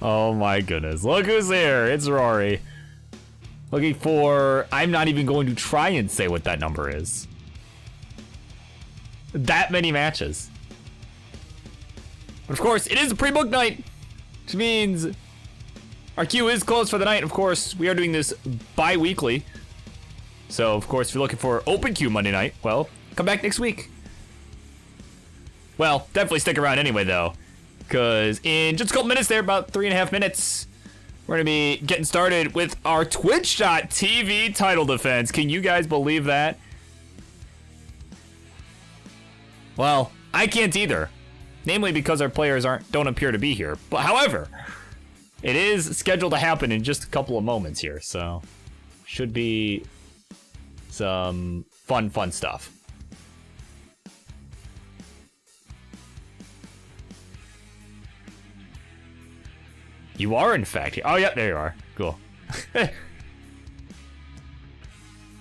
Oh my goodness. Look who's here. It's Rory. Looking for... I'm not even going to try and say what that number is. That many matches. But of course, it is a pre-book night. Which means our queue is closed for the night. Of course, we are doing this bi-weekly. So, of course, if you're looking for open queue Monday night, well, come back next week. Well, definitely stick around anyway, though. Because in just a couple minutes there, about 3.5 minutes, we're going to be getting started with our Twitch.tv title defense. Can you guys believe that? Well, I can't either. Namely because our players don't appear to be here. But however, it is scheduled to happen in just a couple of moments here. So, should be some fun stuff. You are, in fact. Oh, yeah, there you are. Cool.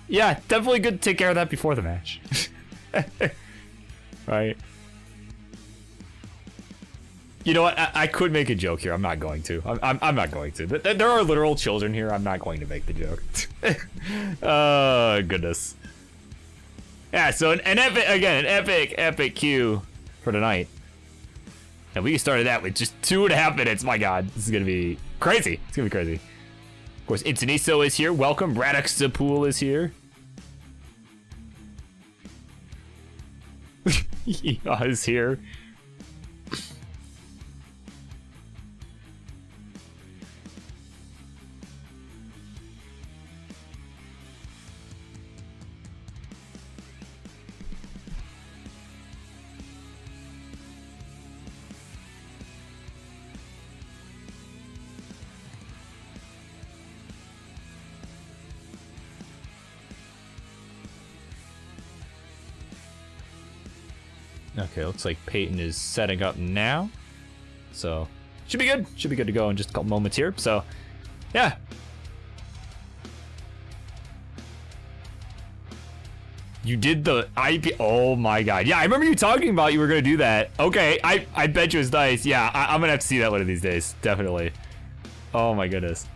Yeah, definitely good to take care of that before the match. Right. You know what? I could make a joke here. I'm not going to. I'm not going to. There are literal children here. I'm not going to make the joke. Oh, goodness. Yeah, so an epic queue for tonight. And we started that with just 2.5 minutes. My God, this is going to be crazy. It's going to be crazy. Of course, Intoniso is here. Welcome. Braddock Zapool is here. He is here. Okay, looks like Peyton is setting up now. So, should be good. Should be good to go in just a couple moments here. So, yeah. You did the IP. Oh my God. Yeah, I remember you talking about you were going to do that. Okay, I bet you it's nice. Yeah, I'm going to have to see that one of these days. Definitely. Oh my goodness.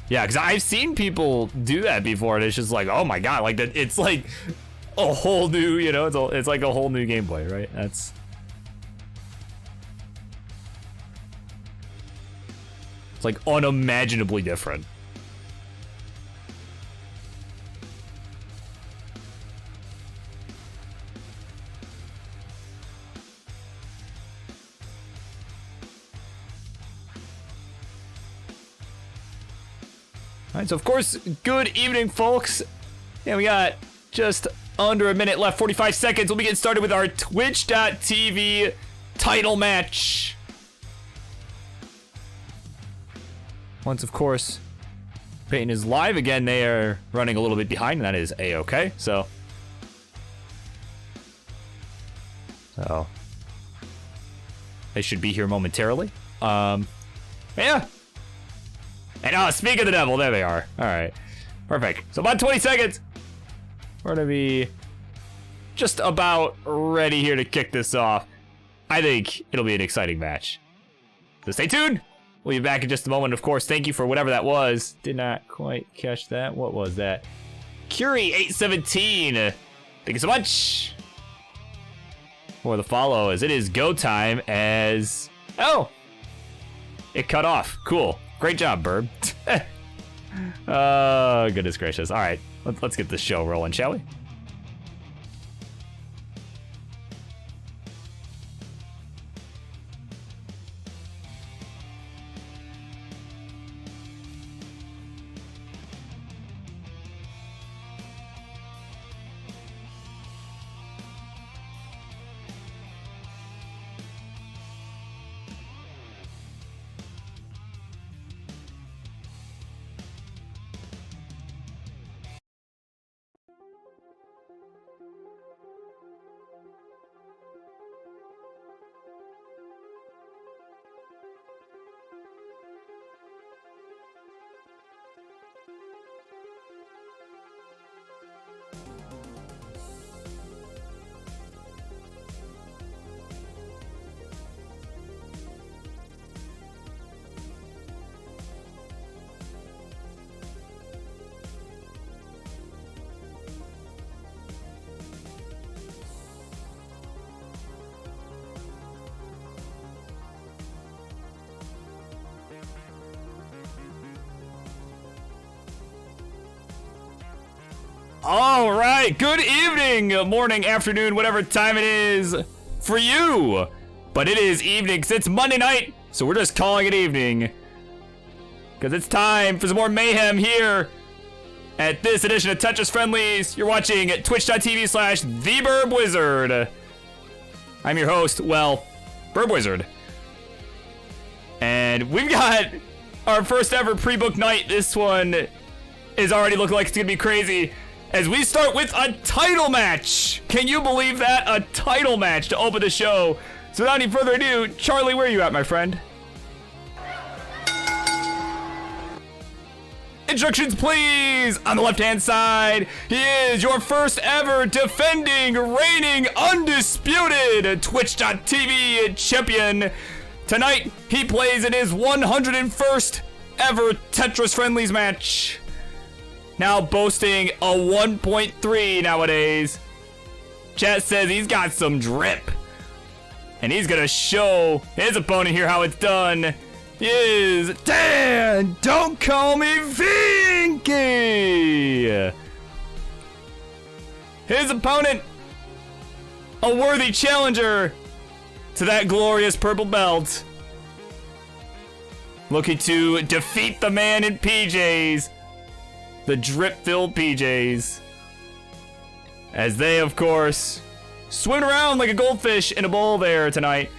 Yeah, because I've seen people do that before, and it's just like, oh my God, like that. It's like a whole new, you know, it's like a whole new gameplay, right? It's like unimaginably different. Alright, so of course, good evening, folks. Yeah, we got just under a minute left, 45 seconds. We'll be getting started with our Twitch.tv title match. Once, of course, Peyton is live again, they are running a little bit behind, and that is A-okay. So they should be here momentarily. Yeah. And oh, speak of the devil, there they are. All right, perfect. So about 20 seconds. We're gonna be just about ready here to kick this off. I think it'll be an exciting match. So stay tuned. We'll be back in just a moment. Of course, thank you for whatever that was. Did not quite catch that. What was that? Curie817. Thank you so much for the follow, as it is go time. As oh, it cut off. Cool. Great job, Burb. Oh, goodness gracious. All right, let's get this show rolling, shall we? All right, good evening, morning, afternoon, whatever time it is for you. But it is evening because it's Monday night, so we're just calling it evening. Because it's time for some more mayhem here at this edition of Tetris Friendlies. You're watching at twitch.tv/TheBurbWizard. I'm your host, well, BurbWizard. And we've got our first ever pre-book night. This one is already looking like it's gonna be crazy as we start with a title match. Can you believe that? A title match to open the show. So without any further ado, Charlie, where are you at, my friend? Instructions, please! On the left-hand side, he is your first ever defending, reigning, undisputed Twitch.tv champion. Tonight, he plays in his 101st ever Tetris Friendlies match. Now boasting a 1.3 nowadays. Chat says he's got some drip. And he's gonna show his opponent here how it's done. Is Dan, don't call me Vinky. His opponent, a worthy challenger to that glorious purple belt. Looking to defeat the man in PJs, the drip-filled PJs. As they, of course, swim around like a goldfish in a bowl there tonight.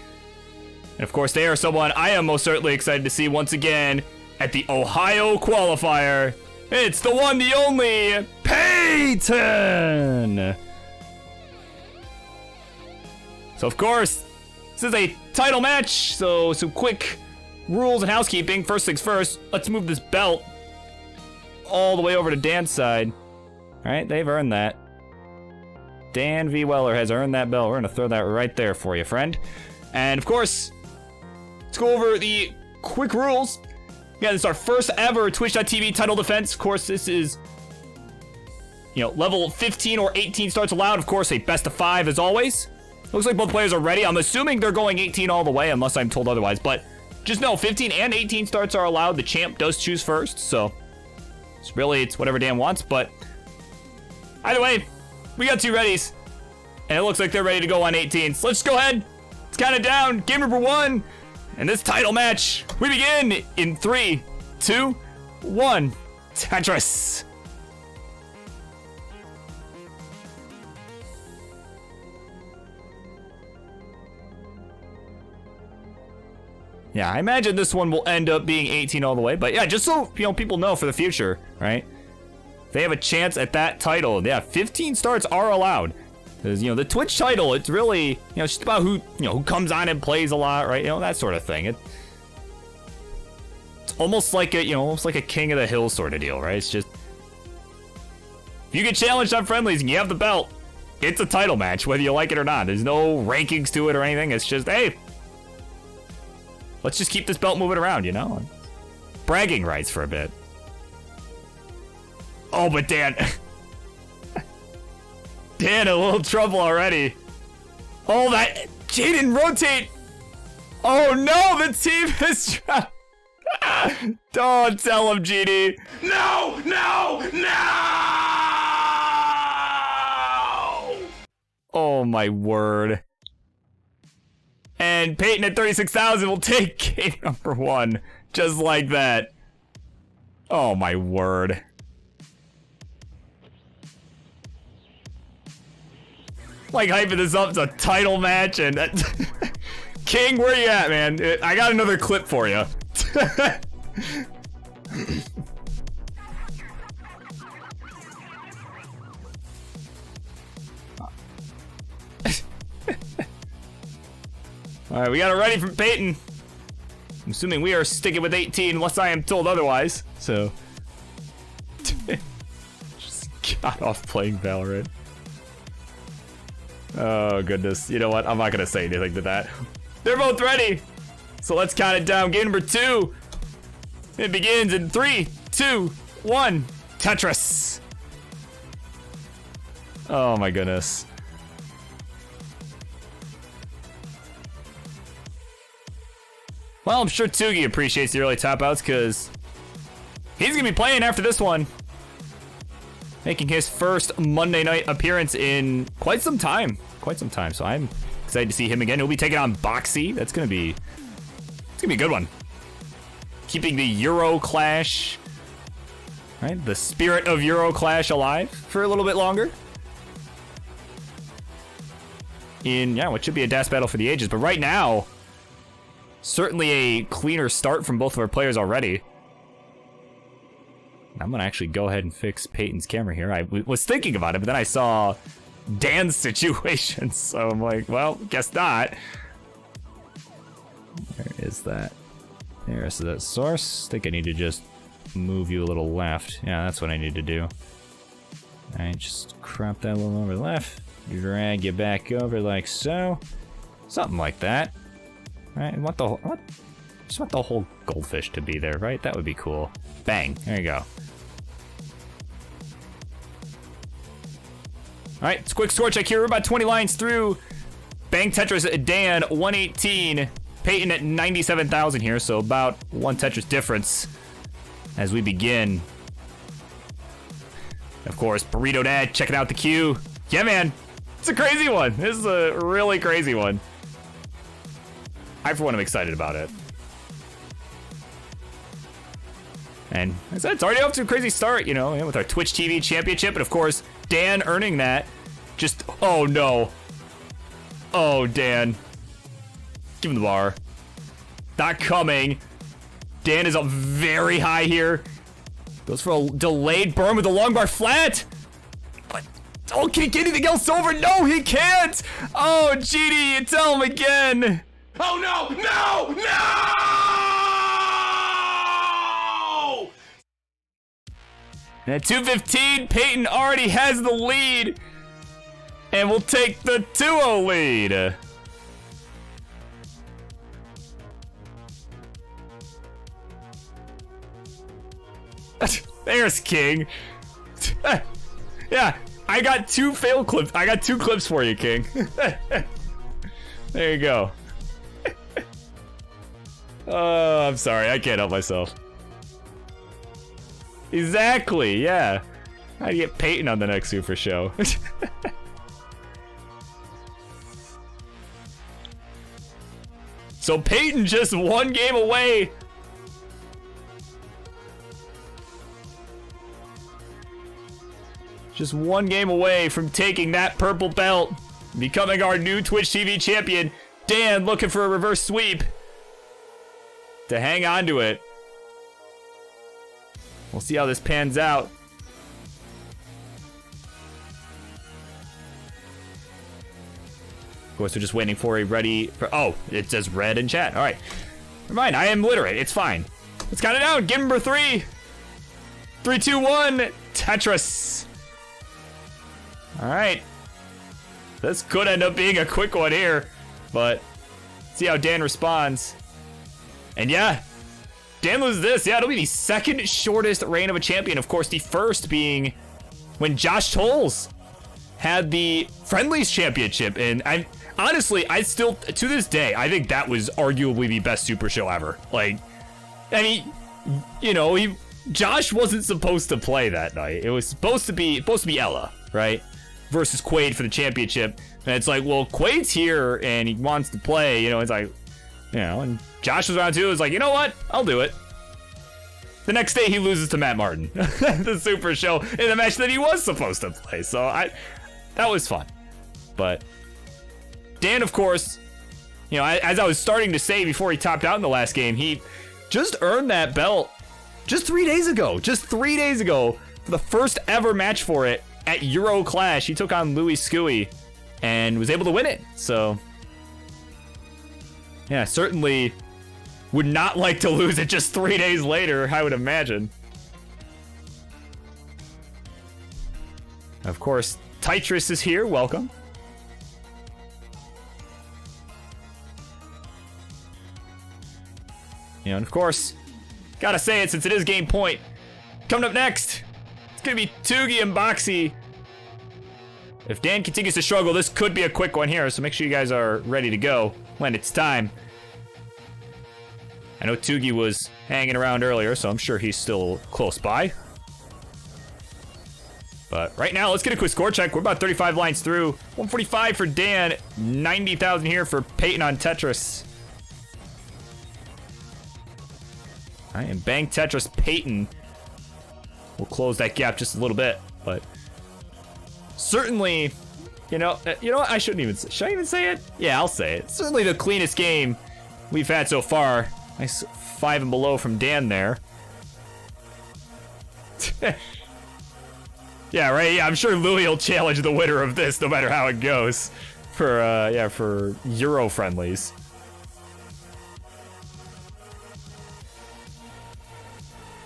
And of course, they are someone I am most certainly excited to see once again at the Ohio qualifier. It's the one, the only, Peyton! So of course, this is a title match, so some quick rules and housekeeping. First things first, let's move this belt all the way over to Dan's side. All right, they've earned that. Dan V. Weller has earned that belt. We're gonna throw that right there for you, friend. And of course, let's go over the quick rules. Yeah, this is our first ever Twitch.tv title defense. Of course, this is, level 15 or 18 starts allowed. Of course, a best of 5 as always. Looks like both players are ready. I'm assuming they're going 18 all the way, unless I'm told otherwise. But just know, 15 and 18 starts are allowed. The champ does choose first, so it's whatever Dan wants. But either way, we got 2 readies, and it looks like they're ready to go on 18. So let's go ahead. Let's count it down. Game number 1. And this title match, we begin in 3, 2, 1. Tetris. Yeah, I imagine this one will end up being 18 all the way. But yeah, just so people know for the future, right? They have a chance at that title. Yeah, 15 starts are allowed. Because, the Twitch title, it's really, it's just about who comes on and plays a lot, right? That sort of thing. It's almost like almost like a King of the Hill sort of deal, right? It's just, if you get challenged on friendlies and you have the belt, it's a title match, whether you like it or not. There's no rankings to it or anything. It's just, hey, let's just keep this belt moving around, Bragging rights for a bit. Oh, but Dan... Dan, a little trouble already. Oh, that... Jaden, rotate! Oh, no, the team is... Don't tell him, GD. No, no, no! Oh, my word. And Peyton at 36,000 will take game number 1. Just like that. Oh, my word. Like hyping this up, it's a title match, and King, where you at, man? I got another clip for you. All right, we got it ready from Peyton. I'm assuming we are sticking with 18 unless I am told otherwise. So, just got off playing Valorant. Oh, goodness. You know what? I'm not going to say anything to that. They're both ready. So let's count it down. Game number 2. It begins in 3, 2, 1. Tetris. Oh, my goodness. Well, I'm sure Tsugi appreciates the early top outs because he's going to be playing after this one. making his first Monday night appearance in quite some time. So I'm excited to see him again. He'll be taking on Boxy. It's gonna be a good one. Keeping the Euro Clash, right? The spirit of Euro Clash alive for a little bit longer. In, yeah, what should be a DAS battle for the ages. But right now, certainly a cleaner start from both of our players already. I'm going to actually go ahead and fix Peyton's camera here. I was thinking about it, but then I saw Dan's situation. So I'm like, well, guess not. Where is that? There's the source. I think I need to just move you a little left. Yeah, that's what I need to do. All right, just crop that a little over left. Drag you back over like so. Something like that. All right, just want the whole goldfish to be there, right? That would be cool. Bang, there you go. All right, it's a quick score check here. We're about 20 lines through. Bang Tetris at Dan, 118. Peyton at 97,000 here, so about one Tetris difference as we begin. Of course, Burrito Dad checking out the queue. Yeah, man, it's a crazy one. This is a really crazy one. I, for one, am excited about it. And as I said, it's already off to a crazy start, you know, with our Twitch TV championship. And of course, Dan earning that. Just, oh no. Oh, Dan. Give him the bar. Not coming. Dan is up very high here. Goes for a delayed burn with the long bar flat. But, oh, can he get anything else over? No, he can't. Oh, GD, tell him again. Oh, no, no, no! And at 2:15, Peyton already has the lead. And we'll take the 2-0 lead. There's King. Yeah, I got two fail clips. I got 2 clips for you, King. There you go. Oh, I'm sorry. I can't help myself. Exactly, yeah. How do you get Peyton on the next Super Show? So Peyton just 1 game away. Just 1 game away from taking that purple belt, becoming our new Twitch TV champion. Dan looking for a reverse sweep to hang on to it. We'll see how this pans out. Of course, we're just waiting for a ready. Oh, it says red in chat. All right. Never mind. I am literate. It's fine. Let's count it down. Game number 3. 3, 2, 1. Tetris. All right. This could end up being a quick one here, but see how Dan responds. And yeah, Dan loses this. Yeah, it'll be the 2nd shortest reign of a champion. Of course, the first being when Josh Tolles had the Friendlies Championship. And honestly, I still, to this day, I think that was arguably the best Super Show ever. Like, I mean, you know, Josh wasn't supposed to play that night. It was supposed to be Ella, right? Versus Quaid for the championship. And it's like, well, Quaid's here and he wants to play, you know, it's like, you know, and Josh was around too. It was like, you know what? I'll do it. The next day he loses to Matt Martin, the Super Show, in the match that he was supposed to play. So that was fun. But Dan, of course, you know, as I was starting to say before he topped out in the last game, he just earned that belt just 3 days ago. Just 3 days ago, for the first ever match for it at Euro Clash. He took on Louis Scooey and was able to win it. So, yeah, certainly would not like to lose it just 3 days later, I would imagine. Of course, Tetris is here. Welcome. You know, and of course, gotta say it since it is game point. Coming up next, it's gonna be Toogie and Boxy. If Dan continues to struggle, this could be a quick one here, so make sure you guys are ready to go when it's time. I know Toogie was hanging around earlier, so I'm sure he's still close by. But right now, let's get a quick score check. We're about 35 lines through. 145 for Dan, 90,000 here for Peyton on Tetris. All right, and Bang Tetris Peyton will close that gap just a little bit, but certainly, you know what? I shouldn't even say, should I even say it? Yeah, I'll say it. Certainly the cleanest game we've had so far. Nice 5 and below from Dan there. Yeah, right. Yeah, I'm sure Louis will challenge the winner of this, no matter how it goes, for Euro friendlies.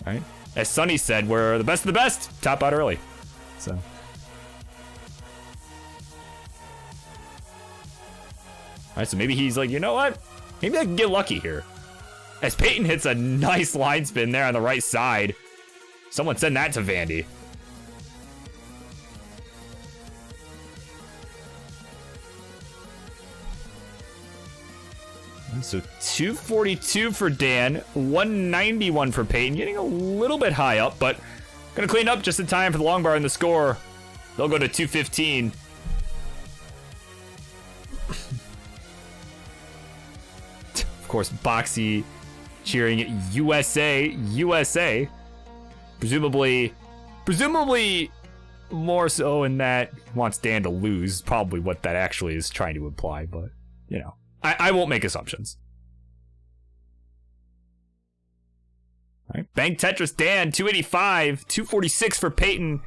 All right. As Sonny said, we're the best of the best. Top out early. So. All right, so maybe he's like, you know what? Maybe I can get lucky here. As Peyton hits a nice line spin there on the right side. Someone send that to Vandy. So 242 for Dan, 191 for Peyton, getting a little bit high up, but gonna clean up just in time for the long bar in the score. They'll go to 215. Of course, Boxy cheering USA, USA. Presumably more so in that he wants Dan to lose, probably what that actually is trying to imply, but you know. I won't make assumptions. All right, Bang Tetris Dan, 285, 246 for Peyton.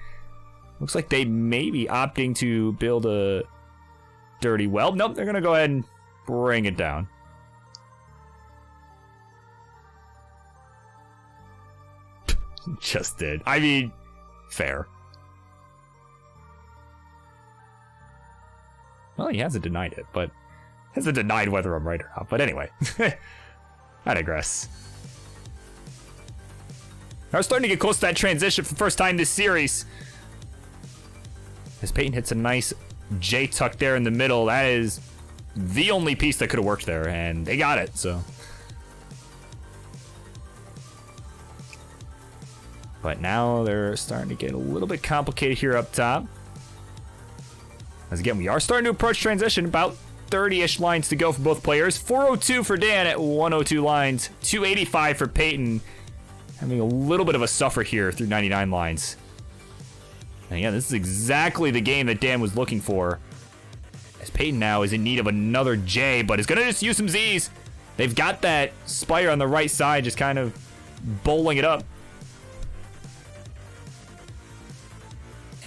Looks like they may be opting to build a dirty well. Nope, they're going to go ahead and bring it down. Just did. I mean, fair. Well, he hasn't denied it, but hasn't denied whether I'm right or not. But anyway, I digress. Now we're starting to get close to that transition for the first time this series. As Peyton hits a nice J tuck there in the middle. That is the only piece that could have worked there, and they got it, so. But now they're starting to get a little bit complicated here up top. As again, we are starting to approach transition, about 30-ish lines to go for both players. 402 for Dan at 102 lines. 285 for Peyton. Having a little bit of a suffer here through 99 lines. And again, this is exactly the game that Dan was looking for. As Peyton now is in need of another J, but is going to just use some Zs. They've got that Spire on the right side, just kind of bowling it up.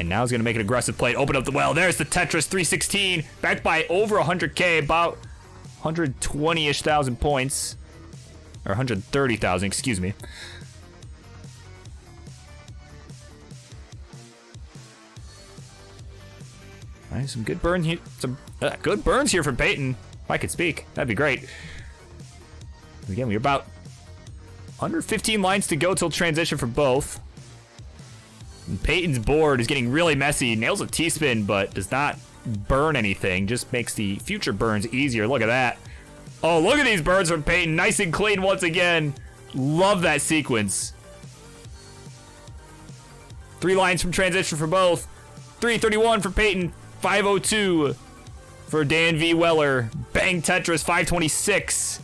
And now he's going to make an aggressive play. Open up the well. There's the Tetris 316. Backed by over 100K. About 120-ish thousand points. Or 130,000, excuse me. All right, some good burn here. Some good burns here from Peyton. If I could speak, that'd be great. Again, we're about under 15 lines to go till transition for both. And Peyton's board is getting really messy. Nails a T-spin, but does not burn anything. Just makes the future burns easier. Look at that. Oh, look at these burns from Peyton. Nice and clean once again. Love that sequence. 3 lines from transition for both. 331 for Peyton. 502 for Dan V. Weller. Bang Tetris, 526.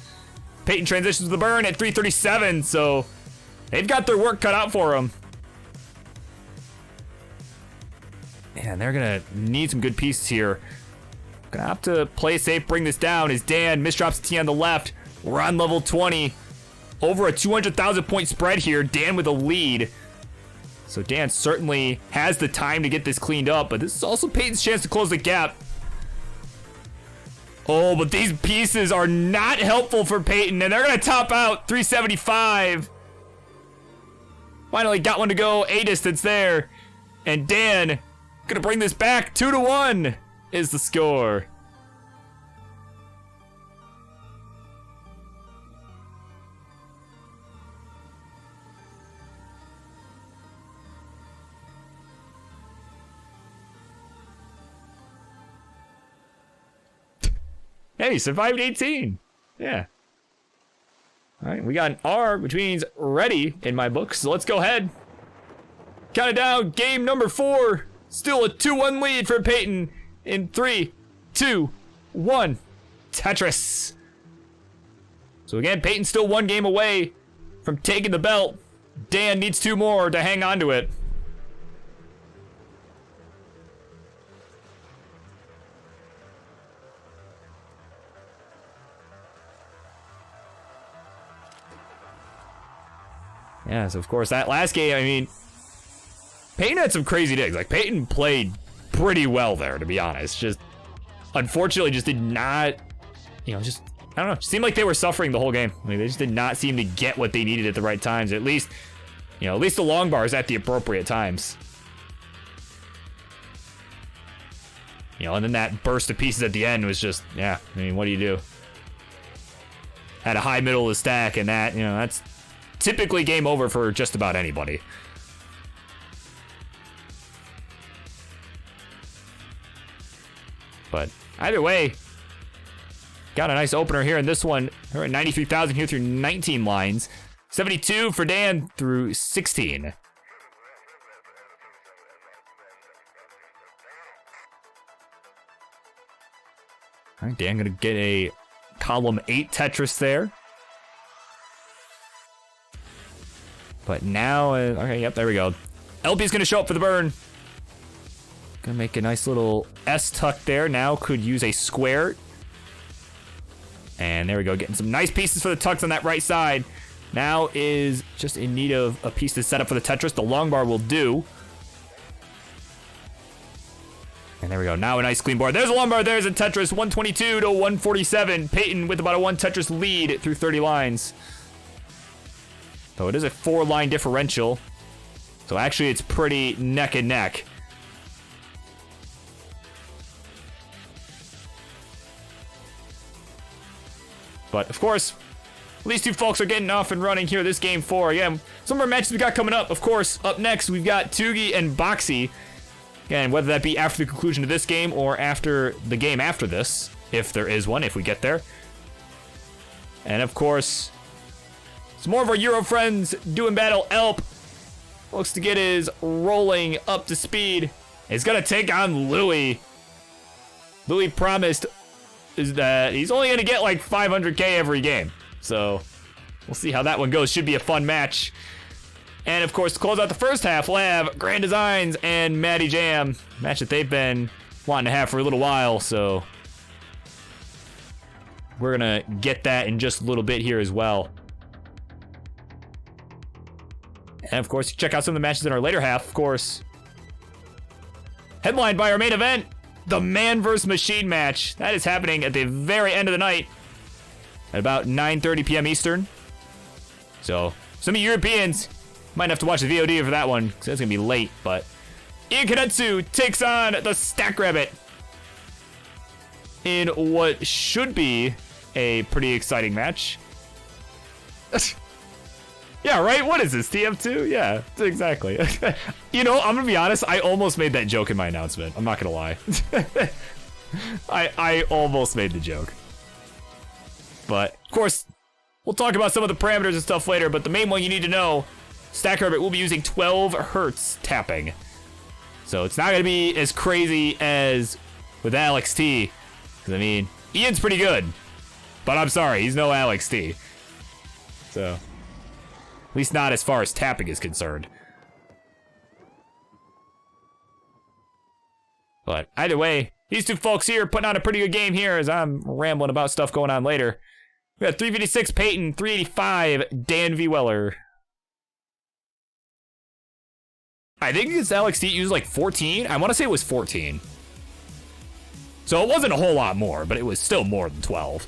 Peyton transitions to the burn at 337, so they've got their work cut out for them. Man, they're going to need some good pieces here. Gonna have to play safe, bring this down as Dan misdrops the T on the left. We're on level 20. Over a 200,000 point spread here. Dan with a lead. So Dan certainly has the time to get this cleaned up, but this is also Peyton's chance to close the gap. Oh, but these pieces are not helpful for Peyton, and they're gonna top out 375. Finally got one to go, A distance there. And Dan gonna bring this back. 2-1 is the score. Hey, survived 18. Yeah. All right, we got an R, which means ready in my book. So let's go ahead. Count it down. Game number 4. Still a 2-1 lead for Peyton in 3, 2, 1. Tetris. So again, Peyton's still 1 game away from taking the belt. Dan needs 2 more to hang on to it. Yeah, so of course that last game, I mean, Peyton had some crazy digs. Like, Peyton played pretty well there, to be honest. Just, unfortunately, just did not, just, I don't know, seemed like they were suffering the whole game. I mean, they just did not seem to get what they needed at the right times. At least, at least the long bars at the appropriate times. And then that burst of pieces at the end was just, yeah, I mean, what do you do? Had a high middle of the stack, and that, that's typically game over for just about anybody. But either way, got a nice opener here in this one. We're at 93,000 here through 19 lines. 72 for Dan through 16. All right, Dan gonna get a column 8 Tetris there. But now, okay, yep, there we go. LP's gonna show up for the burn. Gonna make a nice little S tuck there. Now could use a square. And there we go, getting some nice pieces for the tucks on that right side. Now is just in need of a piece to set up for the Tetris. The long bar will do. And there we go, now a nice clean board. There's a long bar, there's a Tetris, 122 to 147. Peyton with about a 1 Tetris lead through 30 lines. So it is a 4-line differential. So actually it's pretty neck and neck. But of course, these 2 folks are getting off and running here this game 4. Again, some of our matches we got coming up. Of course, up next we've got Tugi and Boxy. Again, whether that be after the conclusion of this game or after the game after this, if there is one, if we get there. And of course, some more of our Euro friends doing battle. Elp looks to get his rolling up to speed. He's gonna take on Louis. Louis promised is that he's only gonna get like 500k every game. So we'll see how that one goes. Should be a fun match. And of course, to close out the first half, we'll have Grand Designs and Matty Jam. Match that they've been wanting to have for a little while, so we're gonna get that in just a little bit here as well. And of course, check out some of the matches in our later half, of course. Headlined by our main event, the Man vs. Machine match. That is happening at the very end of the night at about 9:30 p.m. Eastern. So, some of you Europeans might have to watch the VOD for that one, because it's going to be late, but Ian Kanetsu takes on the Stack Rabbit in what should be a pretty exciting match. Yeah, right? What is this, TF2? Yeah, exactly. I'm going to be honest, I almost made that joke in my announcement. I'm not going to lie. I almost made the joke. But, of course, we'll talk about some of the parameters and stuff later, but the main one you need to know, Stack Rabbit will be using 12 hertz tapping. So it's not going to be as crazy as with Alex T. Because, I mean, Ian's pretty good. But I'm sorry, he's no Alex T. So, at least not as far as tapping is concerned. But either way, these 2 folks here putting on a pretty good game here as I'm rambling about stuff going on later. We got 356 Peyton, 385 Dan V. Weller. I think it's Alex T used like 14. I want to say it was 14. So it wasn't a whole lot more, but it was still more than 12.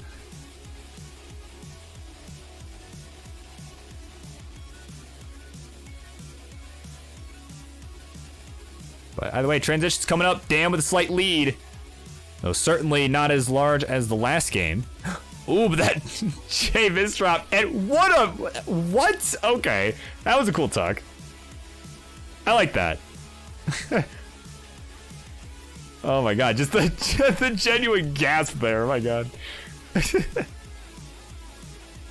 But either way, transition's coming up. Dan with a slight lead. Though certainly not as large as the last game. Ooh, but that Jay Miz drop. And what? Okay. That was a cool tuck. I like that. Oh my god, just the genuine gasp there. Oh my god.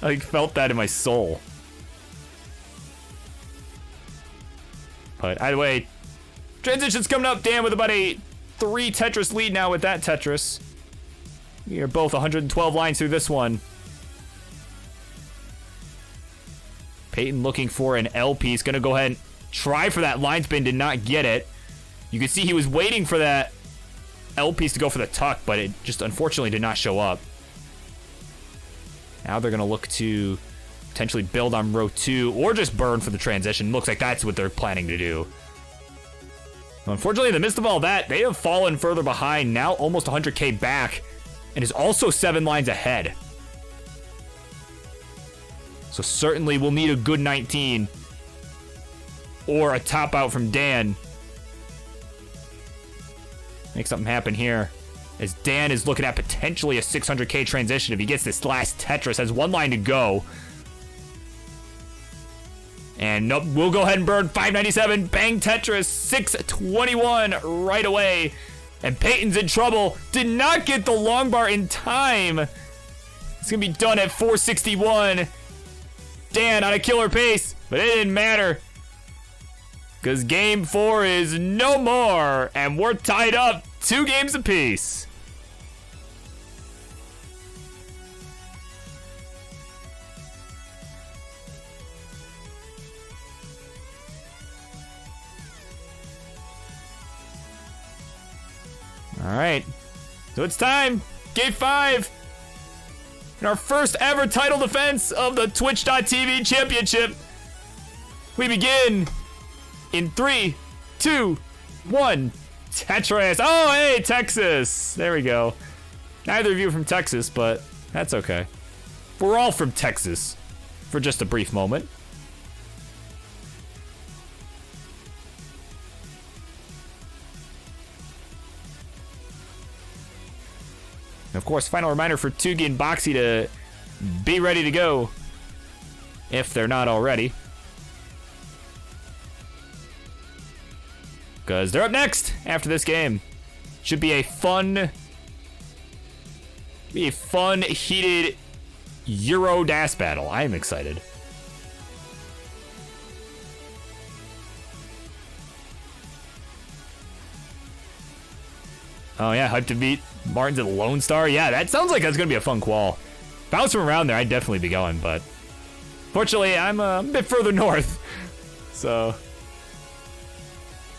I felt that in my soul. But either way, Transition's coming up. Dan with about a 3 Tetris lead now with that Tetris. You're both 112 lines through this one. Peyton looking for an L piece. Gonna go ahead and try for that line spin. Did not get it. You can see he was waiting for that L piece to go for the tuck, but it just unfortunately did not show up. Now they're gonna look to potentially build on row 2 or just burn for the transition. Looks like that's what they're planning to do. Unfortunately, in the midst of all that, they have fallen further behind, now almost 100K back, and is also 7 lines ahead. So certainly we'll need a good 19 or a top out from Dan. Make something happen here. As Dan is looking at potentially a 600K transition if he gets this last Tetris. Has 1 line to go. And nope, we'll go ahead and burn 597. Bang Tetris, 621 right away. And Peyton's in trouble. Did not get the long bar in time. It's going to be done at 461. Dan on a killer pace, but it didn't matter. Because game 4 is no more. And we're tied up 2 games apiece. All right, so it's time. Game 5. And our first ever title defense of the Twitch.tv championship. We begin in 3, 2, 1. Tetris. Oh, hey, Texas. There we go. Neither of you are from Texas, but that's okay. We're all from Texas for just a brief moment. And of course, final reminder for Tugi and Boxy to be ready to go if they're not already. Because they're up next after this game. Should be a fun, heated Euro DAS battle. I am excited. Oh yeah, hyped to beat Martins at Lone Star. Yeah, that sounds like that's gonna be a fun qual. If I was from around there, I'd definitely be going, but fortunately, I'm a bit further north, so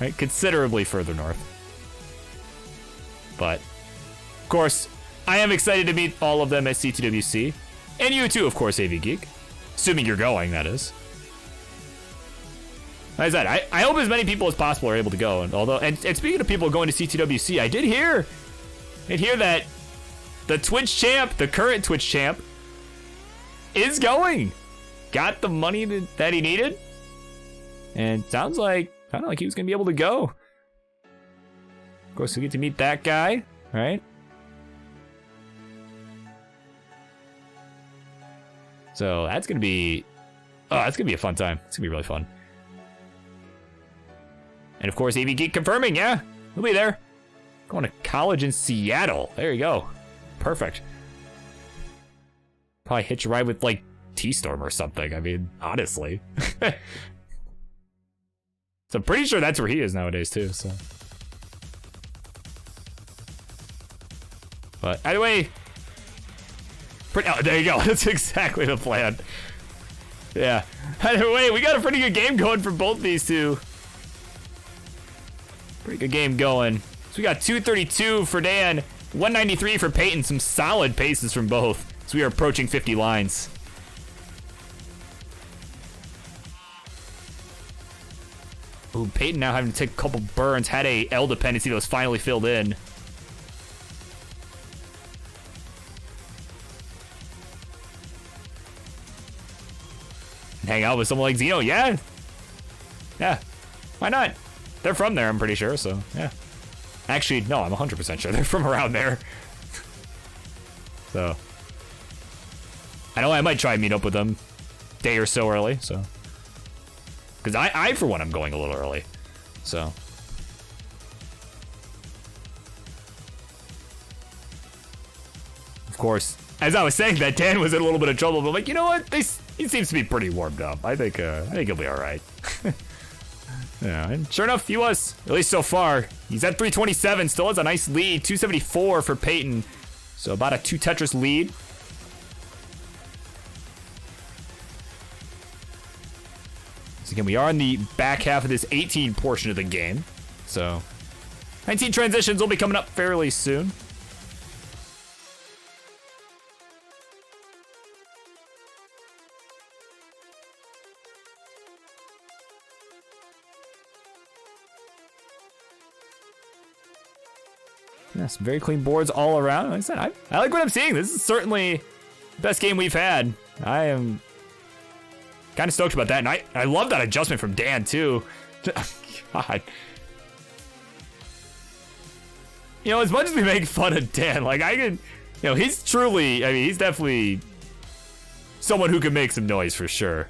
right, considerably further north. But of course, I am excited to meet all of them at CTWC, and you too, of course, AV Geek, assuming you're going. That is. Like I said, I hope as many people as possible are able to go. And although, and speaking of people going to CTWC, I did hear that the Twitch champ, the current Twitch champ, is going. Got the money that he needed, and sounds like kind of like he was gonna be able to go. Of course, we get to meet that guy, right? So that's gonna be, that's gonna be a fun time. It's gonna be really fun. And of course, AV Geek confirming, yeah, he'll be there. Going to college in Seattle. There you go. Perfect. Probably hitch a ride with, like, T-Storm or something. I mean, honestly. So I'm pretty sure that's where he is nowadays, too, so. But either way, oh, there you go. That's exactly the plan. Yeah. Either way, we got a pretty good game going for both these two. Pretty good game going. So we got 232 for Dan, 193 for Peyton. Some solid paces from both. So we are approaching 50 lines. Ooh, Peyton now having to take a couple burns. Had a L dependency that was finally filled in. Hang out with someone like Xeno, yeah. Yeah, why not? They're from there, I'm pretty sure, so yeah. Actually, no, I'm 100% sure they're from around there. So, I know I might try and meet up with them a day or so early, so. Because I, for one, I'm going a little early, so. Of course, as I was saying that, Dan was in a little bit of trouble, but I'm like, you know what? He seems to be pretty warmed up. I think he'll be all right. Yeah, and sure enough, he was. At least so far. He's at 327, still has a nice lead. 274 for Peyton. So about a 2 Tetris lead. So again, we are in the back half of this 18 portion of the game. So 19 transitions will be coming up fairly soon. Yeah, some very clean boards all around. Like I said, I like what I'm seeing. This is certainly the best game we've had. I am kind of stoked about that. And I love that adjustment from Dan, too. God. You know, as much as we make fun of Dan, like, I can, you know, he's truly, I mean, he's definitely someone who can make some noise for sure.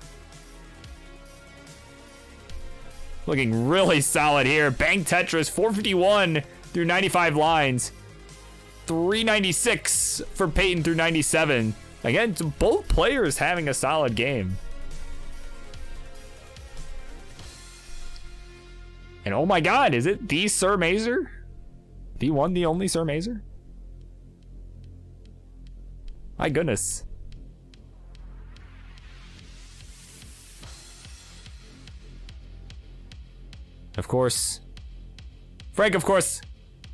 Looking really solid here. Bang Tetris, 451 through 95 lines. 396 for Peyton through 97. Again, both players having a solid game. And oh my god, is it the Sir Mazer? The one, the only Sir Mazer? My goodness. Of course. Frank, of course,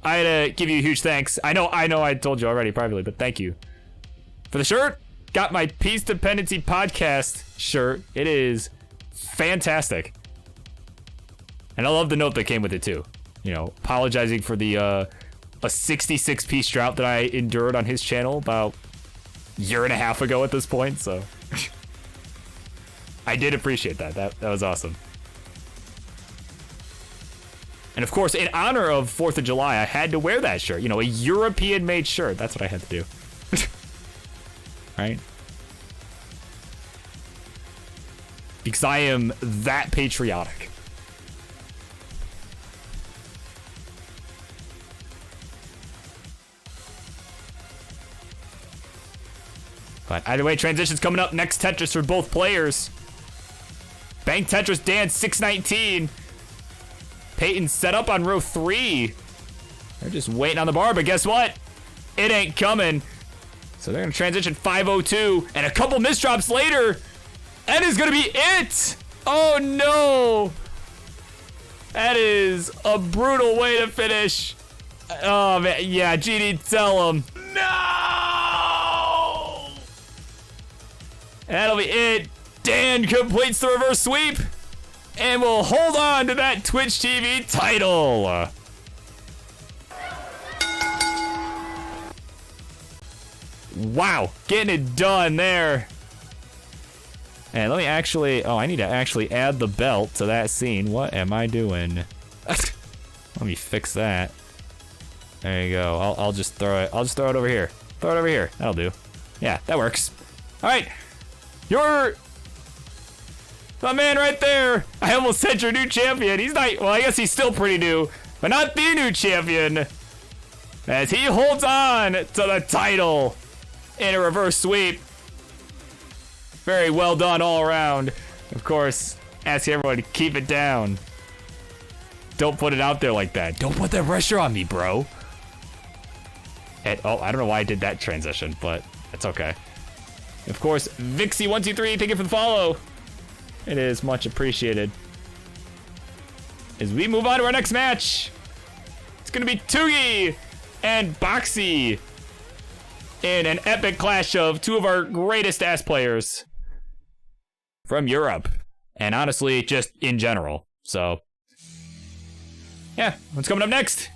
I had to give you a huge thanks. I know I told you already privately, but thank you. For the shirt, got my Peace Dependency Podcast shirt. It is fantastic. And I love the note that came with it too. You know, apologizing for the a 66-piece drought that I endured on his channel about a year and a half ago at this point, so I did appreciate that. That was awesome. And of course, in honor of 4th of July, I had to wear that shirt. You know, a European-made shirt. That's what I had to do. Right? Because I am that patriotic. But either way, transitions coming up. Next Tetris for both players. Bang Tetris Dan, 619. Peyton set up on row 3. They're just waiting on the bar, but guess what? It ain't coming. So they're going to transition 502. And a couple misdrops later, that is going to be it. Oh, no. That is a brutal way to finish. Oh, man. Yeah, GD, tell him. No! That'll be it. Dan completes the reverse sweep. And we'll hold on to that Twitch TV title. Wow, getting it done there. And let me actually, I need to actually add the belt to that scene. What am I doing? Let me fix that. There you go. I'll just throw it. I'll just throw it over here. Throw it over here. That'll do. Yeah, that works. All right. You're the man right there. I almost said your new champion. He's not, well, I guess he's still pretty new, but not the new champion. As he holds on to the title in a reverse sweep. Very well done all around. Of course, ask everyone to keep it down. Don't put it out there like that. Don't put that pressure on me, bro. And, oh, I don't know why I did that transition, but it's okay. Of course, Vixie123, thank you for the follow. It is much appreciated. As we move on to our next match, it's going to be Tugi and Boxy in an epic clash of two of our greatest ass players from Europe. And honestly, just in general. So, yeah, what's coming up next?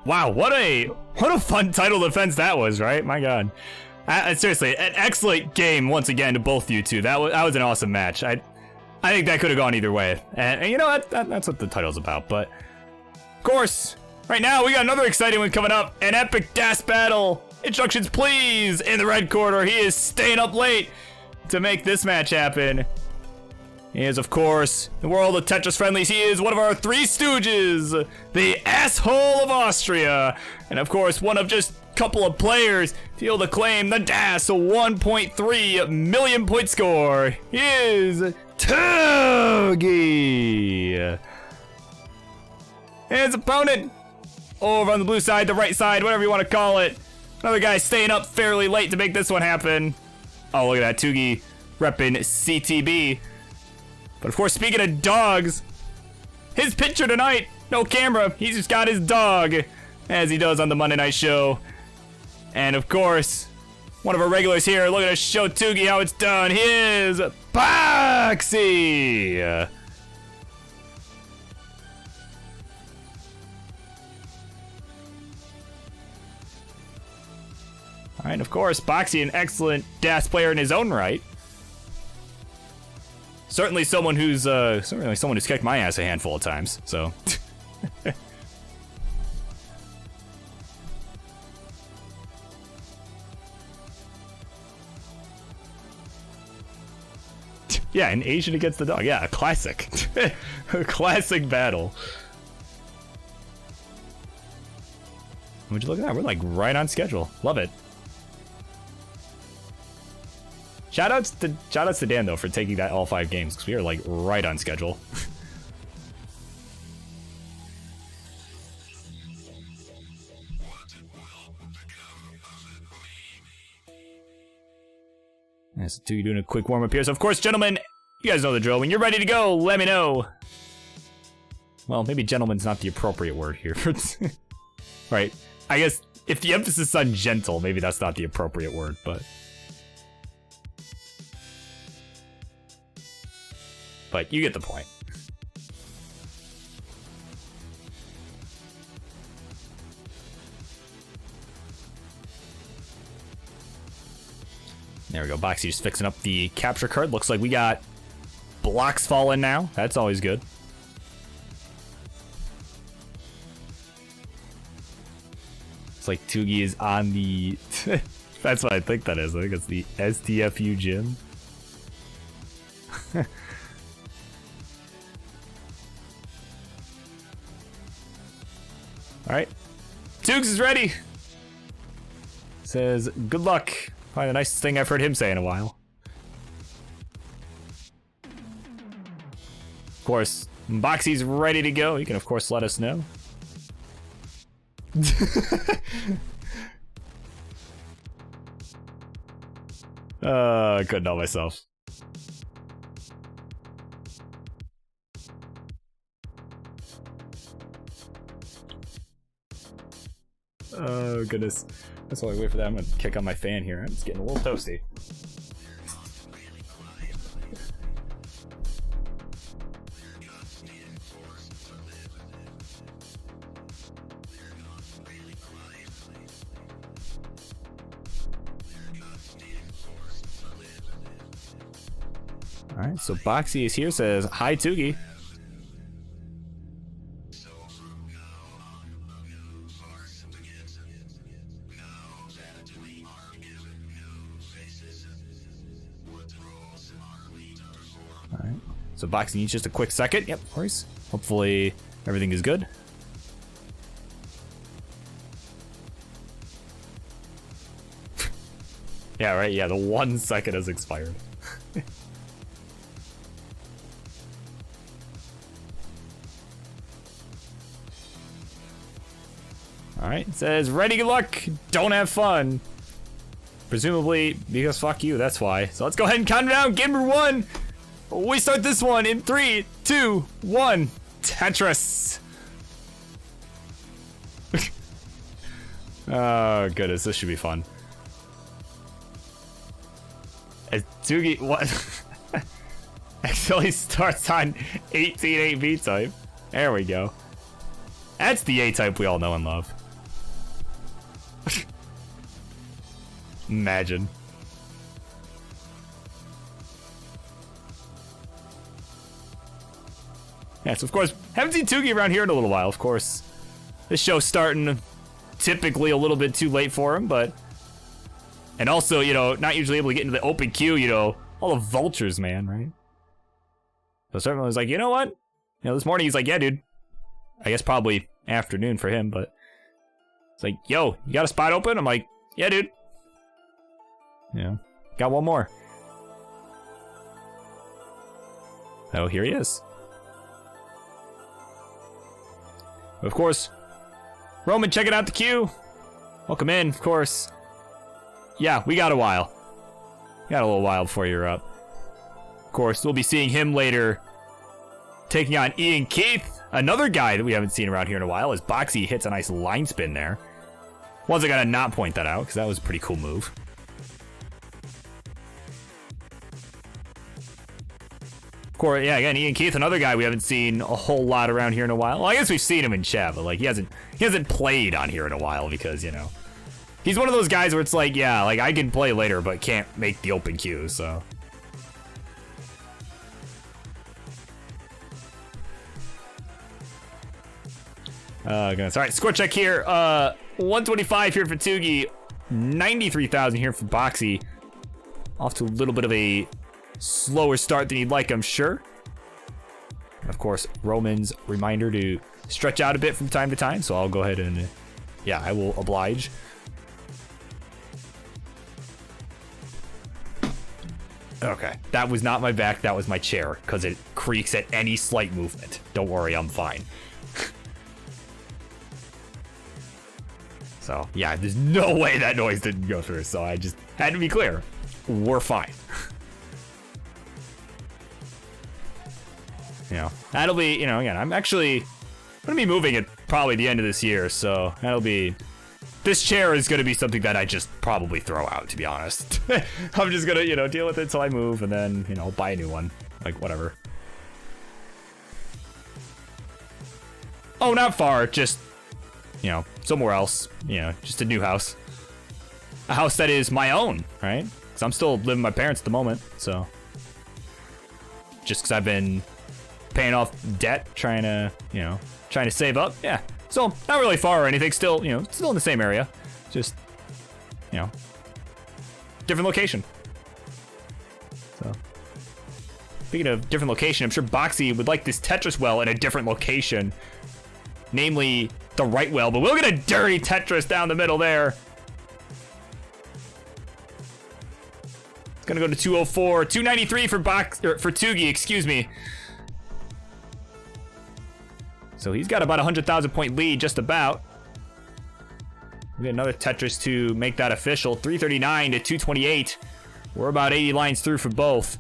Wow, what a fun title defense that was, right? My God. Seriously, an excellent game once again to both you two. That was an awesome match. I think that could have gone either way. And you know what? That's what the title's about. But, of course, right now we got another exciting one coming up. An epic DAS battle. Instructions, please. In the red corner, he is staying up late to make this match happen. He is, of course, the world of Tetris friendlies. He is one of our three stooges, the asshole of Austria. And, of course, one of just a couple of players to be able to claim the DAS 1.3 million point score. He is Tuggy. And his opponent, over on the blue side, the right side, whatever you want to call it. Another guy staying up fairly late to make this one happen. Oh, look at that, Tuggy repping CTB. But of course, speaking of dogs, his picture tonight, no camera, he's just got his dog, as he does on the Monday Night Show. And of course, one of our regulars here, look at us show Tuggy how it's done. He is Boxy. All right, of course, Boxy, an excellent DAS player in his own right. Certainly someone who's kicked my ass a handful of times, so. Yeah, an Asian against the dog. Yeah, a classic. A classic battle. Would you look at that? We're like right on schedule. Love it. Shoutouts to Dan though for taking that all 5 games, because we are like right on schedule. Yes, you doing a quick warm up here. So of course, gentlemen, you guys know the drill. When you're ready to go, let me know. Well, maybe gentleman's not the appropriate word here. Right. I guess if the emphasis is on gentle, maybe that's not the appropriate word, but you get the point. There we go. Boxy just fixing up the capture card. Looks like we got blocks falling now. That's always good. It's like Tuggy is on the... That's what I think that is. I think it's the STFU gym. Alright. Tuggs is ready. Says, good luck. Probably the nicest thing I've heard him say in a while. Of course, Boxy's ready to go. You can, of course, let us know. I couldn't help myself. Oh, goodness. That's while I wait for that. I'm gonna kick on my fan here. It's getting a little toasty. Alright, so Boxy is here, says, hi, Tuggy. Alright, so Boxy needs just a quick second. Yep, of course. Hopefully everything is good. Yeah, right, yeah, the 1 second has expired. Alright, it says, ready, good luck, don't have fun. Presumably, because fuck you, that's why. So let's go ahead and count it down. Game number 1. We start this one in 3, 2, 1. Tetris. Oh, goodness, this should be fun. As Tuggy, what? Actually starts on 18 8 B type. There we go. That's the A type we all know and love. Imagine. Yeah, so of course, haven't seen Tougi around here in a little while, of course. This show's starting typically a little bit too late for him, but... And also, you know, not usually able to get into the open queue, you know, all the vultures, man, right? So certainly was like, you know what? You know, this morning he's like, yeah, dude. I guess probably afternoon for him, but... It's like, yo, you got a spot open? I'm like, yeah, dude. Yeah, got one more. Oh, here he is. Of course, Roman checking out the queue. Welcome in, of course. Yeah, we got a while. Got a little while before you're up. Of course, we'll be seeing him later. Taking on Ian Keith, another guy that we haven't seen around here in a while, as Boxy hits a nice line spin there. Wasn't gonna not point that out, because that was a pretty cool move. Of course, yeah, again, Ian Keith, another guy we haven't seen a whole lot around here in a while. Well, I guess we've seen him in chat, but like he hasn't played on here in a while because, you know, he's one of those guys where it's like, yeah, like I can play later, but can't make the open queue, so. Goodness. All right, score check here. 125 here for Tougi, 93,000 here for Boxy. Off to a little bit of a slower start than you'd like, I'm sure. Of course, Roman's reminder to stretch out a bit from time to time, so I'll go ahead and, yeah, I will oblige. Okay, that was not my back, that was my chair, because it creaks at any slight movement. Don't worry, I'm fine. So, yeah, there's no way that noise didn't go through, so I just had to be clear. We're fine. You know, that'll be, you know, again, I'm actually gonna be moving at probably the end of this year, so that'll be, this chair is gonna be something that I just probably throw out, to be honest. I'm just gonna, you know, deal with it until I move and then, you know, buy a new one, like whatever. Oh, not far, just, you know, somewhere else, you know, just a new house. A house that is my own, right? Because I'm still living with my parents at the moment, so. Just because I've been paying off debt, trying to save up, yeah. So, not really far or anything, still, you know, still in the same area. Just, you know, different location. So, speaking of different location, I'm sure Boxy would like this Tetris well in a different location. Namely, the right well, but we'll get a dirty Tetris down the middle there. It's gonna go to 204, 293 for Tougi, excuse me. So he's got about a 100,000 point lead, just about. We get another Tetris to make that official, 339 to 228. We're about 80 lines through for both.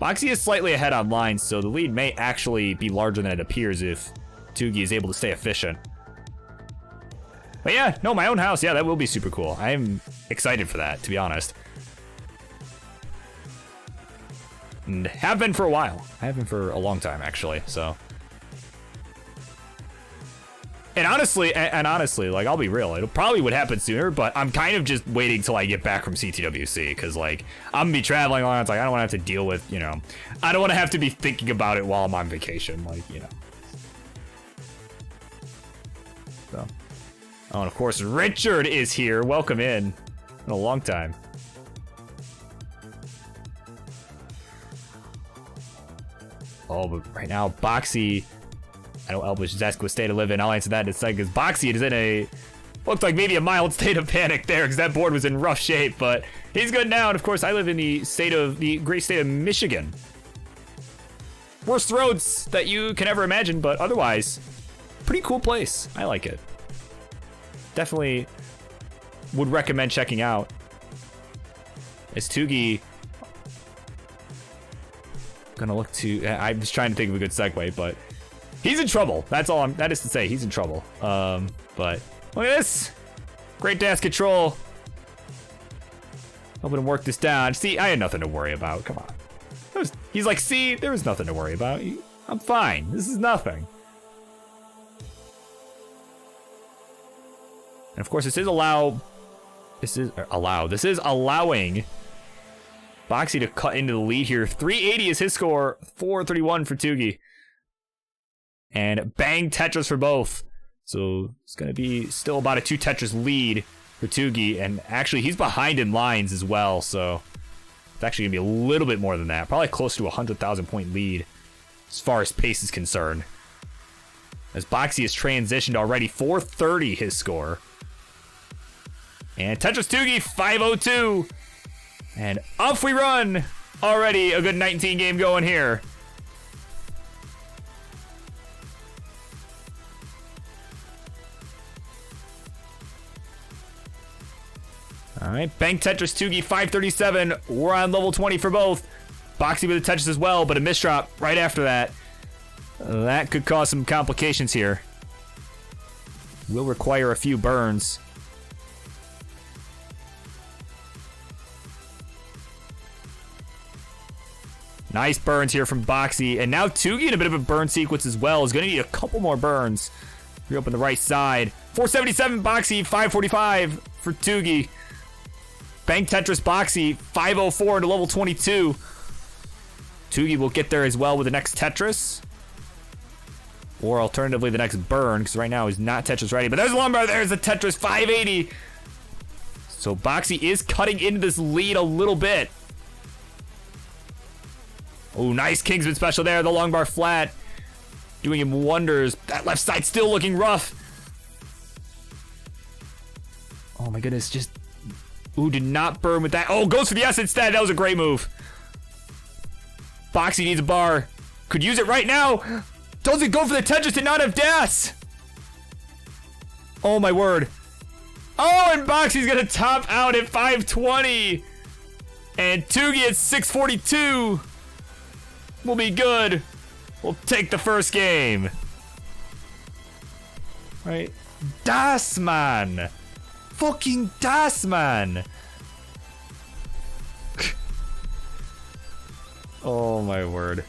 Boxy is slightly ahead on lines, so the lead may actually be larger than it appears if Tougi is able to stay efficient. But yeah, no, my own house, yeah, that will be super cool. I'm excited for that, to be honest. And have been for a while. I have been for a long time, actually, so. And honestly, like, I'll be real, it probably would happen sooner, but I'm kind of just waiting till I get back from CTWC, because, like, I'm gonna be traveling along, it's like, I don't want to have to deal with, you know, I don't want to have to be thinking about it while I'm on vacation, like, you know. So. Oh, and of course, Richard is here. Welcome in a long time. Oh, but right now, Boxy, I know Elbush is asking what state to live in. I'll answer that in a second, because Boxy is in a, looks like maybe a mild state of panic there, because that board was in rough shape, but he's good now. And of course, I live in the great state of Michigan. Worst roads that you can ever imagine, but otherwise, pretty cool place. I like it. Definitely would recommend checking out. As Tougi, gonna look to, I'm just trying to think of a good segue, but he's in trouble. That's all that is to say, he's in trouble. But look at this. Great dash control. Hoping to work this down. See, I had nothing to worry about. Come on. He's like, see, there was nothing to worry about. I'm fine. This is nothing. And of course, this is allow This is allowed. This is allowing Boxy to cut into the lead here. 380 is his score. 431 for Tugi. And bang Tetris for both. So it's going to be still about a 2 Tetris lead for Tugi. And actually, he's behind in lines as well. So it's actually going to be a little bit more than that. Probably close to a 100,000 point lead as far as pace is concerned. As Boxy has transitioned already. 430 his score. And Tetris Tugi, 502. And off we run. Already a good 19 game going here. All right, Bang Tetris Tugi, 537. We're on level 20 for both. Boxy with a Tetris as well, but a misdrop right after that. That could cause some complications here. Will require a few burns. Nice burns here from Boxy. And now Tugi in a bit of a burn sequence as well. Is going to need a couple more burns. Reopen the right side. 477 Boxy, 545 for Tugi. Bang Tetris Boxy, 504 into level 22. Tugi will get there as well with the next Tetris. Or alternatively the next burn, because right now he's not Tetris ready. But there's a lumbar, there's a Tetris, 580. So Boxy is cutting into this lead a little bit. Oh, nice Kingsman special there. The long bar flat. Doing him wonders. That left side still looking rough. Oh my goodness, just... Ooh, did not burn with that. Oh, goes for the S instead. That was a great move. Boxy needs a bar. Could use it right now. Doesn't go for the Tetris, did not have DAS. Oh my word. Oh, and Boxy's gonna top out at 520. And Tugi at 642. We'll be good. We'll take the first game. Right? Das, man. Fucking das, man. Oh my word.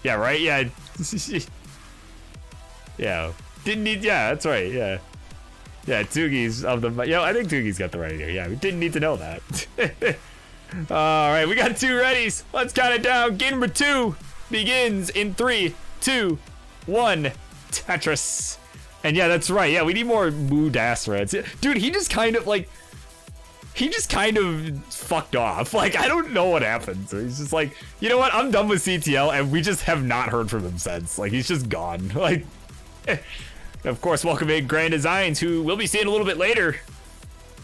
Yeah, right? Yeah. Yeah. Didn't need, yeah, that's right, yeah. Yeah, Tugi's of the, I think Tugi's got the right here. Yeah, we didn't need to know that. All right, we got 2 readies. Let's count it down. Game number 2 begins in 3, 2, 1. Tetris. And yeah, that's right. Yeah, we need more Moo Das Reds. Dude, he just kind of fucked off. Like, I don't know what happened. So he's just like, you know what? I'm done with CTL, and we just have not heard from him since. Like, he's just gone. Like, of course, welcome in Grand Designs, who we'll be seeing a little bit later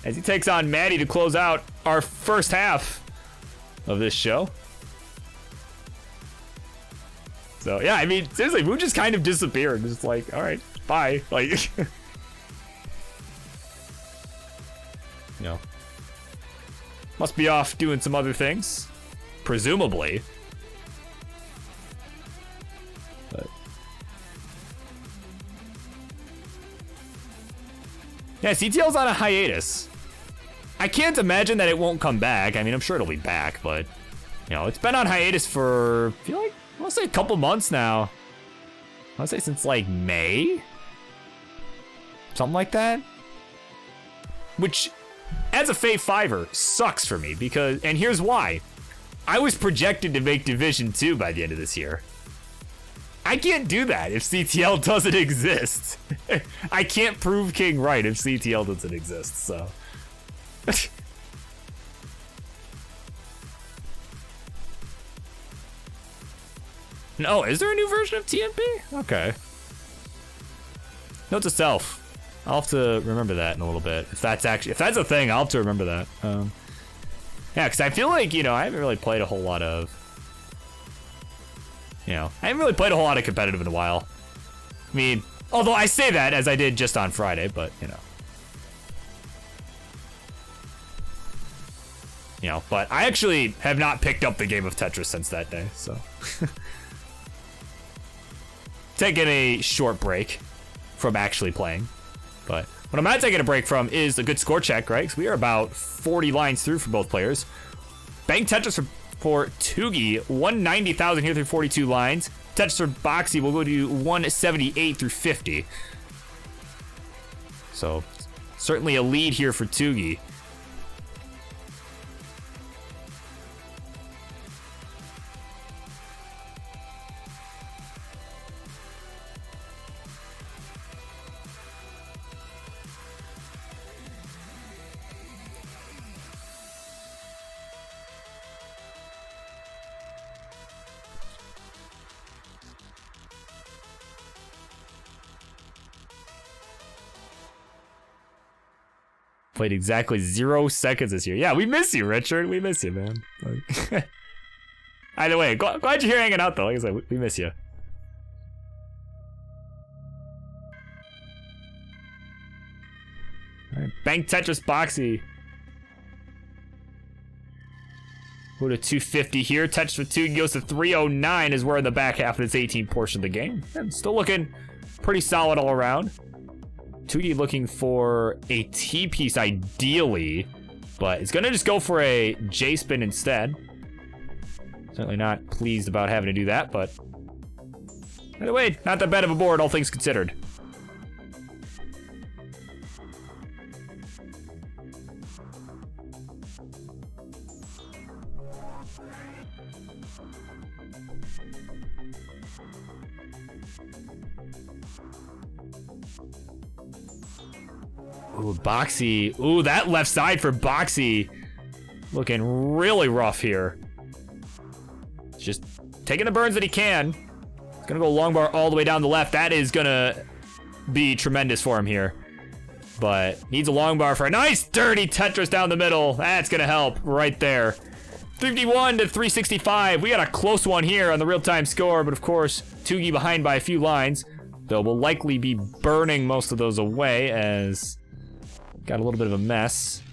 as he takes on Maddie to close out our first half of this show. So, yeah, I mean, seriously, Moo just kind of disappeared. Just like, all right, bye. Like, you know, must be off doing some other things, presumably. But yeah, CTL's on a hiatus. I can't imagine that it won't come back. I mean, I'm sure it'll be back, but you know, it's been on hiatus for, I feel like, I want to say a couple months now. I want to say since like May, something like that. Which, as a Fae 5er, sucks for me because, and here's why. I was projected to make Division 2 by the end of this year. I can't do that if CTL doesn't exist. I can't prove King right if CTL doesn't exist, so. No, is there a new version of TNP? Okay. Note to self. I'll have to remember that in a little bit. If that's a thing, I'll have to remember that. Yeah, because I feel like, you know, I haven't really played a whole lot of, competitive in a while. I mean, although I say that as I did just on Friday, but, you know. But I actually have not picked up the game of Tetris since that day, so. Taking a short break from actually playing. But what I'm not taking a break from is a good score check, right? Because we are about 40 lines through for both players. Bang Tetris for for Tougie. 190,000 here through 42 lines. Tetris for Boxy will go to 178 through 50. So certainly a lead here for Tougie. Played exactly 0 seconds this year. Yeah, we miss you, Richard. We miss you, man. Like, either way, glad you're here hanging out, though. Like I said, we miss you. All right, Bank Tetris Boxy. Go to 250 here. Tetris for 2 goes to 309 as we're in the back half of this 18 portion of the game. And still looking pretty solid all around. Tougie looking for a T-piece ideally, but it's gonna just go for a J-spin instead. Certainly not pleased about having to do that, but either way, not that bad of a board, all things considered. Ooh, Boxy. Ooh, that left side for Boxy. Looking really rough here. Just taking the burns that he can. He's gonna go long bar all the way down the left. That is gonna be tremendous for him here. But needs a long bar for a nice dirty Tetris down the middle. That's gonna help right there. 351 to 365. We got a close one here on the real-time score, but of course, Tougie behind by a few lines. Though we'll likely be burning most of those away as got a little bit of a mess.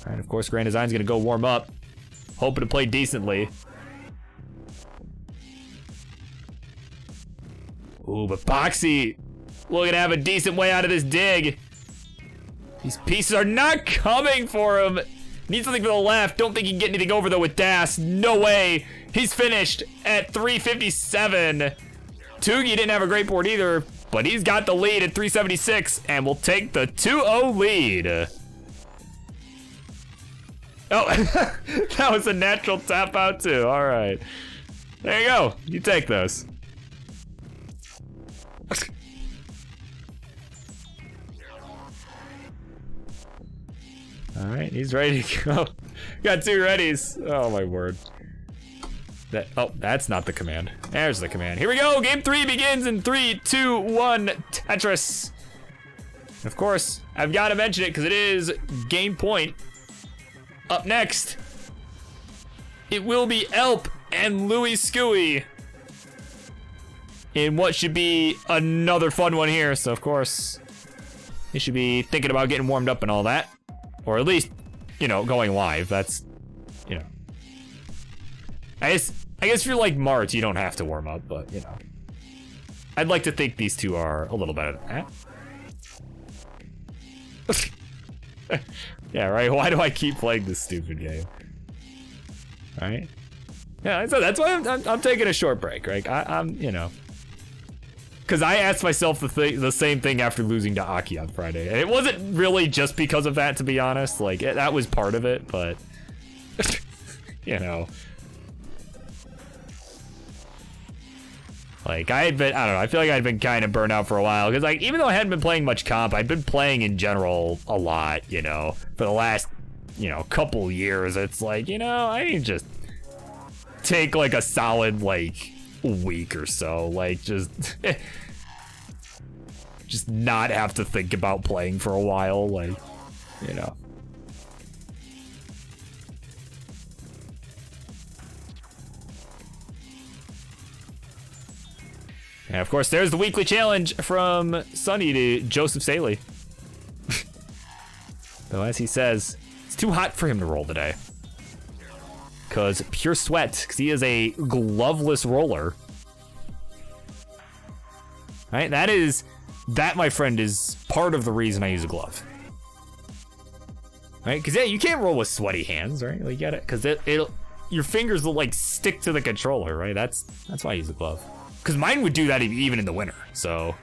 All right, of course, Grand Design's gonna go warm up. Hoping to play decently. Ooh, but Boxy looking to have a decent way out of this dig. These pieces are not coming for him. Needs something for the left. Don't think he can get anything over though with Das. No way. He's finished at 357. Tougie didn't have a great board either, but he's got the lead at 376 and will take the 2-0 lead. Oh, that was a natural tap out too. All right. There you go. You take those. All right, he's ready to go. Got 2 readies. Oh my word. That's not the command. There's the command. Here we go. Game 3 begins in 3, 2, 1. Tetris. Of course, I've got to mention it because it is game point. Up next, it will be Elp and Louis Scooey in what should be another fun one here. So of course, they should be thinking about getting warmed up and all that, or at least, you know, going live. That's, you know, I guess if you're like Mart, you don't have to warm up, but you know, I'd like to think these two are a little better than that. Yeah, right. Why do I keep playing this stupid game? All right. Yeah, so that's why I'm taking a short break, right? I'm you know, because I asked myself the same thing after losing to Aki on Friday, and it wasn't really just because of that, to be honest. Like that was part of it, but you know, like I don't know. I feel like I'd been kind of burnt out for a while because, like, even though I hadn't been playing much comp, I'd been playing in general a lot. You know, for the last, you know, couple years. It's like, you know, I need to just take like a solid like week or so, like just just not have to think about playing for a while, like, you know. And of course, there's the weekly challenge from Sunny to Joseph Saley. Though, as he says, it's too hot for him to roll today. Because pure sweat, because he is a gloveless roller. Right? That, my friend, is part of the reason I use a glove. right? Because yeah, you can't roll with sweaty hands, right? Like, you get it? Because it'll your fingers will like stick to the controller, right? That's why I use a glove. Because mine would do that even in the winter. So,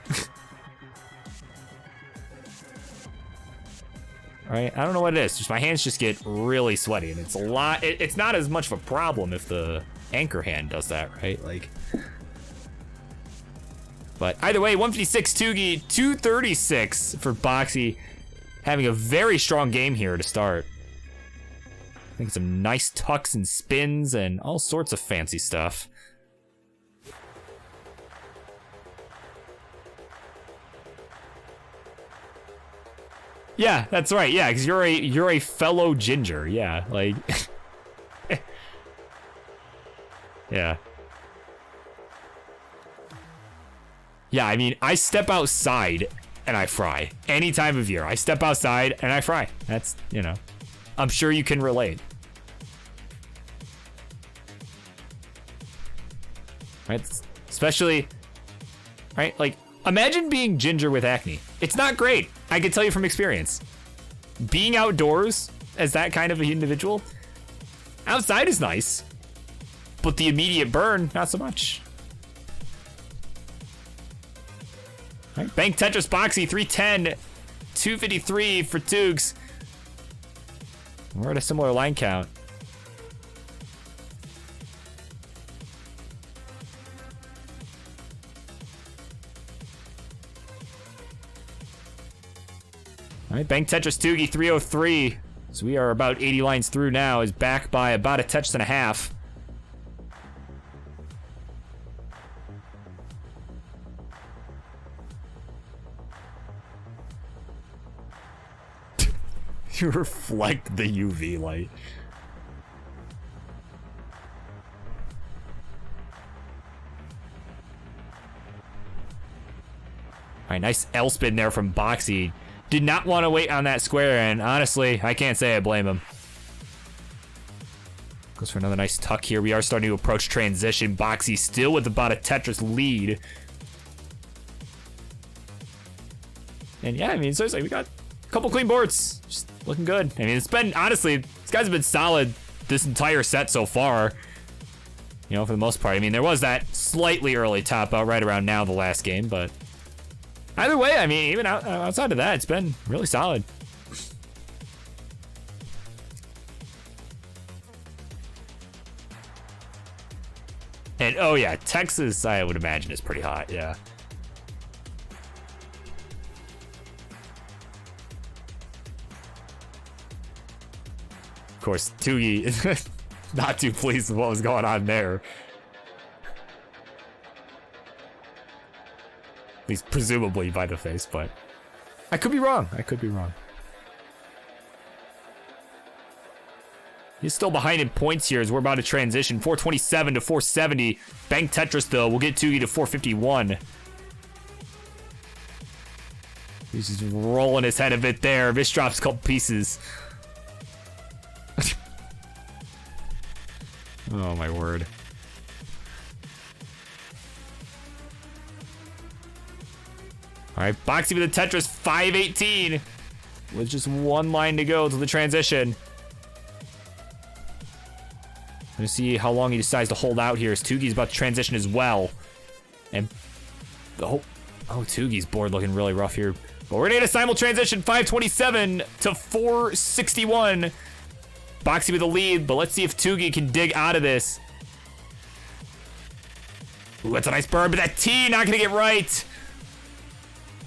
right? I don't know what it is. Just my hands just get really sweaty, and it's a lot. It's not as much of a problem if the anchor hand does that, right? Like. But either way, 156 Tugi, 236 for Boxy. Having a very strong game here to start. I think some nice tucks and spins and all sorts of fancy stuff. Yeah, that's right. Yeah, because you're a fellow ginger. Yeah, like yeah. Yeah, I mean, I step outside and I fry. Any time of year, I step outside and I fry. That's, you know, I'm sure you can relate. Right? Especially, right? Like, imagine being ginger with acne. It's not great. I can tell you from experience. Being outdoors as that kind of an individual, outside is nice, but the immediate burn, not so much. Right. Bank Tetris Boxy, 310, 253 for Toogs. We're at a similar line count. All right, Bank Tetris Toogie, 303. So we are about 80 lines through now, is back by about a Tetris and a half. You reflect the UV light. All right, nice L spin there from Boxy. Did not want to wait on that square, and honestly, I can't say I blame him. Goes for another nice tuck here. We are starting to approach transition. Boxy still with about a Tetris lead. And yeah, I mean, seriously, we got a couple clean boards. Just looking good. I mean, it's been, honestly, these guys have been solid this entire set so far. You know, for the most part. I mean, there was that slightly early top out right around now, the last game, but either way, I mean, even outside of that, it's been really solid. And oh yeah, Texas, I would imagine, is pretty hot, yeah. Of course, Toogie is not too pleased with what was going on there. At least presumably by the face, but I could be wrong. I could be wrong. He's still behind in points here as we're about to transition. 427 to 470. Bank Tetris, though, will get Toogie to 451. He's just rolling his head a bit there. Vish drops a couple pieces. Oh, my word. All right, Boxy with the Tetris, 518. With just one line to go to the transition. Gonna see how long he decides to hold out here as Toogie's about to transition as well. And oh, Toogie's board looking really rough here. But we're gonna get a simul transition, 527 to 461. Boxy with the lead, but let's see if Toogie can dig out of this. Ooh, that's a nice burn, but that T not gonna get right.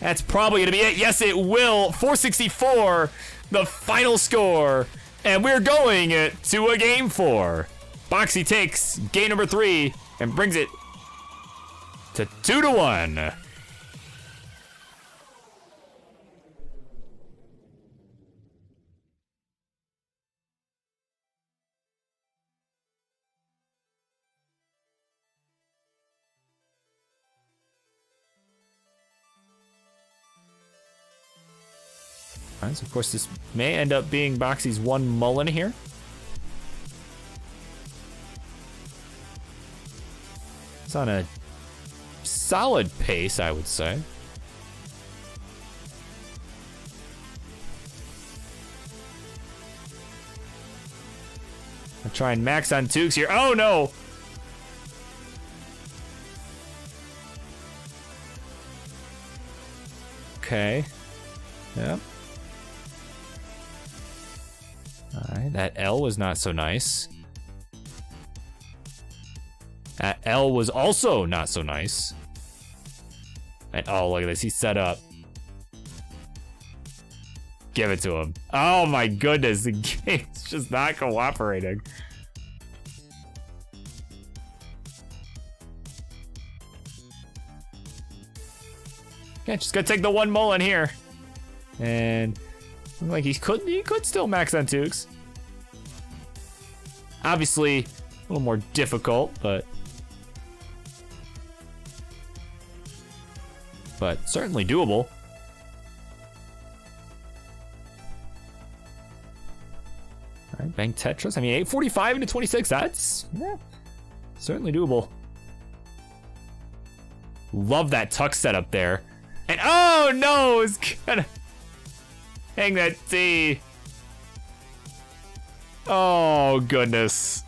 That's probably gonna be it. Yes, it will. 464, the final score. And we're going to a game 4. Boxy takes game number 3 and brings it to 2-1. Alright, so of course this may end up being Boxy's one mullen here. It's on a solid pace, I would say. I'll try and max on Tukes here. Oh no! Okay. Yep. Alright, that L was not so nice. That L was also not so nice. And oh, look at this, he's set up. Give it to him. Oh my goodness, the game's just not cooperating. Okay, just gotta take the one Mullen here. And like he could still max on Tukes. Obviously, a little more difficult, but certainly doable. All right, bang Tetris. I mean, 845 into 26. That's certainly doable. Love that tuck setup there. And oh no, it's gonna hang that T. Oh goodness.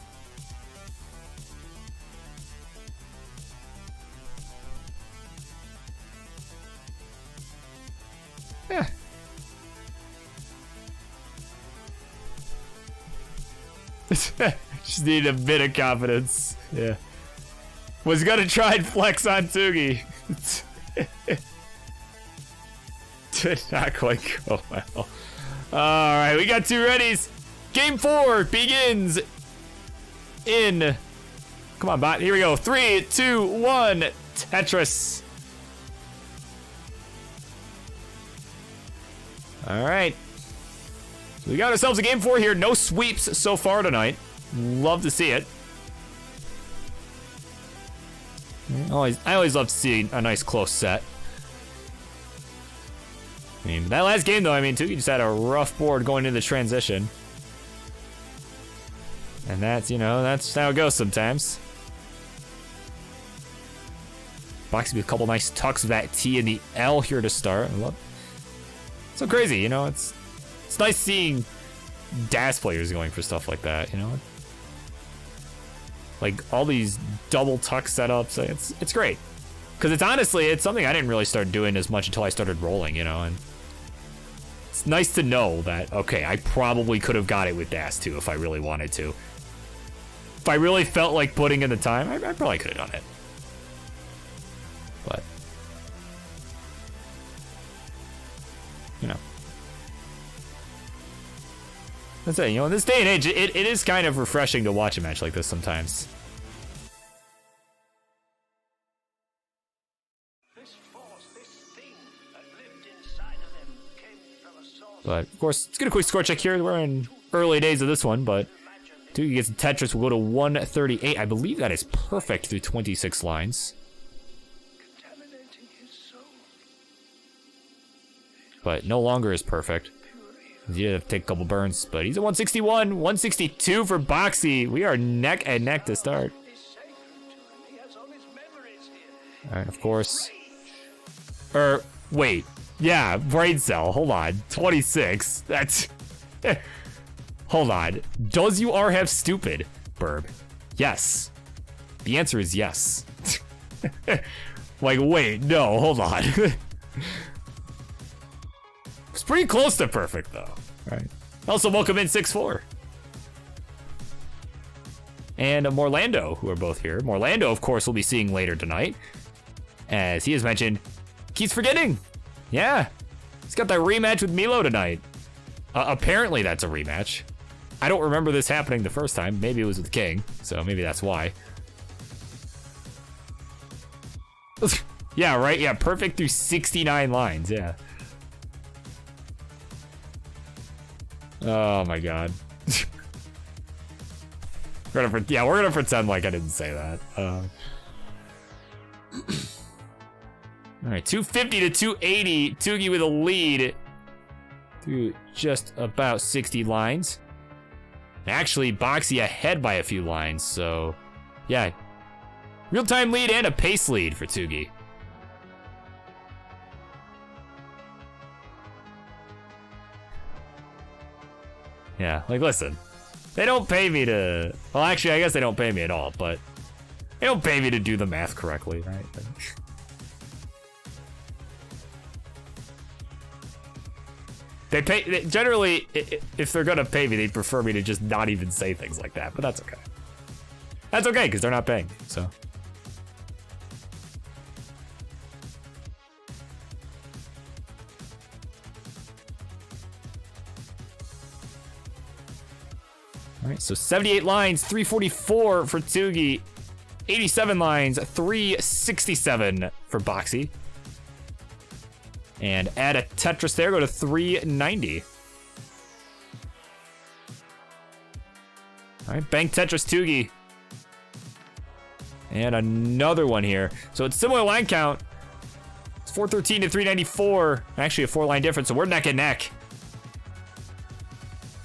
Yeah. Just need a bit of confidence. Yeah. Was gonna try and flex on Tsugi. Did not quite go well. Alright, we got two readies. Game 4 begins in. Come on, bot. Here we go. 3, 2, 1. Tetris. Alright. So we got ourselves a game 4 here. No sweeps so far tonight. Love to see it. I always love to see a nice close set. I mean, that last game though, I mean, Tuki just had a rough board going into the transition. And that's, you know, that's how it goes sometimes. Boxy with a couple nice tucks of that T and the L here to start. I love it. So crazy, you know, it's nice seeing DAS players going for stuff like that, you know? Like all these double tuck setups, it's great. Because it's honestly, it's something I didn't really start doing as much until I started rolling, you know, and it's nice to know that, okay, I probably could have got it with DAS too if I really wanted to. If I really felt like putting in the time, I probably could have done it. But, you know. That's it, you know, in this day and age, it is kind of refreshing to watch a match like this sometimes. But, of course, let's get a quick score check here. We're in early days of this one, but Tuki gets Tetris. We'll go to 138. I believe that is perfect through 26 lines. But no longer is perfect. He did have to take a couple burns, but he's at 161. 162 for Boxy. We are neck and neck to start. All right, of course. Wait. Yeah, brain cell. Hold on. 26. That's. Hold on. Does UR have stupid, Burb? Yes. The answer is yes. Like, wait, no, hold on. It's pretty close to perfect, though. All right. Also, welcome in 6-4. And Morlando, who are both here. Morlando, of course, we'll be seeing later tonight. As he has mentioned, keeps forgetting. Yeah. He's got that rematch with Milo tonight. Apparently, that's a rematch. I don't remember this happening the first time. Maybe it was with King, so maybe that's why. Yeah, right? Yeah, perfect through 69 lines, yeah. Oh my god. we're gonna pretend like I didn't say that. Alright, 250 to 280. Tugi with a lead through just about 60 lines. Actually, Boxy ahead by a few lines, so yeah. Real-time lead and a pace lead for Tugi. Yeah, like listen. They don't pay me to... Well, actually, I guess they don't pay me at all, but... They don't pay me to do the math correctly, right? They pay... Generally, if they're gonna pay me, they'd prefer me to just not even say things like that, but that's okay. That's okay, because they're not paying me, so... All right, so 78 lines, 344 for Tsugi, 87 lines, 367 for Boxy. And add a Tetris there, go to 390. All right, bank Tetris Tsugi. And another one here. So it's similar line count. It's 413 to 394. Actually a 4-line difference, so we're neck and neck.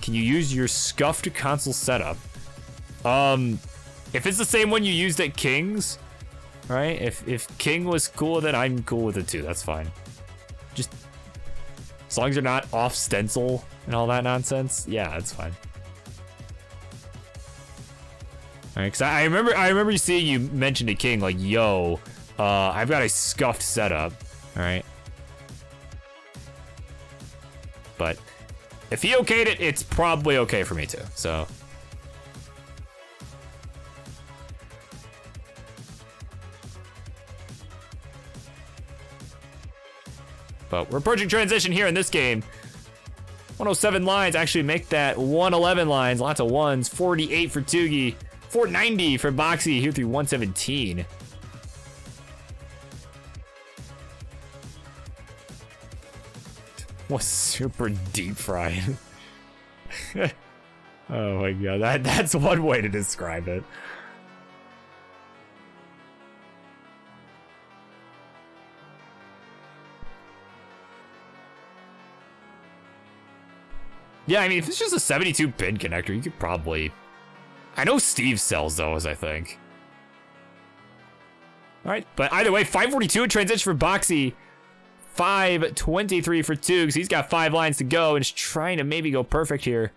Can you use your scuffed console setup? If it's the same one you used at King's, right? If King was cool with it, I'm cool with it too. That's fine. Just as long as you're not off stencil and all that nonsense, yeah, that's fine. All right, because I remember seeing you mention to King like, "Yo, I've got a scuffed setup." All right, but if he okayed it, it's probably okay for me too, so. But we're approaching transition here in this game. 107 lines, actually make that 111 lines, lots of ones. 48 for Tsugi, 490 for Boxy, here through 117. Was super deep fried. Oh my god, that's one way to describe it. Yeah, I mean, if it's just a 72 pin connector, you could probably... I know Steve sells those, I think. All right, but either way, 542 in transition for Boxy. 523 for Tuggs. He's got 5 lines to go and is trying to maybe go perfect here.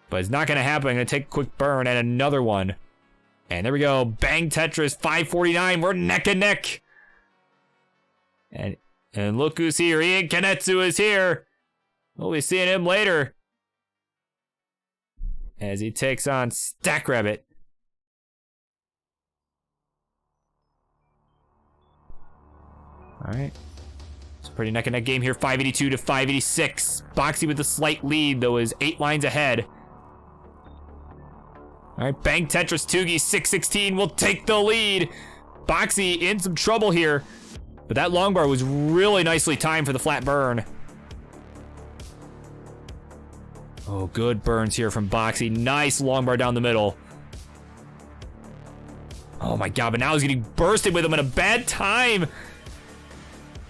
But it's not going to happen. I'm going to take a quick burn and another one. And there we go. Bang Tetris, 549. We're neck and neck. And look who's here. Ian Kanetsu is here. We'll be seeing him later. As he takes on Stack Rabbit. All right. It's a pretty neck and neck game here. 582 to 586. Boxy with a slight lead, though, is 8 lines ahead. All right, bang Tetris Tsugi, 616 will take the lead. Boxy in some trouble here, but that long bar was really nicely timed for the flat burn. Oh, good burns here from Boxy. Nice long bar down the middle. Oh my god, but now he's getting bursted with him at a bad time.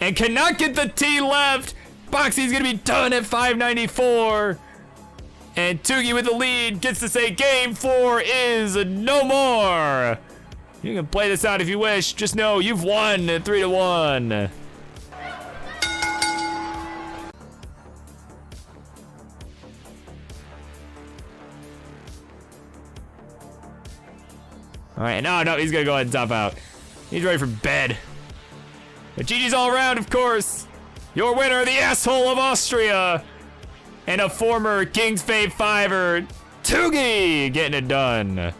And cannot get the T left. Boxy's gonna be done at 594. And Tsugi with the lead gets to say game 4 is no more. You can play this out if you wish. Just know you've won 3-1. All right, no, he's gonna go ahead and top out. He's ready for bed. But GG's all around, of course. Your winner, the asshole of Austria. And a former King's Fave 5er, Tsugi, getting it done.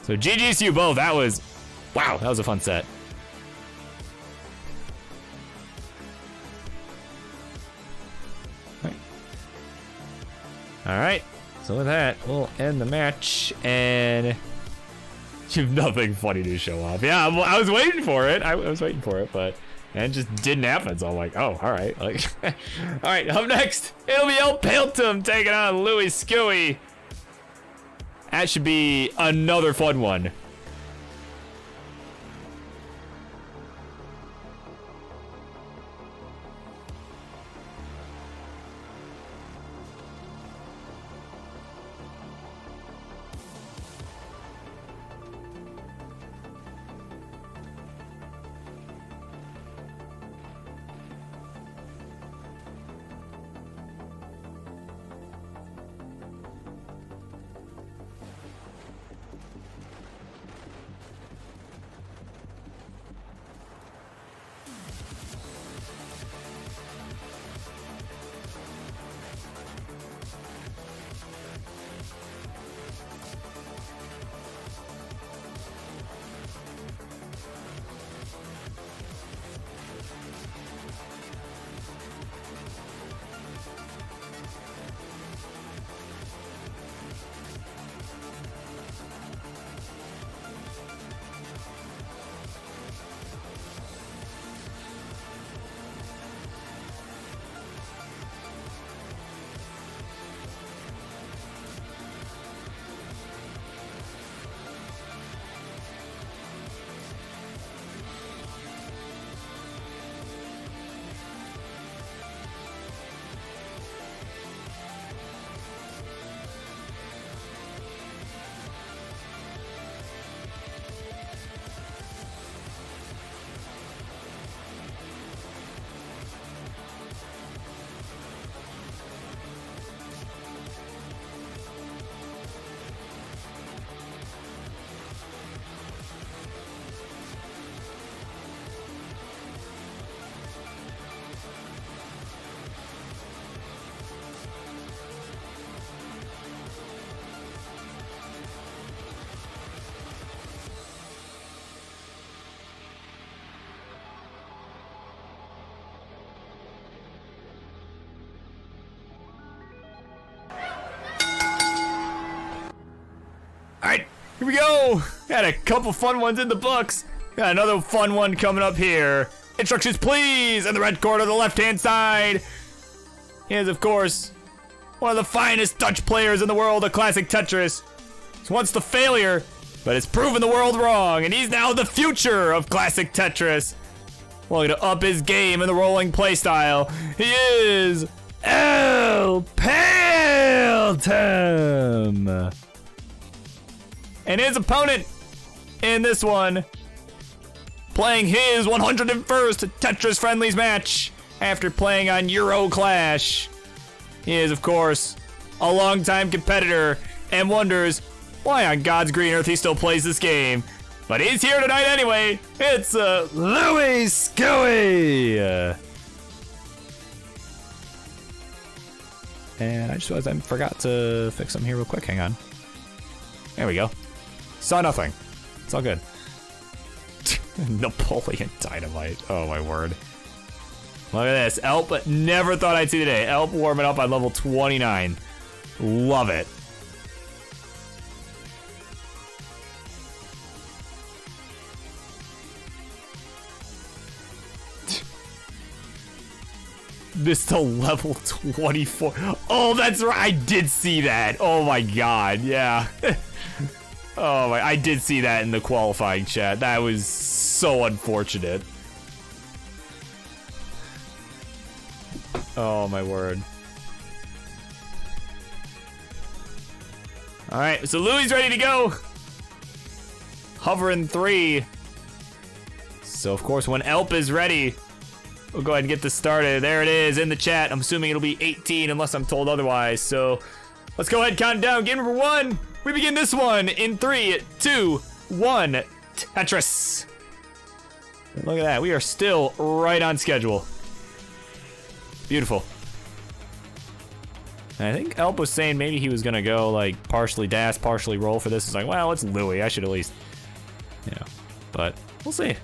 So GG's to you both. That was, wow, that was a fun set. All right, so with that, we'll end the match, and you have nothing funny to show off. Yeah, well, I was waiting for it. I was waiting for it, but it just didn't happen. So I'm like, oh, all right. Like, all right, up next, it'll be El Piltum taking on Louis Scuey. That should be another fun one. go. Got a couple fun ones in the books. Got another fun one coming up here. Instructions, please. In the red corner, the left-hand side. He is, of course, one of the finest Dutch players in the world of classic Tetris. He's once the failure, but has proven the world wrong, and he's now the future of classic Tetris. Looking to up his game in the rolling playstyle. He is El Paltum. And his opponent in this one, playing his 101st Tetris Friendlies match after playing on Euro Clash. He is, of course, a longtime competitor and wonders why on God's green earth he still plays this game. But he's here tonight anyway. It's Louis Scoey. And I just realized I forgot to fix something here real quick. Hang on. There we go. Saw nothing. It's all good. Napoleon Dynamite. Oh my word. Look at this. Elp, never thought I'd see the day. Elp warming up on level 29. Love it. This to level 24. Oh, that's right. I did see that. Oh my god. Yeah. Oh my, I did see that in the qualifying chat. That was so unfortunate. Oh my word. All right, so Louis ready to go. Hovering 3. So of course, when Elp is ready, we'll go ahead and get this started. There it is in the chat. I'm assuming it'll be 18 unless I'm told otherwise. So let's go ahead and count down. Game number 1. We begin this one in 3, 2, 1. Tetris. Look at that. We are still right on schedule. Beautiful. And I think Elp was saying maybe he was gonna go like partially dash, partially roll for this. It's like, well, it's Louis. I should at least, you know. But we'll see.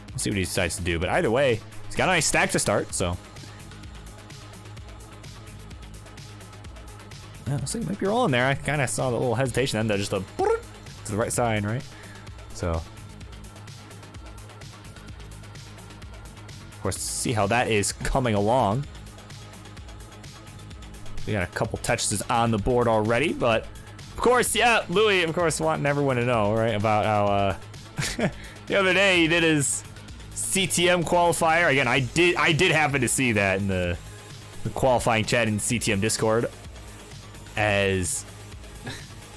We'll see what he decides to do. But either way, he's got a nice stack to start. So. Yeah, looks like he might be rolling there. I kind of saw the little hesitation then, just a to the right side, right? So, of course, see how that is coming along. We got a couple touches on the board already, but of course, yeah, Louis, of course, wanting everyone to know, right, about how the other day he did his CTM qualifier. Again, I did happen to see that in the qualifying chat in CTM Discord. As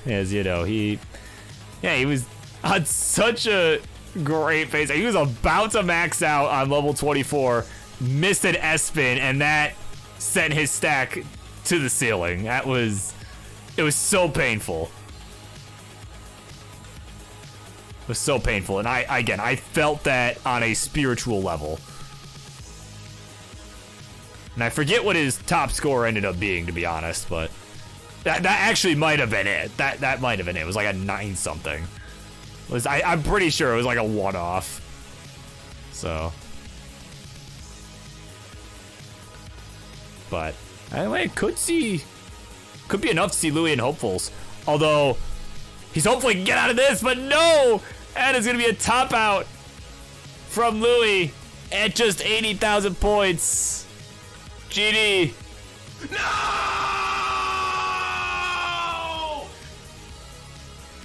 you know, he was on such a great pace. He was about to max out on level 24, missed an S-spin, and that sent his stack to the ceiling. It was so painful. It was so painful, and I felt that on a spiritual level. And I forget what his top score ended up being, to be honest, but that actually might have been it. That might have been it. It was like a 9-something. I'm pretty sure it was like a one-off. So, but anyway, could be enough to see Louis in hopefuls. Although he's hopefully can get out of this, but no, and it's gonna be a top out from Louis at just 80,000 points. GD. No!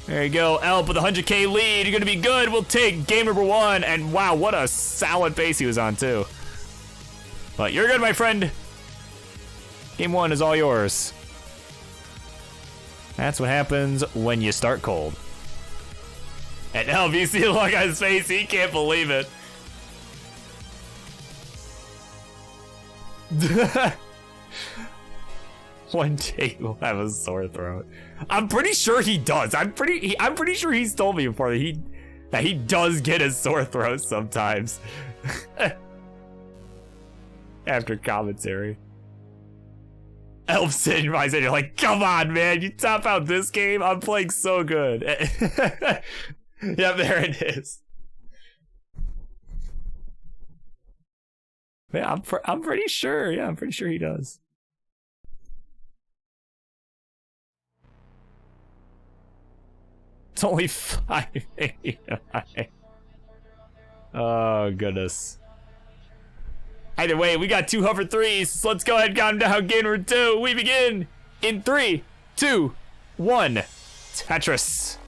There you go, Elp with a 100k lead. You're gonna be good. We'll take game number 1. And wow, what a solid base he was on too. But you're good, my friend. Game 1 is all yours. That's what happens when you start cold. And Elp, you see the look on his face, he can't believe it. One day we'll have a sore throat. I'm pretty sure he does. I'm pretty sure he's told me before that he does get a sore throat sometimes. After commentary. Elf sitting by you're like, come on, man, you top out this game? I'm playing so good. Yep, there it is. Yeah, I'm pretty sure. Yeah, I'm pretty sure he does. It's only 589. Oh, goodness. Either way, we got 2 hover 3s. So let's go ahead and count down game number 2. We begin in 3, 2, 1. Tetris.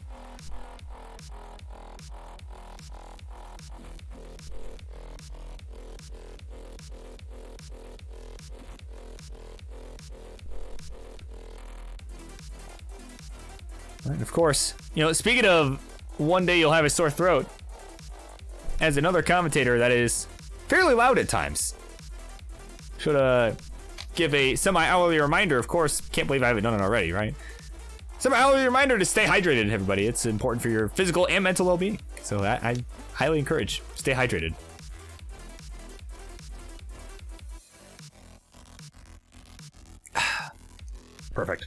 And of course, you know, speaking of one day you'll have a sore throat, as another commentator that is fairly loud at times, should give a semi-hourly reminder. Of course, can't believe I haven't done it already, right? Semi-hourly reminder to stay hydrated, everybody. It's important for your physical and mental well-being. So I highly encourage, stay hydrated. Perfect.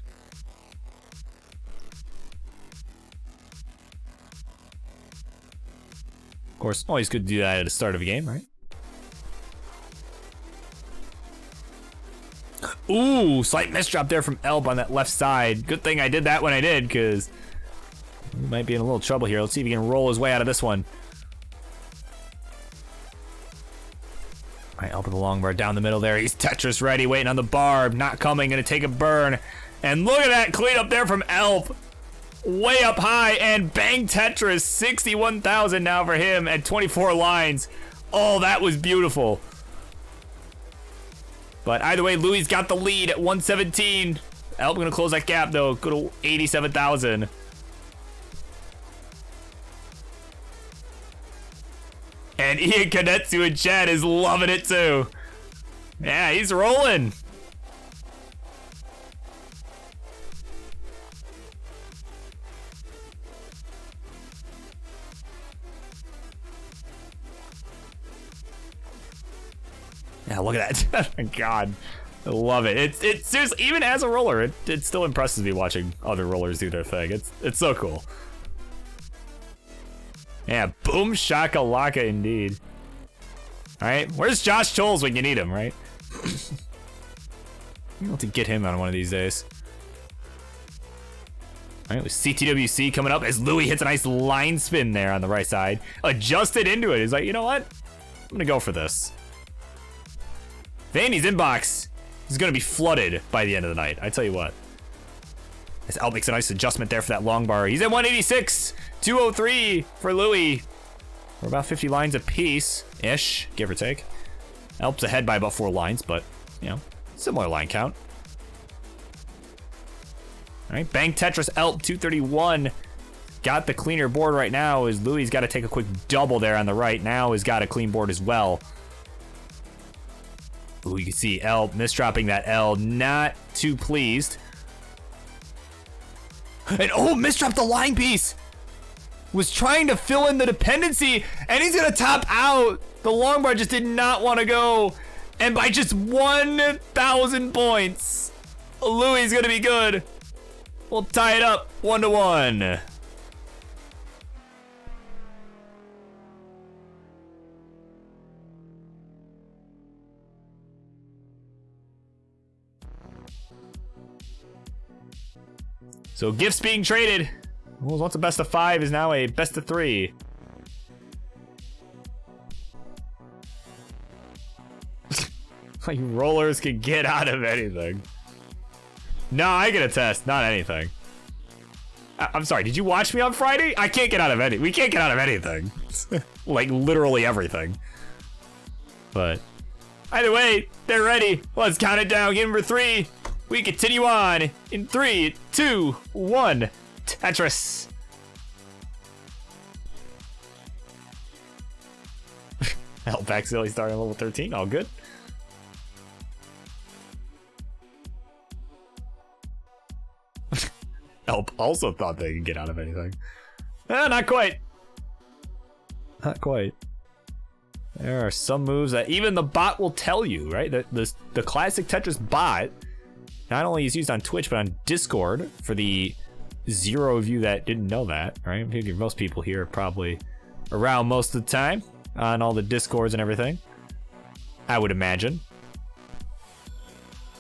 Of course, always good to do that at the start of a game, right? Ooh, slight misdrop there from Elb on that left side. Good thing I did that when I did, because he might be in a little trouble here. Let's see if he can roll his way out of this one. All right, Elb with the long bar down the middle there. He's Tetris ready, waiting on the barb. Not coming, gonna take a burn. And look at that cleanup there from Elb. Way up high, and bang Tetris. 61,000 now for him at 24 lines. Oh, that was beautiful. But either way, Louis got the lead at 117. Elb gonna close that gap though. Go to 87,000. And Ian Kanetsu in chat is loving it too. Yeah, he's rolling. Yeah, look at that. Oh, God, I love it. It's seriously, even as a roller, it still impresses me watching other rollers do their thing. It's so cool. Yeah, boom shakalaka indeed. All right, where's Josh Choles when you need him, right? You'll have to get him on one of these days. All right, with CTWC coming up as Louis hits a nice line spin there on the right side. Adjusted into it. He's like, you know what? I'm gonna go for this. Vandy's inbox is going to be flooded by the end of the night. I tell you what. As Elb makes a nice adjustment there for that long bar. He's at 186. 203 for Louis. We're about 50 lines apiece-ish, give or take. Elb's ahead by about 4 lines, but, you know, similar line count. All right, bang Tetris Elb 231. Got the cleaner board right now as Louis got to take a quick double there on the right. Now he's got a clean board as well. Ooh, you can see Elb misdropping that L. Not too pleased. And oh, misdropped the line piece. Was trying to fill in the dependency, and he's gonna top out. The long bar just did not want to go. And by just 1,000 points, Louis is gonna be good. We'll tie it up 1-1. So gifts being traded. Well, once a best of 5 is now a best of 3. Like rollers can get out of anything. No, I get a test, not anything. I'm sorry, did you watch me on Friday? I can't get out of we can't get out of anything. Like literally everything. But either way, they're ready. Let's count it down. Game number 3. We continue on in 3, 2, 1. Tetris. Elb accidentally starting level 13. All good. Elb also thought they could get out of anything. Not quite. Not quite. There are some moves that even the bot will tell you, right? The classic Tetris bot not only is used on Twitch, but on Discord for the 0 of you that didn't know that, right? I figure most people here are probably around most of the time on all the Discords and everything, I would imagine.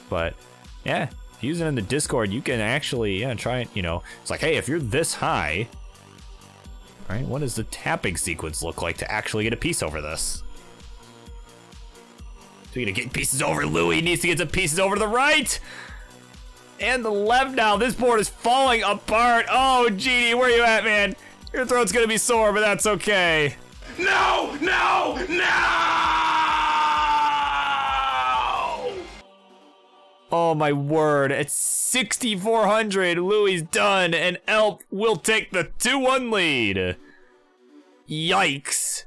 But yeah, using it in the Discord, you can actually try it, you know. It's like, hey, if you're this high, All right, what does the tapping sequence look like to actually get a piece over this? Speaking of getting pieces over, Louis needs to get some pieces over to the right. And the left now. This board is falling apart. Oh, GD, where you at, man? Your throat's gonna be sore, but that's okay. No! No! No! Oh my word, at 6,400, Louis done, and Elp will take the 2-1 lead. Yikes.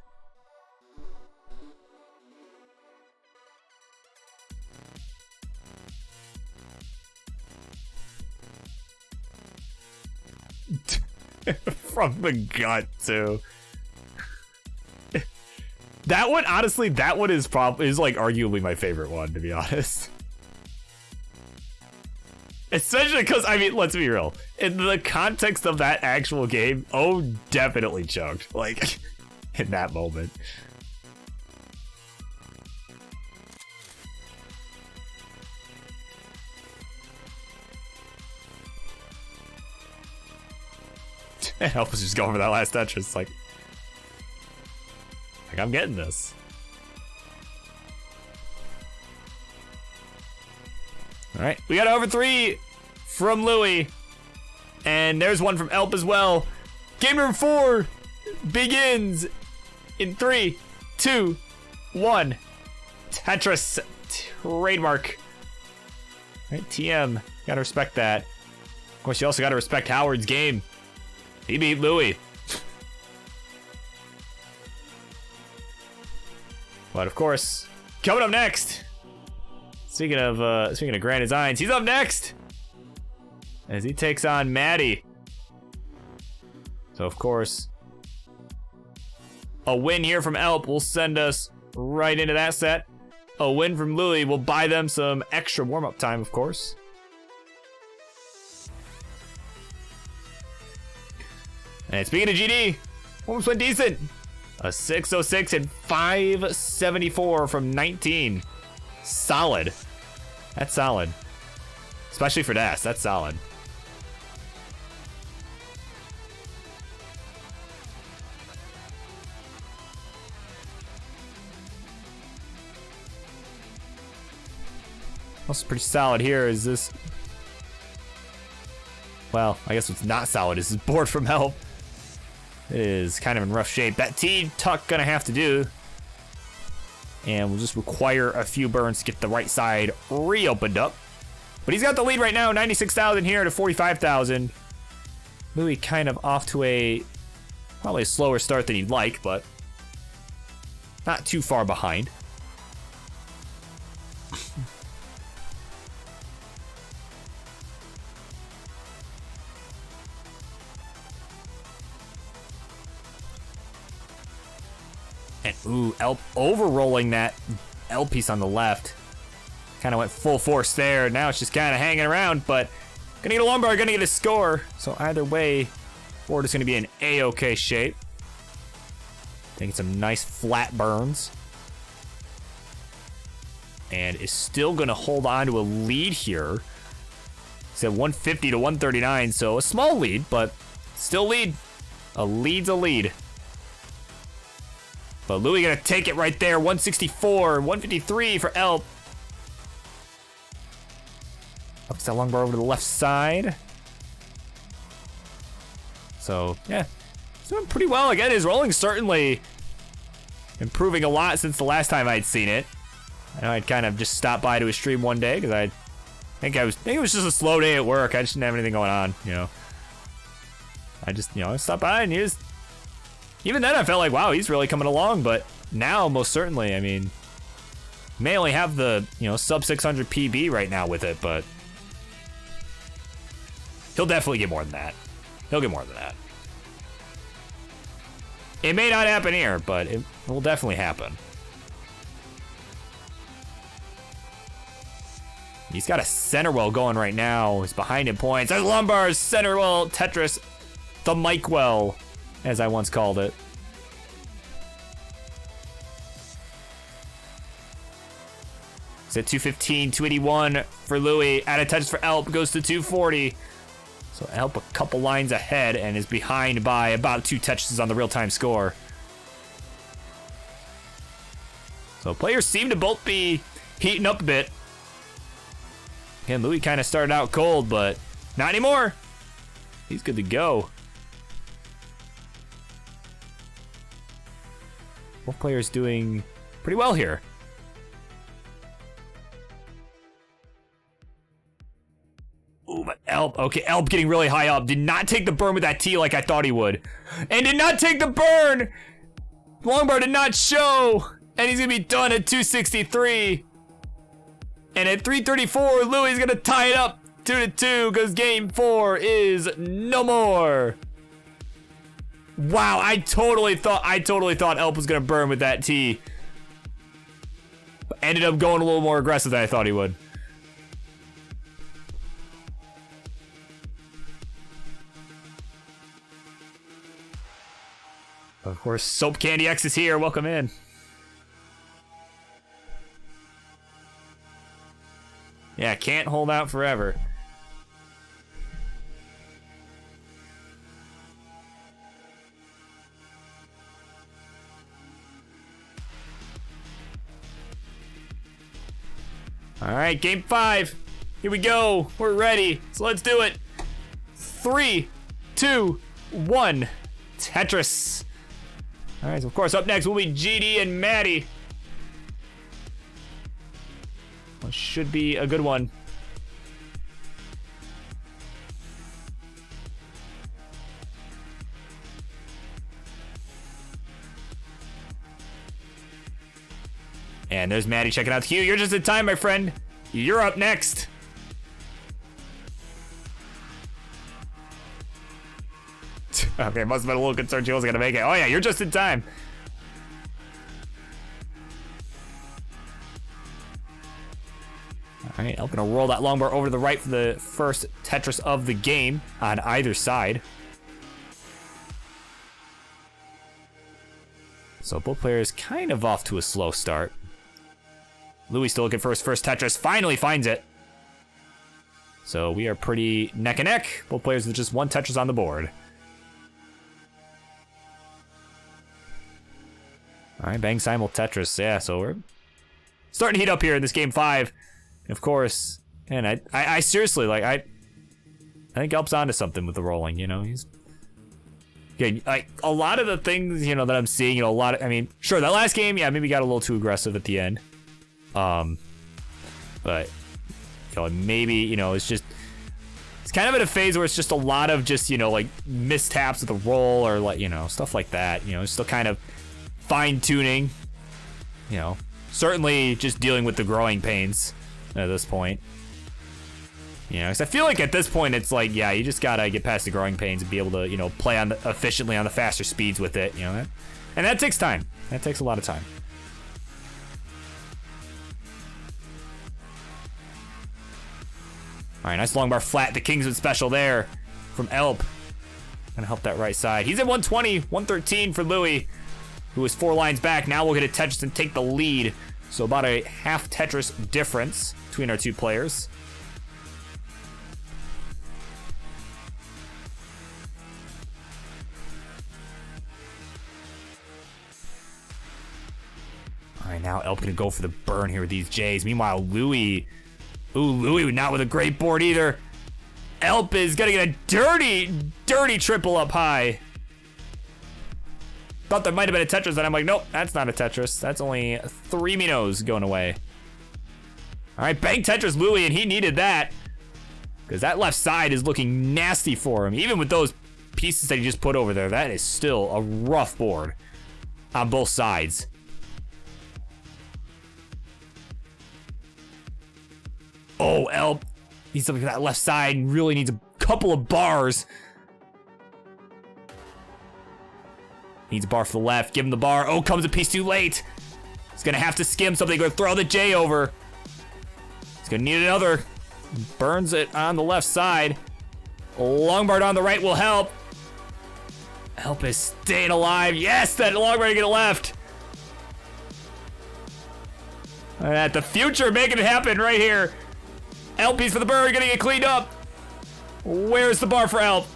From the gut, too. That one, honestly, that one is like arguably my favorite one, to be honest. Especially because, I mean, let's be real. In the context of that actual game, O definitely choked. Like, in that moment. Help us just go over that last Tetris. Like, I'm getting this. All right, we got over 3 from Louis, and there's one from Elp as well. Game number 4 begins in 3, 2, 1. Tetris trademark. All right, TM, gotta respect that. Of course, you also gotta respect Howard's game. He beat Louis. But of course, coming up next. Speaking of Grand Designs, he's up next as he takes on Maddie. So of course, a win here from Elp will send us right into that set. A win from Louis will buy them some extra warm-up time, of course. And speaking of GD, almost went decent. A 606 and 574 from 19. Solid. That's solid. Especially for Das, that's solid. Also pretty solid here is this. Well, I guess what's not solid is this board from Help. It is kind of in rough shape. That T-Tuck gonna have to do. And we'll just require a few burns to get the right side reopened up. But he's got the lead right now, 96,000 here to 45,000. Louis kind of off to probably a slower start than he'd like, but not too far behind. And ooh, Elp over-rolling that L piece on the left. Kind of went full force there. Now it's just kind of hanging around, but gonna get a lumbar, gonna get a score. So either way, board is gonna be in A-OK shape. Taking some nice flat burns. And is still gonna hold on to a lead here. It's at 150 to 139, so a small lead, but still lead. A lead's a lead. But Louis gonna take it right there. 164, 153 for Elp. Ups that long bar over to the left side. So, yeah. He's doing pretty well. Again, his rolling certainly improving a lot since the last time I'd seen it. I know I'd kind of just stopped by to his stream one day because I think it was just a slow day at work. I just didn't have anything going on, you know. I just, I stopped by and he was... Even then, I felt like, wow, he's really coming along. But now, most certainly, I mean, may only have the, sub 600 PB right now with it, but he'll definitely get more than that. He'll get more than that. It may not happen here, but it will definitely happen. He's got a center well going right now. He's behind in points. There's Lumbars, center well, Tetris, the Mike well, as I once called it. It's at 215, 281 for Louis. Out of touch for Elp, goes to 240. So Elp a couple lines ahead and is behind by about 2 touches on the real-time score. So players seem to both be heating up a bit. Again, Louis kind of started out cold, but not anymore. He's good to go. Both players doing pretty well here. Ooh, but Elp, okay, Elp getting really high up. Did not take the burn with that T like I thought he would. And did not take the burn! Longbar did not show! And he's gonna be done at 263. And at 334, Louis is gonna tie it up 2-2 because game 4 is no more. Wow, I totally thought Elp was gonna burn with that T. Ended up going a little more aggressive than I thought he would. Of course, Soap Candy X is here. Welcome in. Yeah, can't hold out forever. All right, game 5. Here we go. We're ready. So let's do it. 3, 2, 1. Tetris. All right, so of course up next will be GD and Maddie. Well, should be a good one. And there's Maddie checking out the queue. You're just in time, my friend. You're up next. Okay, must have been a little concerned she wasn't gonna make it. Oh yeah, you're just in time. All right, I'm gonna roll that longbar over to the right for the first Tetris of the game on either side. So both players kind of off to a slow start. Louis still looking for his first Tetris, finally finds it. So we are pretty neck and neck. Both players with just 1 Tetris on the board. All right, bang simul Tetris. Yeah, so we're starting to heat up here in this game 5. And of course, and I seriously, like, I think Elp's onto something with the rolling, you know? He's... Yeah, like, a lot of the things, you know, that I'm seeing, you know, I mean, sure, that last game, yeah, maybe got a little too aggressive at the end. But, you know, maybe, you know, it's kind of in a phase where it's just a lot of just, you know, like, mishaps with the roll or, like, you know, stuff like that. You know, still kind of fine-tuning, you know, certainly just dealing with the growing pains at this point. You know, because I feel like at this point it's like, yeah, you just gotta get past the growing pains and be able to, you know, play efficiently on the faster speeds with it, you know, and that takes time. That takes a lot of time. All right, nice long bar flat. The Kingsman special there from Elp. Gonna help that right side. He's at 120, 113 for Louis, who is 4 lines back. Now we'll get a Tetris and take the lead. So about a half Tetris difference between our 2 players. All right, now Elp gonna go for the burn here with these J's. Meanwhile, Louis, Louis not with a great board either. Elp is gonna get a dirty triple up high. Thought there might have been a Tetris, and I'm like, nope, that's not a Tetris. That's only 3 Minos going away. All right, bang Tetris Louis, and he needed that. Because that left side is looking nasty for him. Even with those pieces that he just put over there, that is still a rough board on both sides. Oh, Elp, he's looking at that left side and really needs a couple of bars. Needs a bar for the left. Give him the bar. Oh, comes a piece too late. He's gonna have to skim something. Gonna throw the J over. He's gonna need another. Burns it on the left side. Long bar on the right will help. Elp is staying alive. Yes, that long bar to get left. All right, the future making it happen right here. Elp piece for the bird, gonna get cleaned up. Where's the bar for Elp?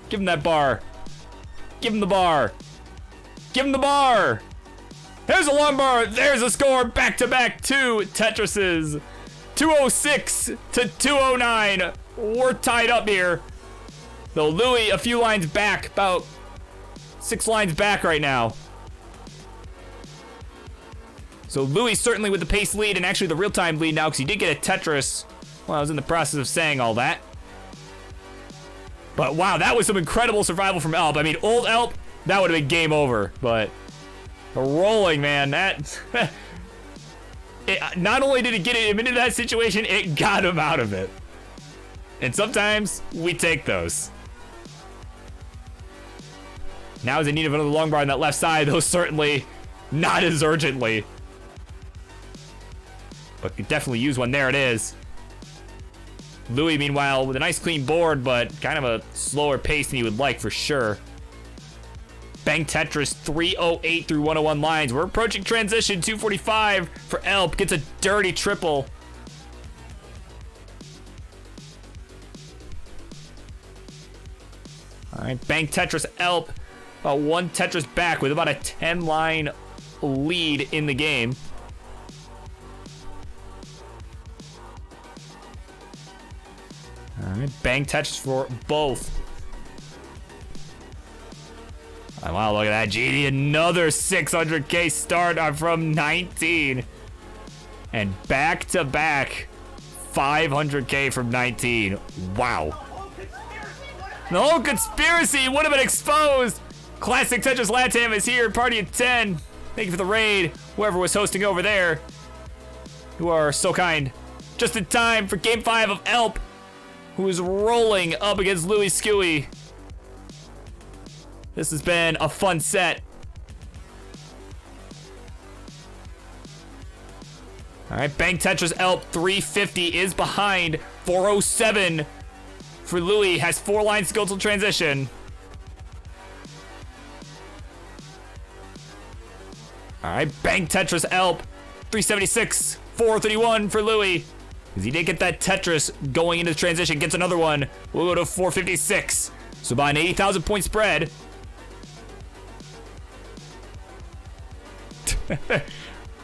Give him that bar. Give him the bar. Give him the bar. There's a long bar. There's a score. Back-to-back two Tetrises. 206 to 209. We're tied up here. Though Louis a few lines back, about 6 lines back right now. So Louis certainly with the pace lead and actually the real-time lead now because he did get a Tetris while I was in the process of saying all that. But wow, that was some incredible survival from Elp. I mean, old Elp, that would have been game over. But the rolling, man, that... not only did it get him into that situation, it got him out of it. And sometimes we take those. Now is in need of another long bar on that left side, though certainly not as urgently. But could definitely use one. There it is. Louis, meanwhile, with a nice clean board, but kind of a slower pace than he would like for sure. Bang Tetris, 308 through 101 lines. We're approaching transition, 245 for Elp. Gets a dirty triple. All right, Bang Tetris Elp. About 1 Tetris back with about a 10-line lead in the game. All right, Bang Tetris for both. Oh, wow, look at that, GD. Another 600K start from 19. And back-to-back 500K from 19. Wow. The whole conspiracy would have been exposed. Classic Tetris Latam is here, party at 10. Thank you for the raid, whoever was hosting over there. You are so kind. Just in time for game 5 of Elp, who is rolling up against Louis Skewy. This has been a fun set. All right, Bang Tetris Elp, 350 is behind. 407 for Louis, has 4 lines to go till transition. All right, Bang Tetris Elp, 376, 431 for Louis. Because he did get that Tetris going into the transition, gets another one. We'll go to 456. So by an 80,000 point spread.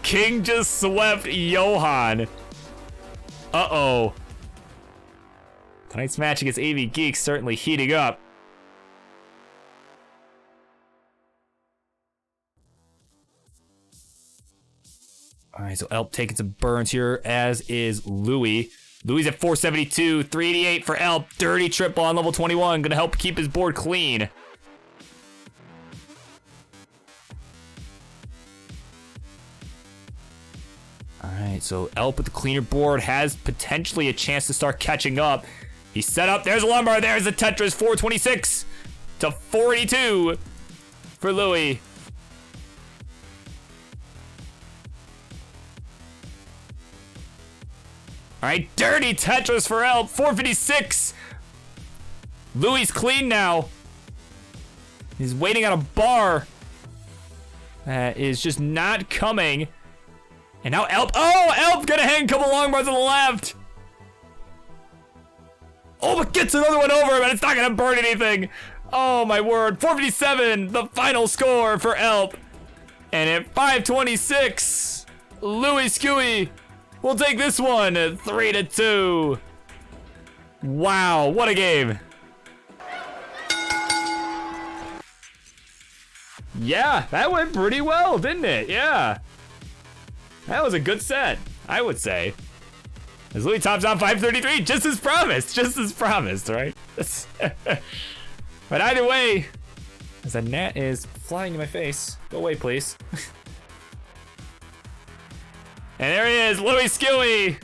King just swept Johan. Uh-oh. Tonight's match against AV Geeks certainly heating up. All right, so Elp taking some burns here, as is Louis. Louis at 472, 388 for Elp. Dirty triple on level 21, gonna help keep his board clean. All right, so Elp with the cleaner board has potentially a chance to start catching up. He's set up, there's a lumbar, there's a Tetris, 426 to 482 for Louis. All right, dirty Tetris for Elp, 456. Louis clean now. He's waiting on a bar that is just not coming. And now Elp, Elp gonna hang a couple long bars on the left. Oh, but gets another one over him, and it's not gonna burn anything. Oh my word, 457, the final score for Elp. And at 526, Louis Skewy will take this one, 3-2. Wow, what a game. Yeah, that went pretty well, didn't it? Yeah. That was a good set, I would say. As Louis tops out 533, just as promised, right? But either way, as that gnat is flying in my face, go away, please. And there he is, Louis Skewy.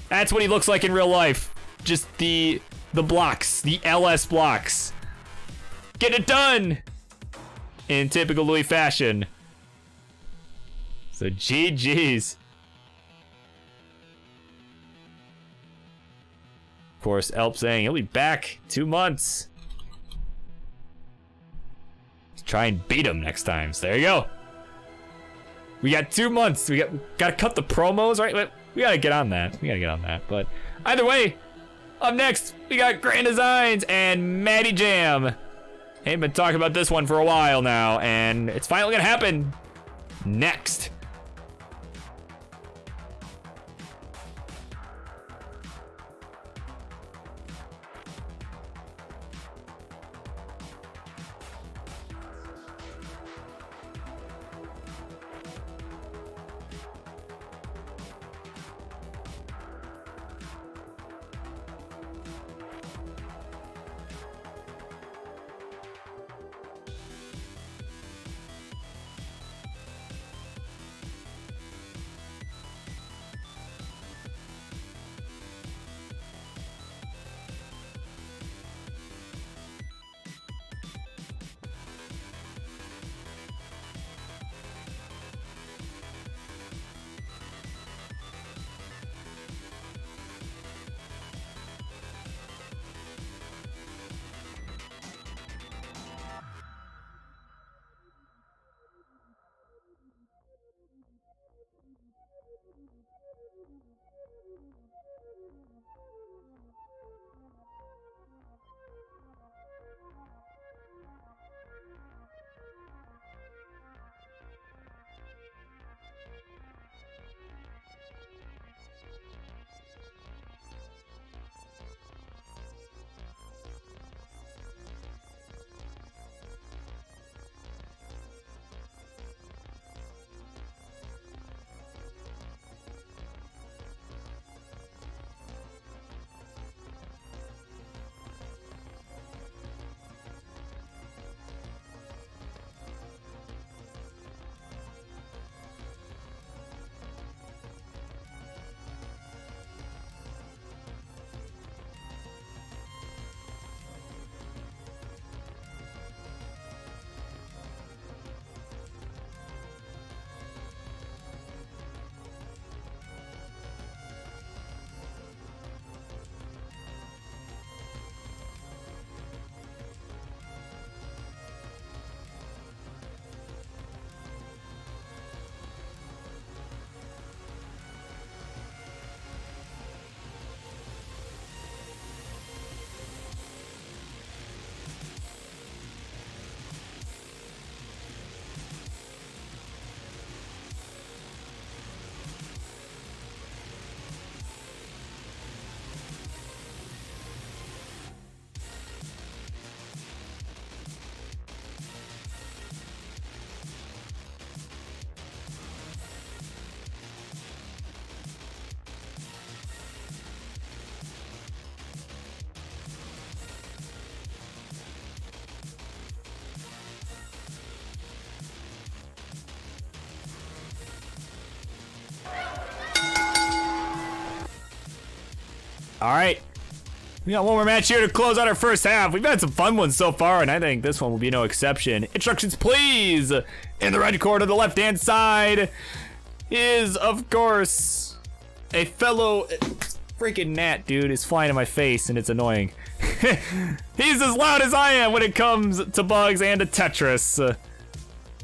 That's what he looks like in real life. Just the blocks, the LS blocks. Get it done in typical Louis fashion. So GG's. Of course, Elp saying he'll be back 2 months. Let's try and beat him next time. So there you go. We got 2 months. We gotta cut the promos, right? We gotta get on that. But either way, Up next, we got Grand Designs and Maddie Jam. Ain't been talking about this one for a while now, and it's finally gonna happen next. All right, we got one more match here to close out our first half. We've had some fun ones so far, and I think this one will be no exception. Instructions, please. In the red corner, the left-hand side is, of course, a fellow freaking gnat, dude, is flying in my face, and it's annoying. He's as loud as I am when it comes to bugs and to Tetris.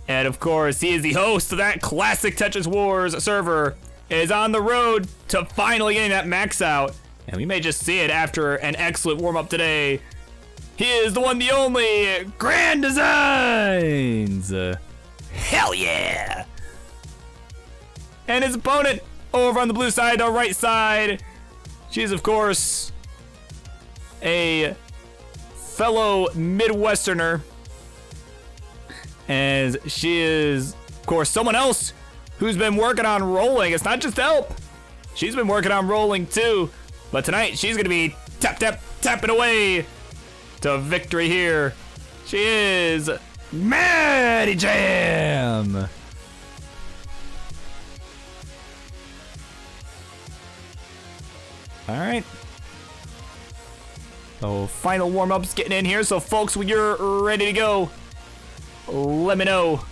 And of course, he is the host of that classic Tetris Wars server. Is on the road to finally getting that max out. And we may just see it after an excellent warm-up today. He is the one, the only, Grand Designs. Hell yeah. And his opponent over on the blue side, the right side. She's, of course, a fellow Midwesterner. As she is, of course, someone else who's been working on rolling. It's not just help. She's been working on rolling too. But tonight, she's going to be tapping away to victory here. She is Maddie Jam. All right. So final warm-ups getting in here. So folks, when you're ready to go, let me know.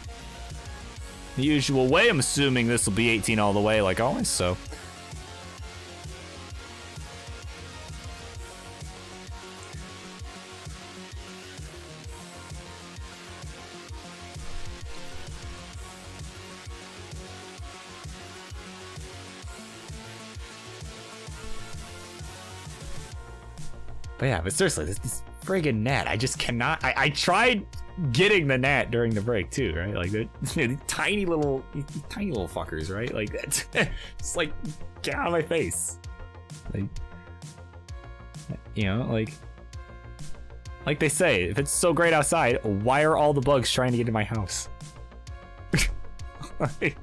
The usual way. I'm assuming this will be 18 all the way like always, so. But yeah, but seriously, this friggin' gnat, I just cannot. I tried getting the gnat during the break too, right? Like these tiny little fuckers, right? Like that's just like get out of my face. Like, you know, like they say, if it's so great outside, why are all the bugs trying to get in my house? Like,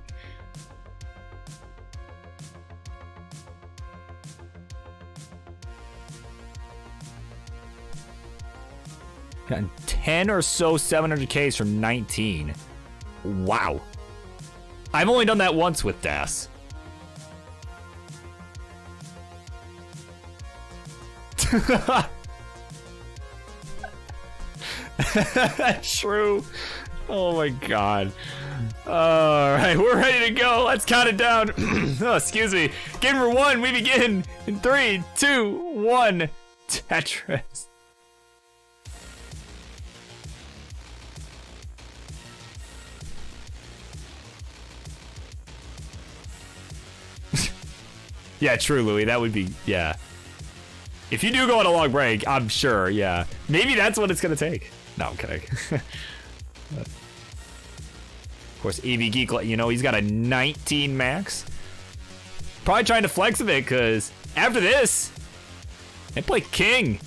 gotten 10 or so 700Ks from 19. Wow. I've only done that once with DAS. True. Oh my god. Alright, we're ready to go. Let's count it down. Oh, excuse me. Game number 1, we begin in 3, 2, 1. Tetris. Yeah, true, Louis. That would be, yeah. If you do go on a long break, I'm sure, yeah. Maybe that's what it's gonna take. No, I'm kidding. Of course, EV Geek, you know, he's got a 19 max. Probably trying to flex a bit, because after this, they play King.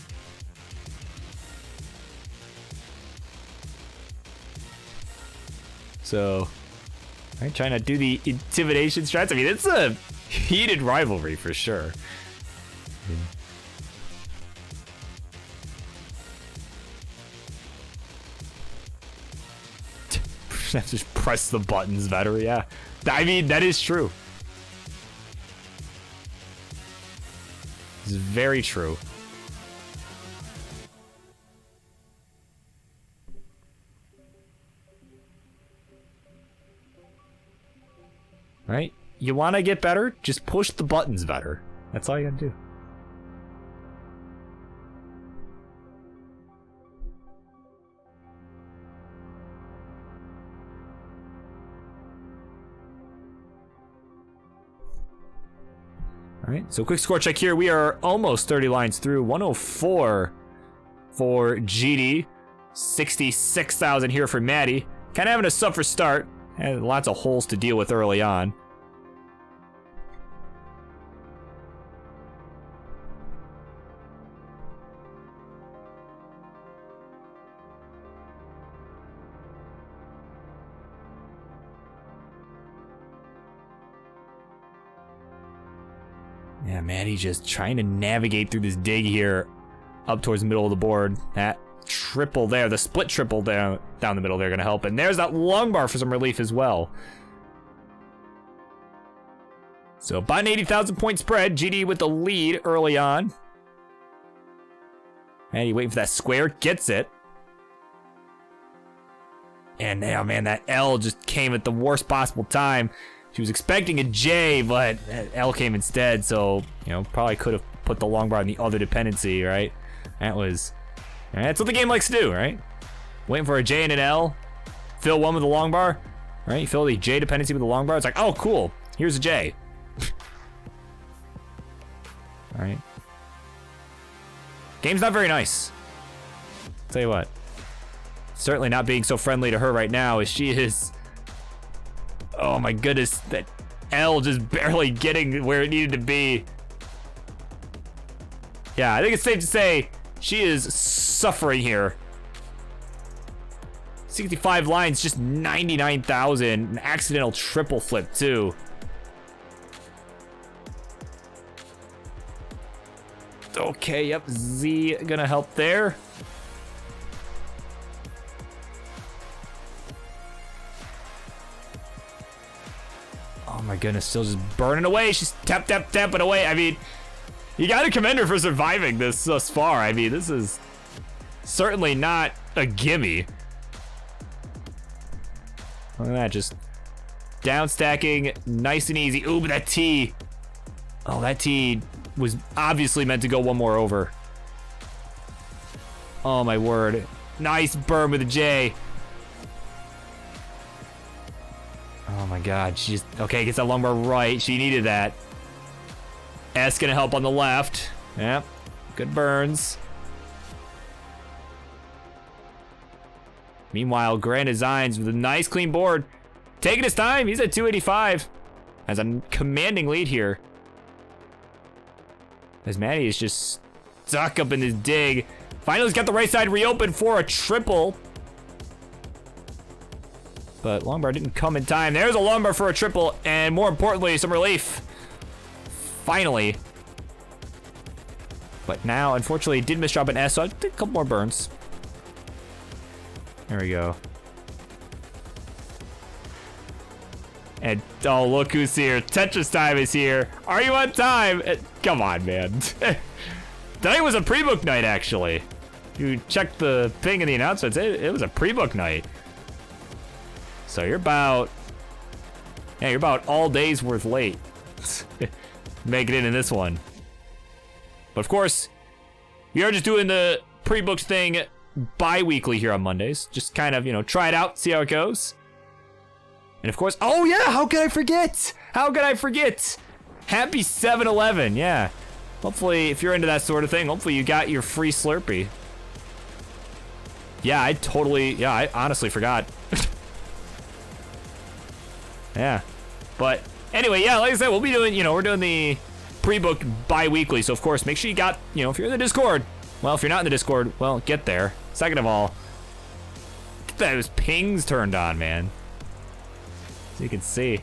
So, right, trying to do the intimidation strats. I mean, it's a heated rivalry for sure. Just press the buttons better, yeah. I mean, that is true. It's very true. Right? You want to get better? Just push the buttons better. That's all you gotta do. Alright, so quick score check here. We are almost 30 lines through. 104 for GD. 66,000 here for Maddie. Kind of having a suffer start. Had lots of holes to deal with early on. Yeah, Maddie just trying to navigate through this dig here up towards the middle of the board. That triple there, the split triple down the middle there gonna help. And there's that long bar for some relief as well. So about an 80,000 point spread. GD with the lead early on. Maddie waiting for that square, gets it. And now, man, that L just came at the worst possible time. She was expecting a J, but L came instead, so, you know, probably could have put the long bar on the other dependency, right? That's what the game likes to do, right? Waiting for a J and an L, fill one with the long bar, right? You fill the J dependency with the long bar, it's like, oh, cool, here's a J. All right. Game's not very nice. Tell you what. Certainly not being so friendly to her right now as she is. Oh my goodness, that L just barely getting where it needed to be. Yeah, I think it's safe to say she is suffering here. 65 lines, just 99,000. An accidental triple flip too. Okay, yep, Z gonna help there. Oh my goodness, still just burning away. She's tapping away. I mean, you gotta commend her for surviving this thus far. I mean, this is certainly not a gimme. Look at that, just down stacking, nice and easy. Ooh, but that T. Oh, that T was obviously meant to go one more over. Oh my word. Nice burn with a J. Oh my god, she just, okay, gets that long bar right. She needed that. S gonna help on the left. Yep, good burns. Meanwhile, Grand Designs with a nice clean board. Taking his time, he's at 285. Has a commanding lead here. As Maddie is just stuck up in this dig. Finally's got the right side reopened for a triple. But long bar didn't come in time. There's a long bar for a triple, and more importantly, some relief. Finally. But now, unfortunately, did miss drop an S, so I did a couple more burns. There we go. And oh, look who's here. Tetris time is here. Are you on time? Come on, man. Tonight was a pre-book night, actually. You checked the ping in the announcements. It was a pre-book night. So you're about all day's worth late. Making it in this one. But of course, we are just doing the pre-booked thing bi-weekly here on Mondays. Just kind of, try it out, see how it goes. And of course, oh yeah, how could I forget? Happy 7-Eleven, yeah. Hopefully, if you're into that sort of thing, hopefully you got your free Slurpee. Yeah, I honestly forgot. Yeah. But anyway, yeah, like I said, we'll be doing, we're doing the pre-book bi-weekly. So of course, make sure you got, if you're in the Discord. Well, if you're not in the Discord, well, get there. Second of all, get those pings turned on, man. So you can see.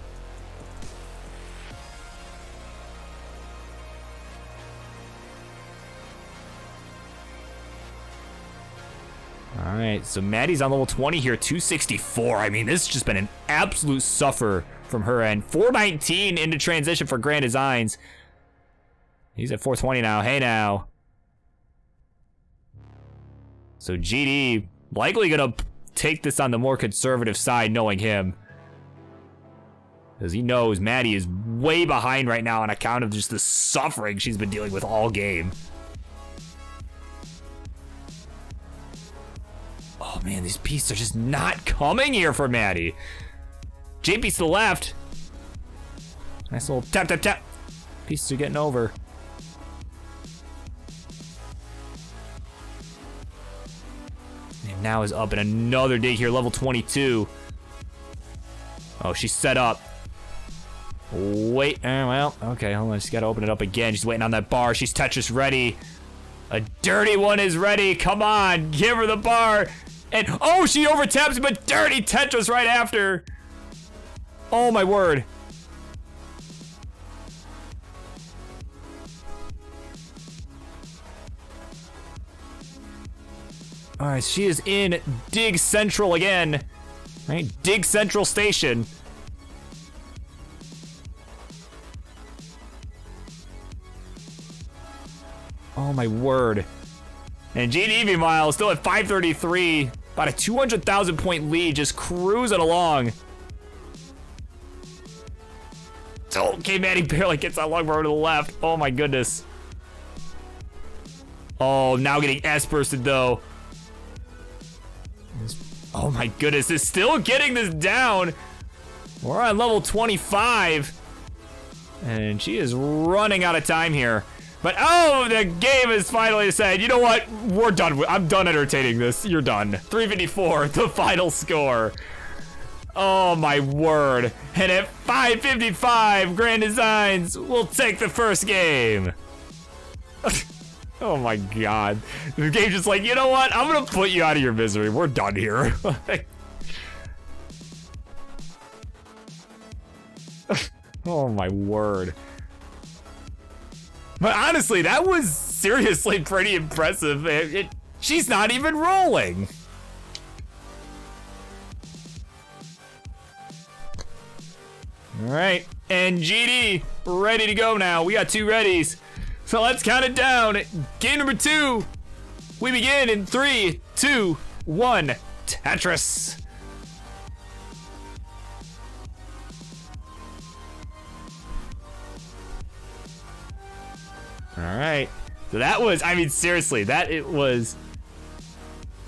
All right, so Maddie's on level 20 here, 264. I mean, this has just been an absolute suffer from her end. 419 into transition for Grand Designs. He's at 420 now. Hey, now. So GD likely going to take this on the more conservative side, knowing him. Because he knows Maddie is way behind right now on account of just the suffering she's been dealing with all game. Oh man, these pieces are just not coming here for Maddie. JP to the left. Nice little tap, tap, tap. Pieces are getting over. And now is up in another dig here, level 22. Oh, she's set up. Wait, well, okay, hold on. She's got to open it up again. She's waiting on that bar. She's Tetris ready. A dirty one is ready. Come on, give her the bar. And, oh, she overtaps, but dirty Tetris right after. Oh, my word. All right, she is in Dig Central again. Right, Dig Central Station. Oh, my word. And GD, meanwhile, still at 533. About a 200,000 point lead, just cruising along. Okay, Maddie barely gets that long bar to the left. Oh, my goodness. Oh, now getting S-bursted, though. Oh, my goodness. It's still getting this down. We're on level 25. And she is running out of time here. But, oh, the game has finally decided, you know what? We're done. I'm done entertaining this. You're done. 354, the final score. Oh, my word. And at 555, Grand Designs will take the first game. Oh, my God. The game's just like, you know what? I'm going to put you out of your misery. We're done here. Oh, my word. But honestly, that was seriously pretty impressive. She's not even rolling. All right, and GD ready to go now. We got two readies. So let's count it down. Game number 2. We begin in 3, 2, 1. Tetris. All right. So that was, I mean, seriously, it was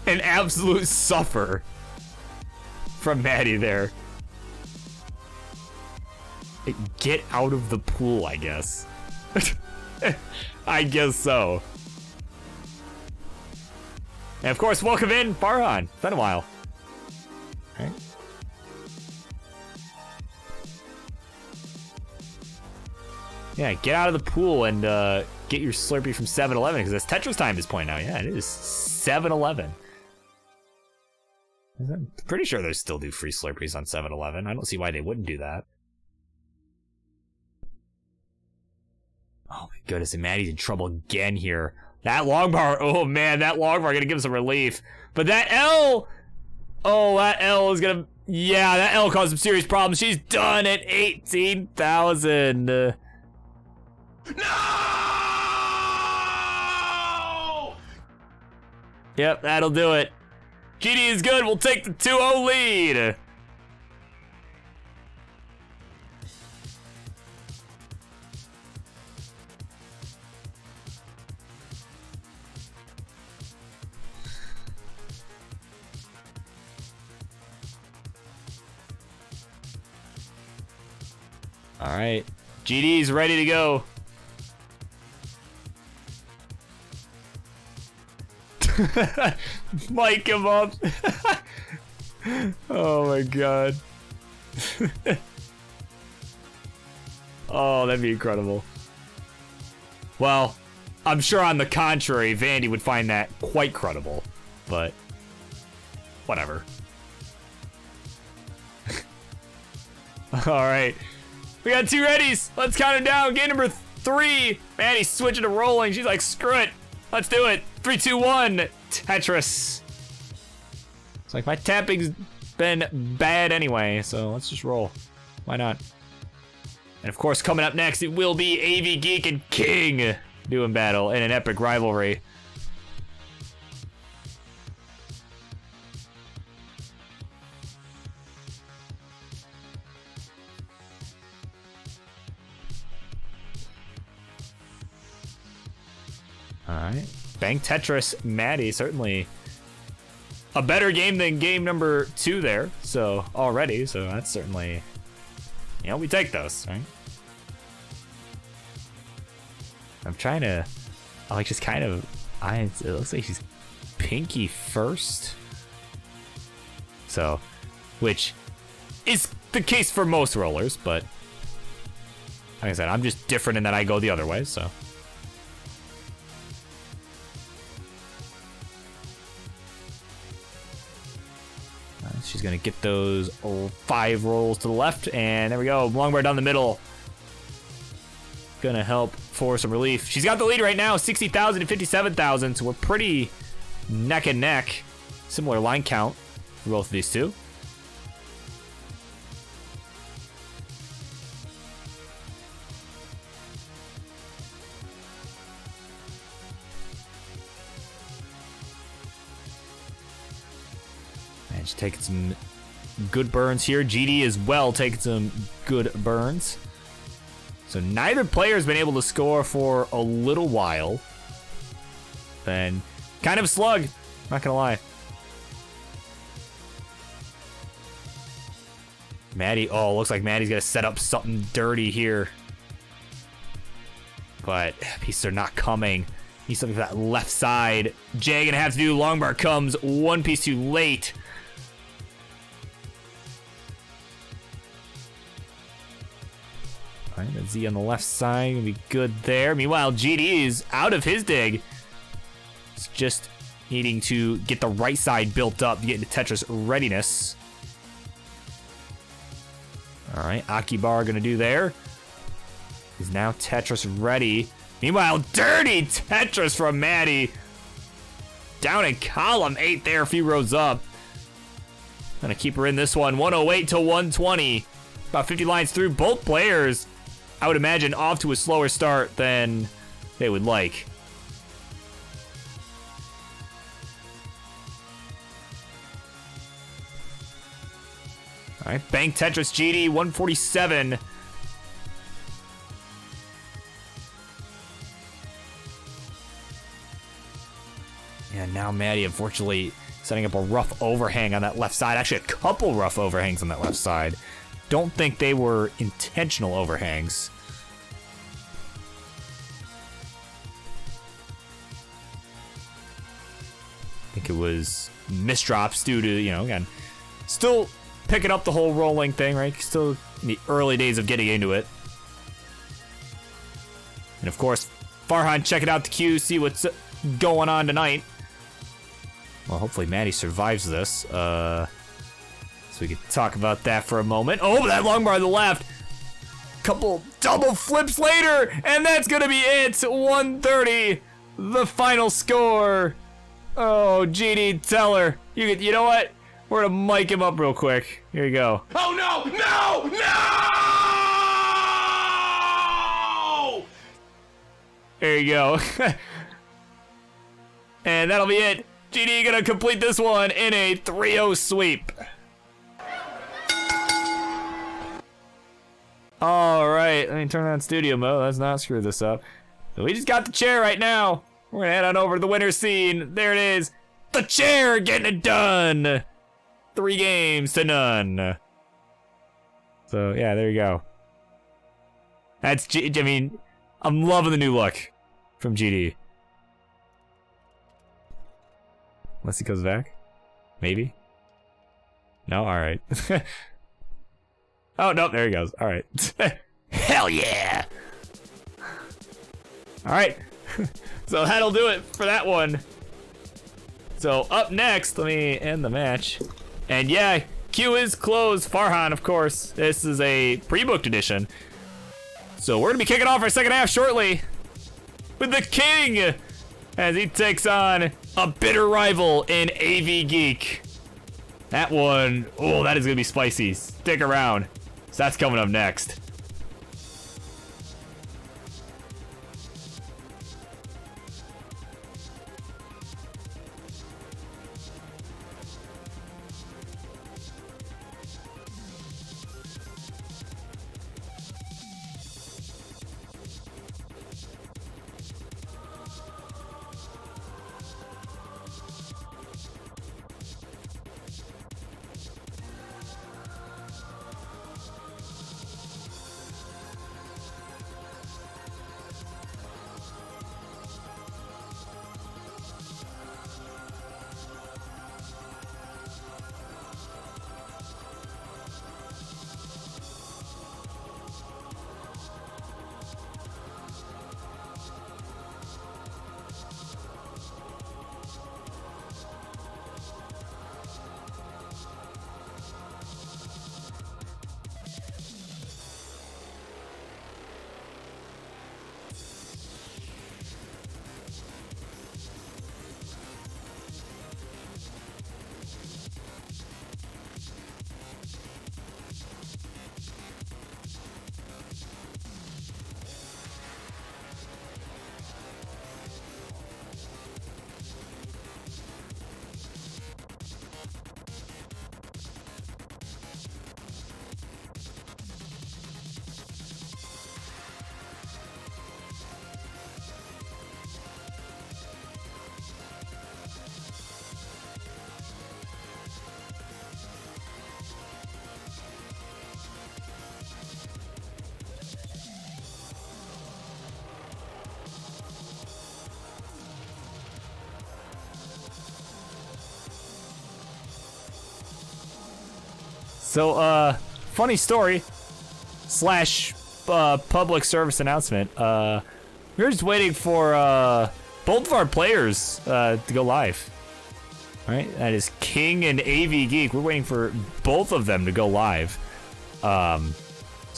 an absolute suffer from Maddie there. Get out of the pool, I guess. I guess so. And of course, welcome in, Farhan. It's been a while. Right? Yeah, get out of the pool and get your Slurpee from 7-Eleven because it's Tetris time at this point now. Yeah, it is 7-Eleven. I'm pretty sure they still do free Slurpees on 7-Eleven. I don't see why they wouldn't do that. Oh my goodness, and Maddie's in trouble again here. That long bar, oh man, that long bar gonna give him some relief. But that L, oh, that L is gonna, yeah, that L caused some serious problems. She's done at 18,000. No! Yep, that'll do it. GD is good, we'll take the 2-0 lead. All right, GD's ready to go. Mic him up. Oh my god. Oh, that'd be incredible. Well, I'm sure on the contrary, Vandy would find that quite credible, but whatever. All right. We got 2 readies. Let's count him down. Game number 3. Maddie's switching to rolling. She's like, screw it. Let's do it. 3, 2, 1. Tetris. It's like my tapping's been bad anyway, so let's just roll. Why not? And of course, coming up next, it will be AV Geek and King doing battle in an epic rivalry. Alright. Bang Tetris, Maddie, certainly a better game than game number 2 there, so already, so that's certainly, you know, we take those, right? I'm trying to, I like just kind of, it looks like she's Pinky first. So, which is the case for most rollers, but like I said, I'm just different in that I go the other way, so. She's gonna get those 5 rolls to the left, and there we go. Long bar down the middle. Gonna help for some relief. She's got the lead right now, 60,000 to 57,000, so we're pretty neck and neck. Similar line count for both of these two. And she's taking some good burns here. GD as well taking some good burns. So neither player has been able to score for a little while. And kind of a slug, not gonna lie. Maddie, oh, looks like Maddie's gonna set up something dirty here. But pieces are not coming. He's something for that left side. Jay gonna have to do, long bar comes one piece too late. All right, Z on the left side, gonna be good there. Meanwhile, GD is out of his dig. It's just needing to get the right side built up to get into Tetris readiness. All right, Akibar gonna do there. He's now Tetris ready. Meanwhile, dirty Tetris from Maddie. Down in column 8 there, a few rows up. Gonna keep her in this one, 108 to 120. About 50 lines through. Both players, I would imagine, off to a slower start than they would like. All right, Bank Tetris GD, 147. And now Maddie, unfortunately, setting up a rough overhang on that left side. Actually, a couple rough overhangs on that left side. Don't think they were intentional overhangs. I think it was misdrops due to, you know, again, Still picking up the whole rolling thing, right? Still in the early days of getting into it. And of course, Farhan checking out the queue, see what's going on tonight. Well, hopefully Maddie survives this. So we can talk about that for a moment. Oh, that long bar to the left. Couple double flips later, and that's gonna be it. 130, the final score. Oh, GD, tell her. You know what? We're gonna mic him up real quick. Here you go. Oh no! No! No! There you go. And that'll be it. GD gonna complete this one in a 3-0 sweep. All right, let me turn on studio mode. Let's not screw this up. So we just got the chair right now. We're gonna head on over to the winner's scene. There it is. The chair getting it done. 3 games to none. So yeah, there you go. That's I mean, I'm loving the new look from GD. Unless he comes back, maybe. No, all right. Oh no, there he goes. All right. Hell yeah! All right. So that'll do it for that one. So up next, let me end the match. And yeah, queue is closed. Farhan, of course. This is a pre-booked edition. So we're gonna be kicking off our second half shortly with the King as he takes on a bitter rival in AV Geek. That one, oh, that is gonna be spicy. Stick around. So that's coming up next. So, funny story slash public service announcement. We're just waiting for both of our players to go live. All right, that is King and AV Geek. We're waiting for both of them to go live. So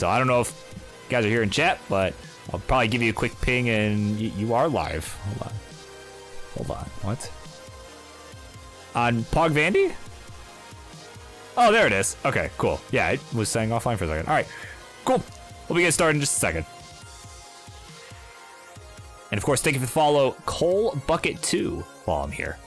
I don't know if you guys are here in chat, but I'll probably give you a quick ping and you are live. Hold on. What? On Pog Vandy? Oh, there it is. Okay, cool. Yeah, it was saying offline for a second. All right, cool. We'll be getting started in just a second. And of course, thank you for the follow, Cole Bucket 2, while I'm here.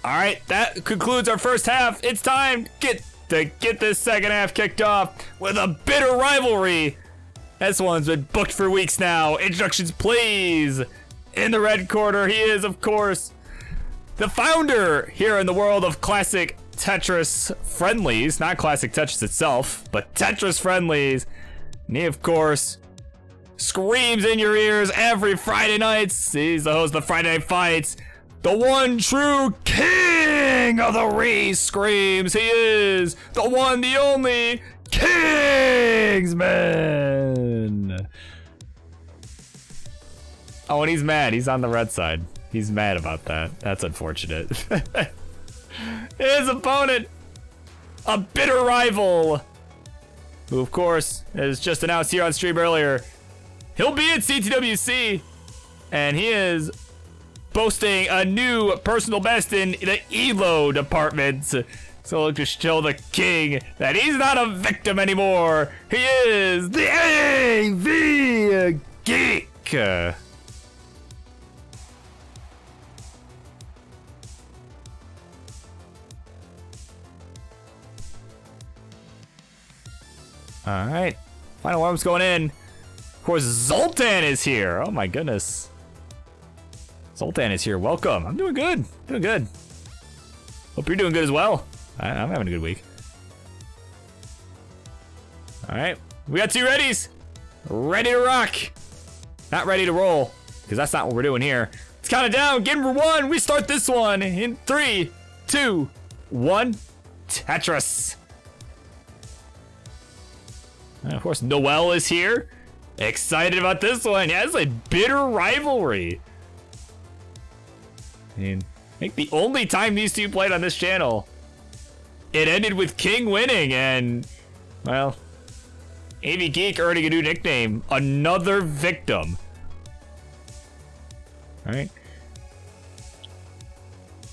All right, that concludes our first half. It's time to get this second half kicked off with a bitter rivalry. This one's been booked for weeks now. Introductions, please. In the red corner, he is, of course, the founder here in the world of classic Tetris friendlies. Not classic Tetris itself, but Tetris friendlies. And he, of course, screams in your ears every Friday nights. He's the host of Friday Night Fights. The one true king of the re-screams. He is the one, the only Kingsman. Oh, and he's mad. He's on the red side. He's mad about that. That's unfortunate. His opponent, a bitter rival, who, of course, is just announced here on stream earlier. He'll be at CTWC, and he is boasting a new personal best in the ELO department. So look to show the king that he's not a victim anymore. He is the AV Geek. All right, final warm-up's going in. Of course, Zoltan is here. Oh my goodness. Zoltan is here. Welcome. I'm doing good. Doing good. Hope you're doing good as well. I'm having a good week. All right, we got 2 readies. Ready to rock. Not ready to roll, because that's not what we're doing here. Let's count it down. Game number 1. We start this one in 3, 2, 1. Tetris. And of course, Noel is here. Excited about this one. Yeah, it's a bitter rivalry. I mean, I think the only time these two played on this channel, it ended with King winning, and, well, AV Geek earning a new nickname. Another victim. All right.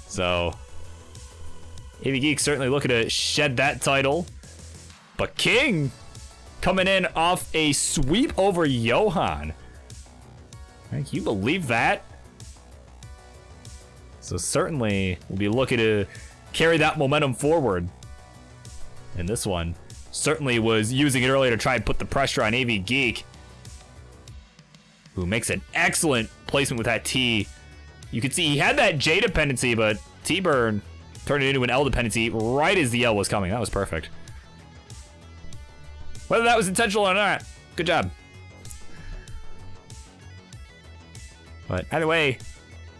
So, AV Geek certainly looking to shed that title. But King coming in off a sweep over Johan. Can you believe that? So certainly we'll be looking to carry that momentum forward. And this one certainly was using it earlier to try and put the pressure on AV Geek, who makes an excellent placement with that T. You can see he had that J dependency, but T-Burn turned it into an L dependency right as the L was coming. That was perfect. Whether that was intentional or not, good job. But either way,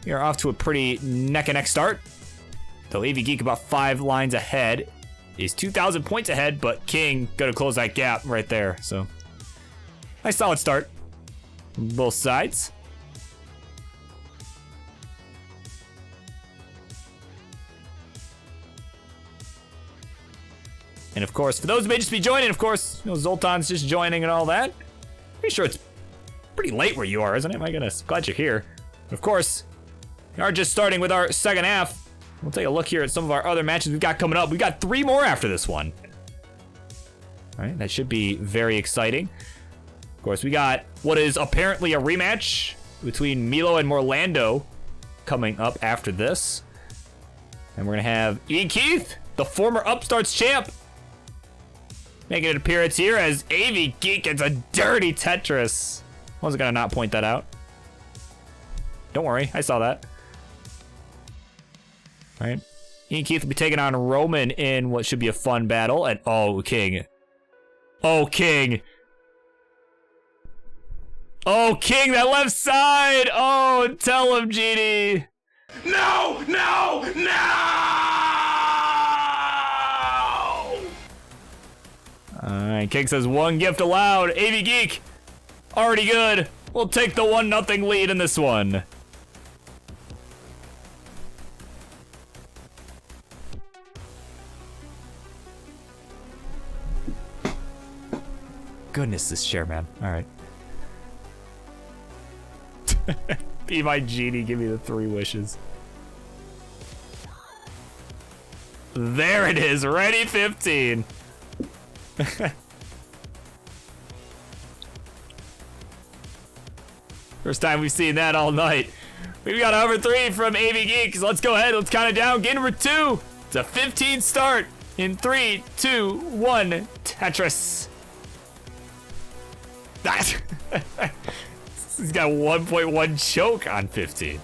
we are off to a pretty neck and neck start. Though AV Geek about 5 lines ahead, is 2,000 points ahead, but King gonna close that gap right there. So nice solid start from both sides. And of course, for those who may just be joining, of course, you know, Zoltan's just joining and all that. Pretty sure it's pretty late where you are, isn't it? My goodness, glad you're here. Of course, we are just starting with our second half. We'll take a look here at some of our other matches we've got coming up. We've got 3 more after this one. All right, that should be very exciting. Of course, we got what is apparently a rematch between Milo and Morlando coming up after this. And we're gonna have Ian Keith, the former Upstarts champ, making an appearance here as AV Geek gets a dirty Tetris. I wasn't gonna not point that out. Don't worry, I saw that. All right, Ian Keith will be taking on Roman in what should be a fun battle. And oh, King. Oh, King. Oh, King, that left side. Oh, tell him, GD. No! No! No! Alright, King says 1 gift allowed. AV Geek, already good. We'll take the 1-0 lead in this one. Goodness, this chair, man. Alright. Be my genie, give me the 3 wishes. There it is, ready 15. First time we've seen that all night. We've got over 3 from AV Geeks. Let's go ahead. Let's count it down. Game number 2. It's a 15 start in 3, 2, 1. Tetris. He's got 1.1 choke on 15.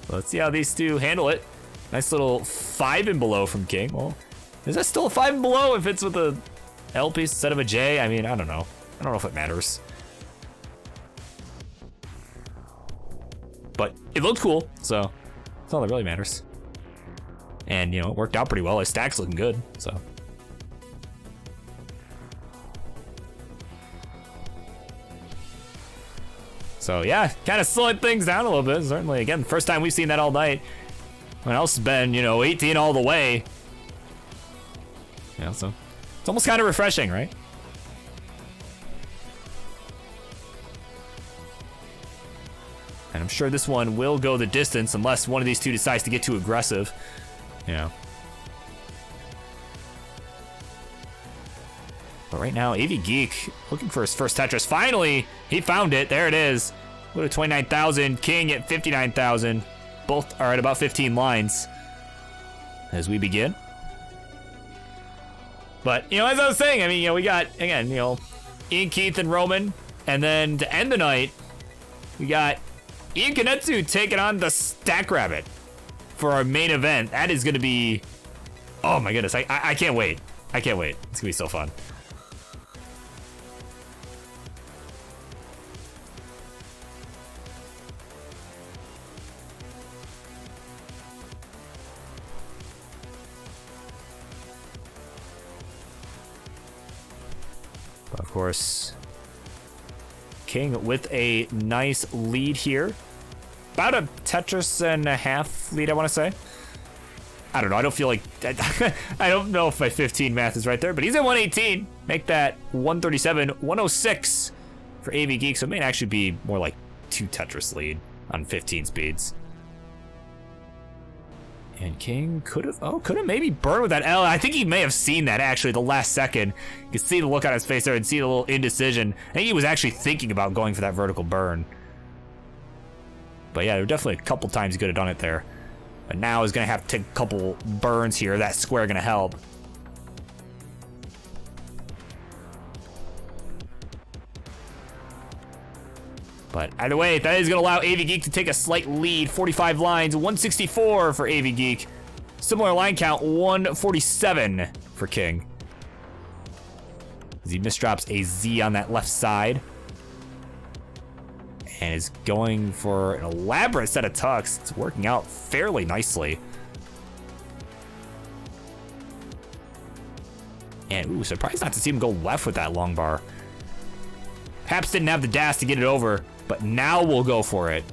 Let's see how these two handle it. Nice little 5 and below from King. Well, is that still a 5 and below if it's with a L piece instead of a J? I mean, I don't know. I don't know if it matters. But it looked cool, so that's all that really matters. And, you know, it worked out pretty well. His stack's looking good, so. So, yeah, kind of slowing things down a little bit, certainly. Again, first time we've seen that all night. Everyone else has been, you know, 18 all the way. Yeah, so it's almost kind of refreshing, right? And I'm sure this one will go the distance unless one of these two decides to get too aggressive. You know. But right now, AV Geek looking for his first Tetris. Finally, he found it. There it is. Go to 29,000. King at 59,000. Both are at about 15 lines as we begin. But, you know, as I was saying, I mean, you know, we got, again, you know, Ian Keith and Roman. And then to end the night, we got Ian Kanetsu taking on the Stack Rabbit for our main event. That is going to be, oh my goodness, I can't wait. I can't wait. It's going to be so fun. But of course, King with a nice lead here. About a Tetris and a half lead, I want to say. I don't know. I don't feel like... I don't know if my 15 math is right there, but he's at 118. Make that 137, 106 for AV Geek. So it may actually be more like 2 Tetris lead on 15 speeds. And King could have maybe burned with that L. I think he may have seen that actually the last second. You can see the look on his face there and see the little indecision. I think he was actually thinking about going for that vertical burn. But yeah, there were definitely a couple times he could have done it there. But now he's going to have to take a couple burns here. That square going to help. But either way, that is going to allow AV Geek to take a slight lead. 45 lines, 164 for AV Geek. Similar line count, 147 for King. As he misdrops a Z on that left side. And is going for an elaborate set of tucks. It's working out fairly nicely. And, ooh, surprised not to see him go left with that long bar. Paps didn't have the dash to get it over, but now we'll go for it.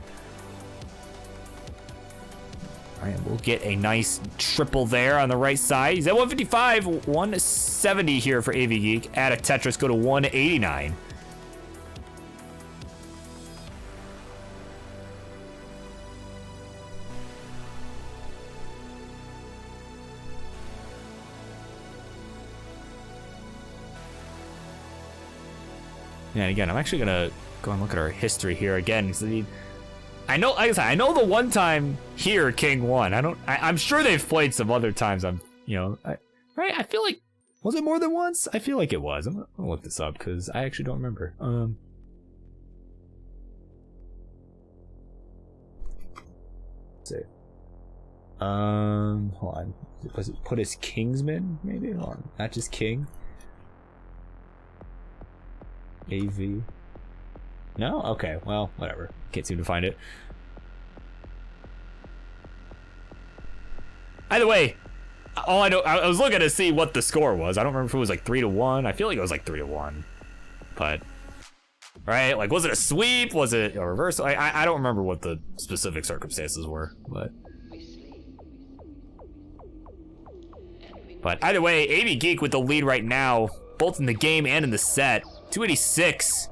All right, we'll get a nice triple there on the right side. He's at 155, 170 here for AV Geek. Add a Tetris, go to 189. And again, I'm actually gonna go and look at our history here again. I know, like I said, I know the one time here King won. I'm sure they've played some other times. Right? I feel like, was it more than once? I feel like it was. I'm gonna look this up because I actually don't remember. Let's see. Hold on. Was it put as Kingsman? Maybe. Hold on. Not just King. AV. No? Okay, well, whatever. Can't seem to find it. Either way, all I know, I was looking to see what the score was. I don't remember if it was like 3-1. I feel like it was like 3-1. But, right? Like, was it a sweep? Was it a reverse? I don't remember what the specific circumstances were, but either way, AV Geek with the lead right now, both in the game and in the set. 286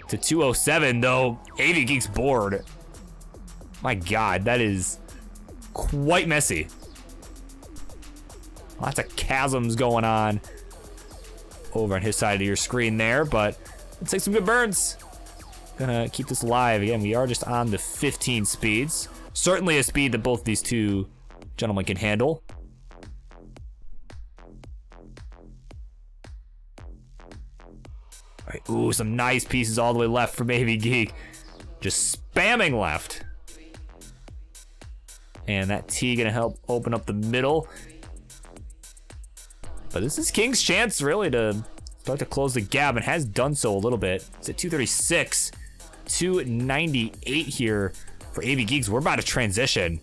to 207, though AV Geek's board. My God, that is quite messy. Lots of chasms going on over on his side of your screen there, but let's take some good burns. gonna keep this alive. Again, we are just on the 15 speeds. Certainly a speed that both these two gentlemen can handle. All right, ooh, some nice pieces all the way left from AV Geek. Just spamming left. And that T gonna help open up the middle. But this is King's chance really to start to close the gap, and has done so a little bit. It's at 236, 298 here for AV Geeks. We're about to transition.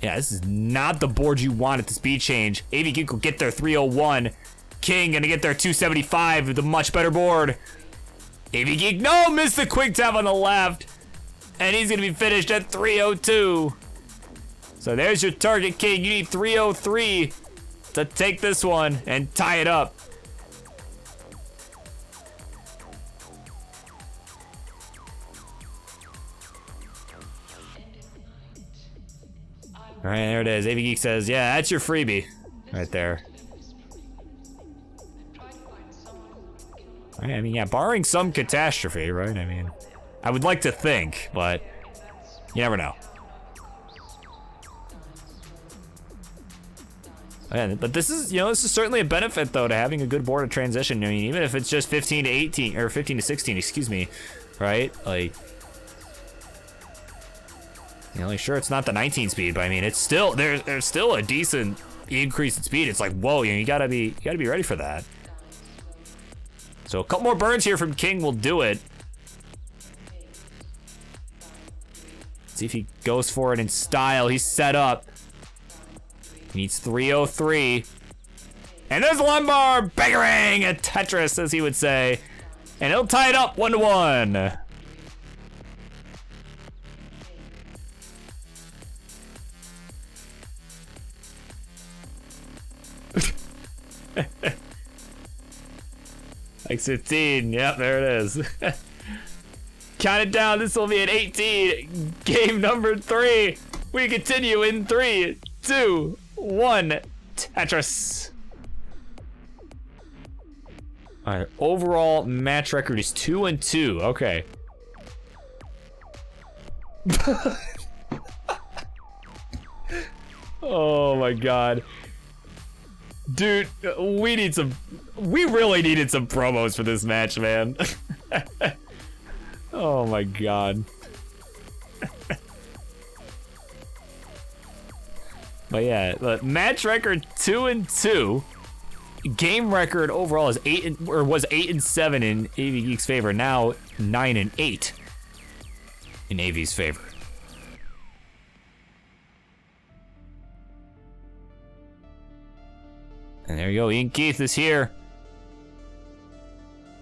Yeah, this is not the board you want at the speed change. AV Geek will get their 301. King gonna get their 275 with a much better board. AV Geek, no, missed the quick tap on the left. And he's gonna be finished at 302. So there's your target, King. You need 303 to take this one and tie it up. All right, there it is. AV Geek says, yeah, that's your freebie right there. All right, I mean, yeah, barring some catastrophe, right? I mean, I would like to think, but you never know. But this is, this is certainly a benefit though to having a good board of transition. I mean, even if it's just 15 to 18 or 15 to 16, excuse me, right? Like, sure, it's not the 19 speed, but I mean, it's still there's still a decent increase in speed. It's like, whoa, you gotta be ready for that. So a couple more burns here from King will do it. See if he goes for it in style. He's set up. He needs 303. And there's Lumbar, bangering a Tetris, as he would say. And he'll tie it up 1-1. Like 15, yep, there it is. Count it down, this will be at 18. Game number 3. We continue in 3, 2, 1. Tetris. All right, overall match record is 2-2, okay. Oh my God. Dude, we really needed some promos for this match, man. Oh my God. But yeah, the match record 2-2. Game record overall is was 8-7 in AV Geek's favor. Now 9-8 in AV's favor. And there you go, Ian Keith is here.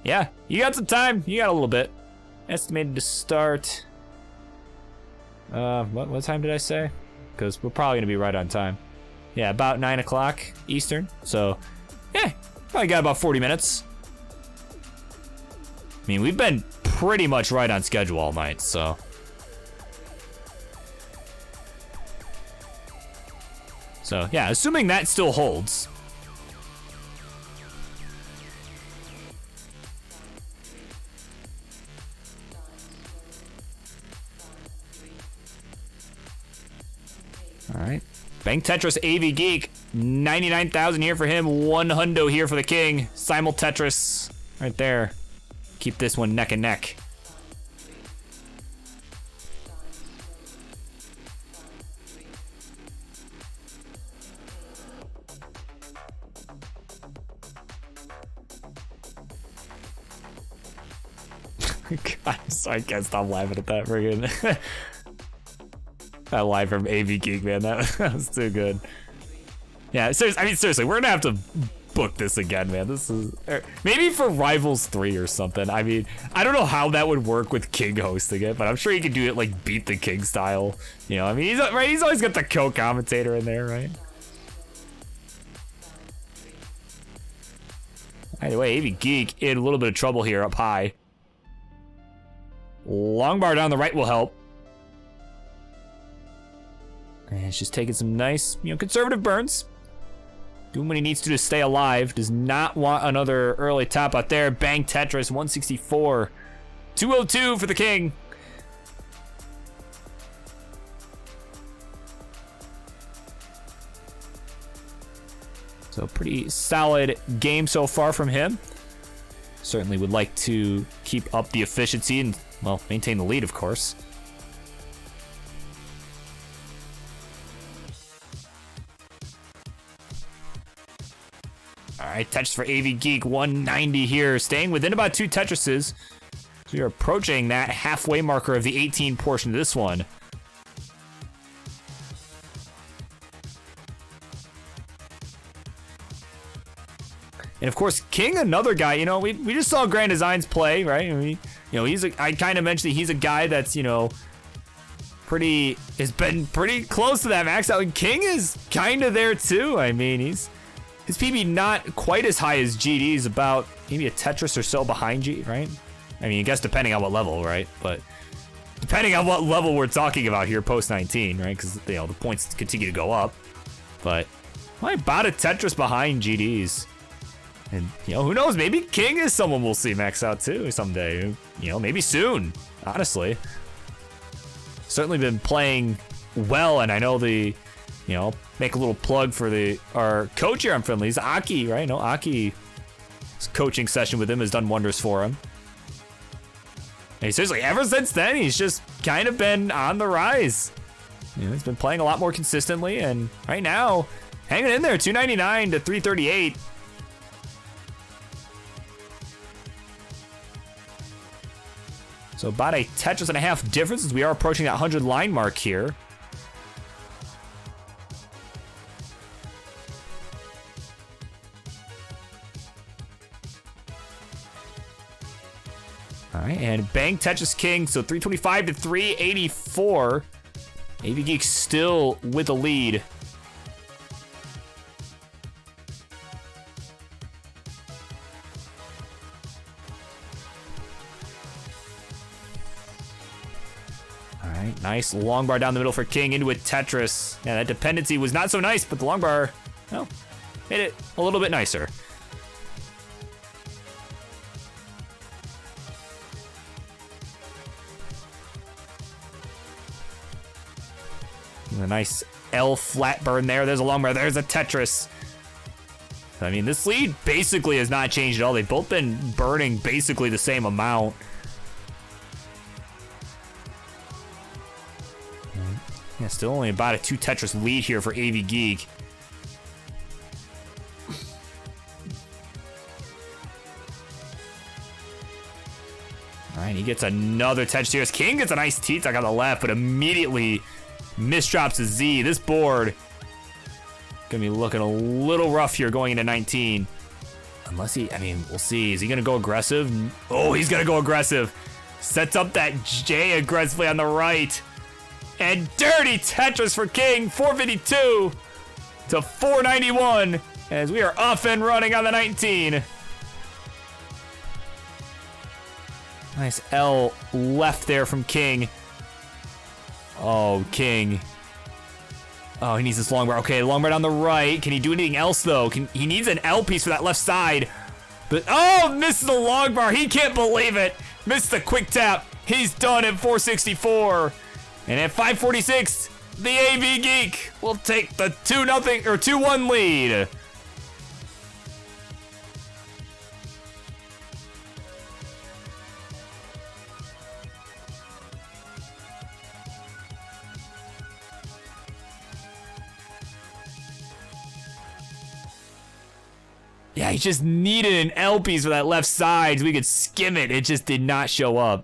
Yeah, you got some time. You got a little bit. Estimated to start. What time did I say? Because we're probably gonna be right on time. Yeah, about 9 o'clock Eastern. So, yeah, probably got about 40 minutes. I mean, we've been pretty much right on schedule all night, so. So, yeah, assuming that still holds. All right, Bang Tetris AV Geek, 99,000 here for him, 1 hundo here for the King. Simul Tetris, right there. Keep this one neck and neck. God, sorry, I can't stop laughing at that friggin'. That line from AV Geek, man, that was too good. Yeah, seriously, we're gonna have to book this again, man. This is maybe for Rivals 3 or something. I mean, I don't know how that would work with King hosting it, but I'm sure he could do it like Beat the King style. I mean, he's always got the co-commentator in there, right? Anyway, AV Geek in a little bit of trouble here up high. Long bar down the right will help. And it's just taking some nice, conservative burns. Doing what he needs to stay alive. Does not want another early top out there. Bang Tetris, 164 202 for the king. So pretty solid game so far from him. Certainly would like to keep up the efficiency and, well, maintain the lead, of course. All right, Tetris for AV Geek, 190 here, staying within about 2 Tetrises. So we are approaching that halfway marker of the 18 portion of this one. And of course, King, another guy, you know, we just saw Grand Designs play, right? I mean, you know, I kind of mentioned that he's a guy that's, you know, has been pretty close to that max out. And King is kind of there too. I mean, his PB not quite as high as GD's, about maybe a Tetris or so behind G, right? I mean, I guess depending on what level, right? But depending on what level we're talking about here, post 19, right? Because, you know, the points continue to go up. But well, about a Tetris behind GD's. And, you know, who knows? Maybe King is someone we'll see max out too someday. You know, maybe soon, honestly. Certainly been playing well, and I know you know, make a little plug for our coach here on Friendlies, Aki, right? No, Aki's coaching session with him has done wonders for him. And seriously, ever since then, he's just kind of been on the rise. You know, he's been playing a lot more consistently, and right now, hanging in there, 299 to 338. So about a Tetris and a half difference as we are approaching that 100 line mark here. All right, and bang Tetris King, so 325 to 384. AV Geek still with the lead. Nice long bar down the middle for King into a Tetris. Yeah, that dependency was not so nice, but the long bar, well, made it a little bit nicer. And a nice L flat burn there. There's a long bar. There's a Tetris. I mean, this lead basically has not changed at all. They've both been burning basically the same amount. Yeah, still only about a 2 Tetris lead here for AV Geek. All right, he gets another Tetris here. King gets a nice T-Tuck on the left, but immediately misdrops a Z. This board gonna be looking a little rough here going into 19. Unless I mean, we'll see. Is he gonna go aggressive? Oh, he's gonna go aggressive. Sets up that J aggressively on the right. And dirty Tetris for King, 452 to 491 as we are off and running on the 19. Nice L left there from King. Oh, King. Oh, he needs this long bar. Okay, long bar on the right. Can he do anything else, though? He needs an L piece for that left side. But, oh, misses the long bar. He can't believe it. Missed the quick tap. He's done at 464. And at 546, the AV Geek will take the 2-0 or 2-1 lead. Yeah, he just needed an L piece for that left side so we could skim it. It just did not show up.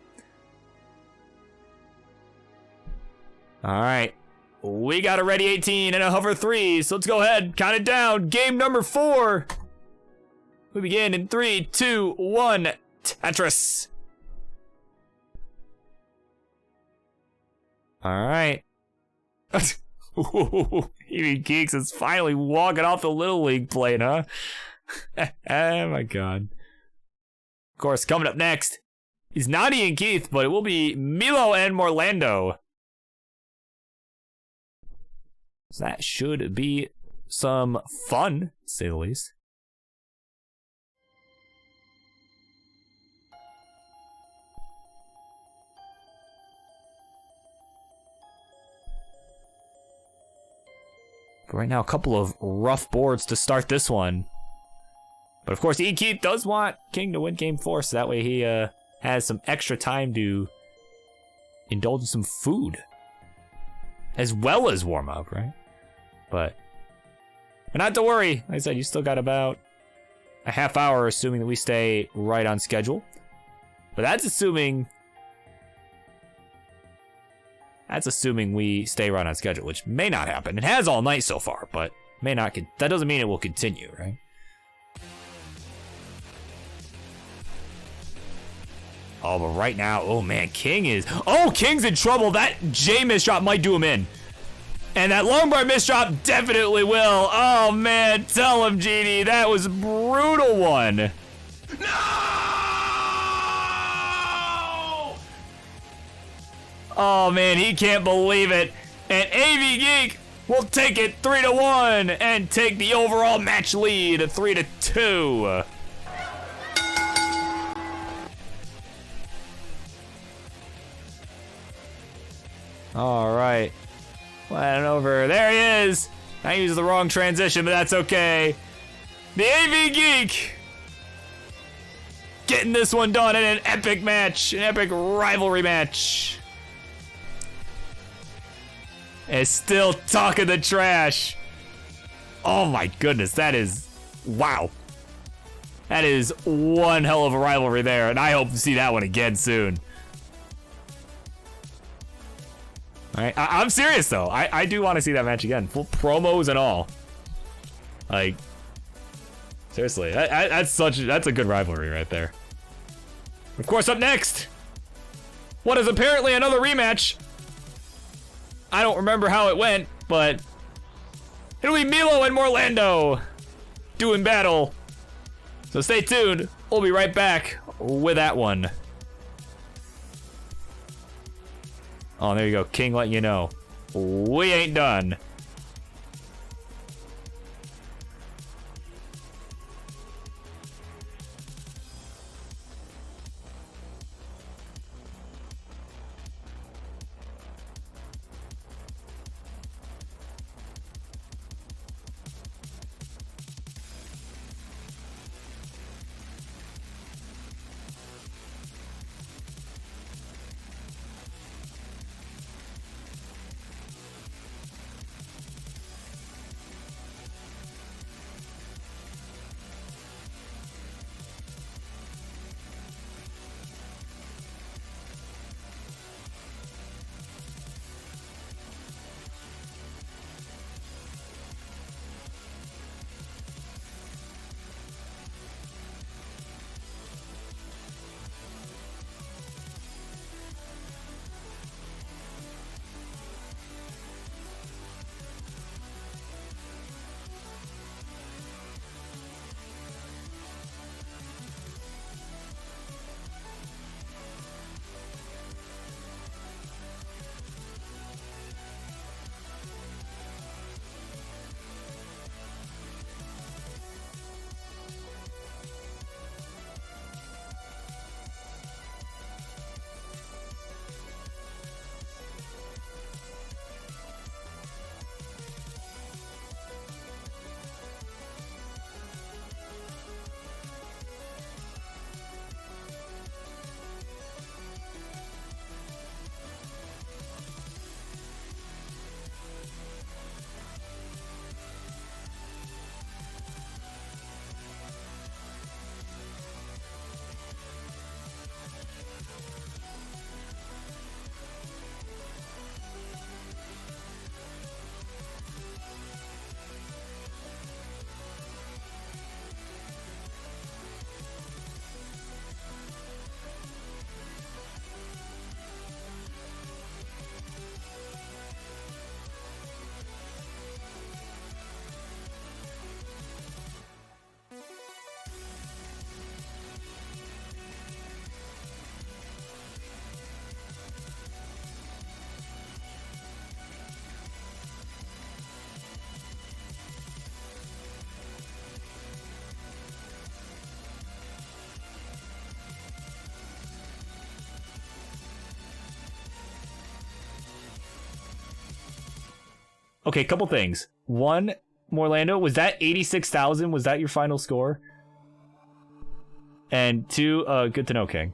All right, we got a ready 18 and a hover 3, so let's go ahead, count it down. Game number 4. We begin in 3, 2, 1, Tetris. All right. Even Geeks is finally walking off the Little League plane, huh? Oh my god. Of course, coming up next is not Ian Keith, but it will be Milo and Morlando. So that should be some fun, to say the least. But right now, a couple of rough boards to start this one. But of course, Keith does want King to win game 4, so that way he has some extra time to indulge in some food. As well as warm up, right? But not to worry. Like I said, you still got about a half hour, assuming that we stay right on schedule. But that's assuming we stay right on schedule, which may not happen. It has all night so far, but may not. That doesn't mean it will continue, right? Oh, but right now, oh man, King's in trouble. That J miss drop might do him in. And that long bar miss drop definitely will. Oh man, tell him, Genie, that was a brutal one. No! Oh man, he can't believe it. And AV Geek will take it 3-1 and take the overall match lead 3-2. All right, flying over. There he is. I used the wrong transition, but that's okay. The AV Geek getting this one done in an epic match, an epic rivalry match. And still talking the trash. Oh my goodness, that is, wow. That is one hell of a rivalry there, and I hope to see that one again soon. All right, I'm serious though. I do want to see that match again, full promos and all. Like, seriously, that's a good rivalry right there. Of course, up next, what is apparently another rematch. I don't remember how it went, but it'll be Milo and Morlando doing battle. So stay tuned. We'll be right back with that one. Oh, there you go. King letting you know. We ain't done. Okay, couple things. 1, Morlando, was that 86,000? Was that your final score? And 2, good to know, King.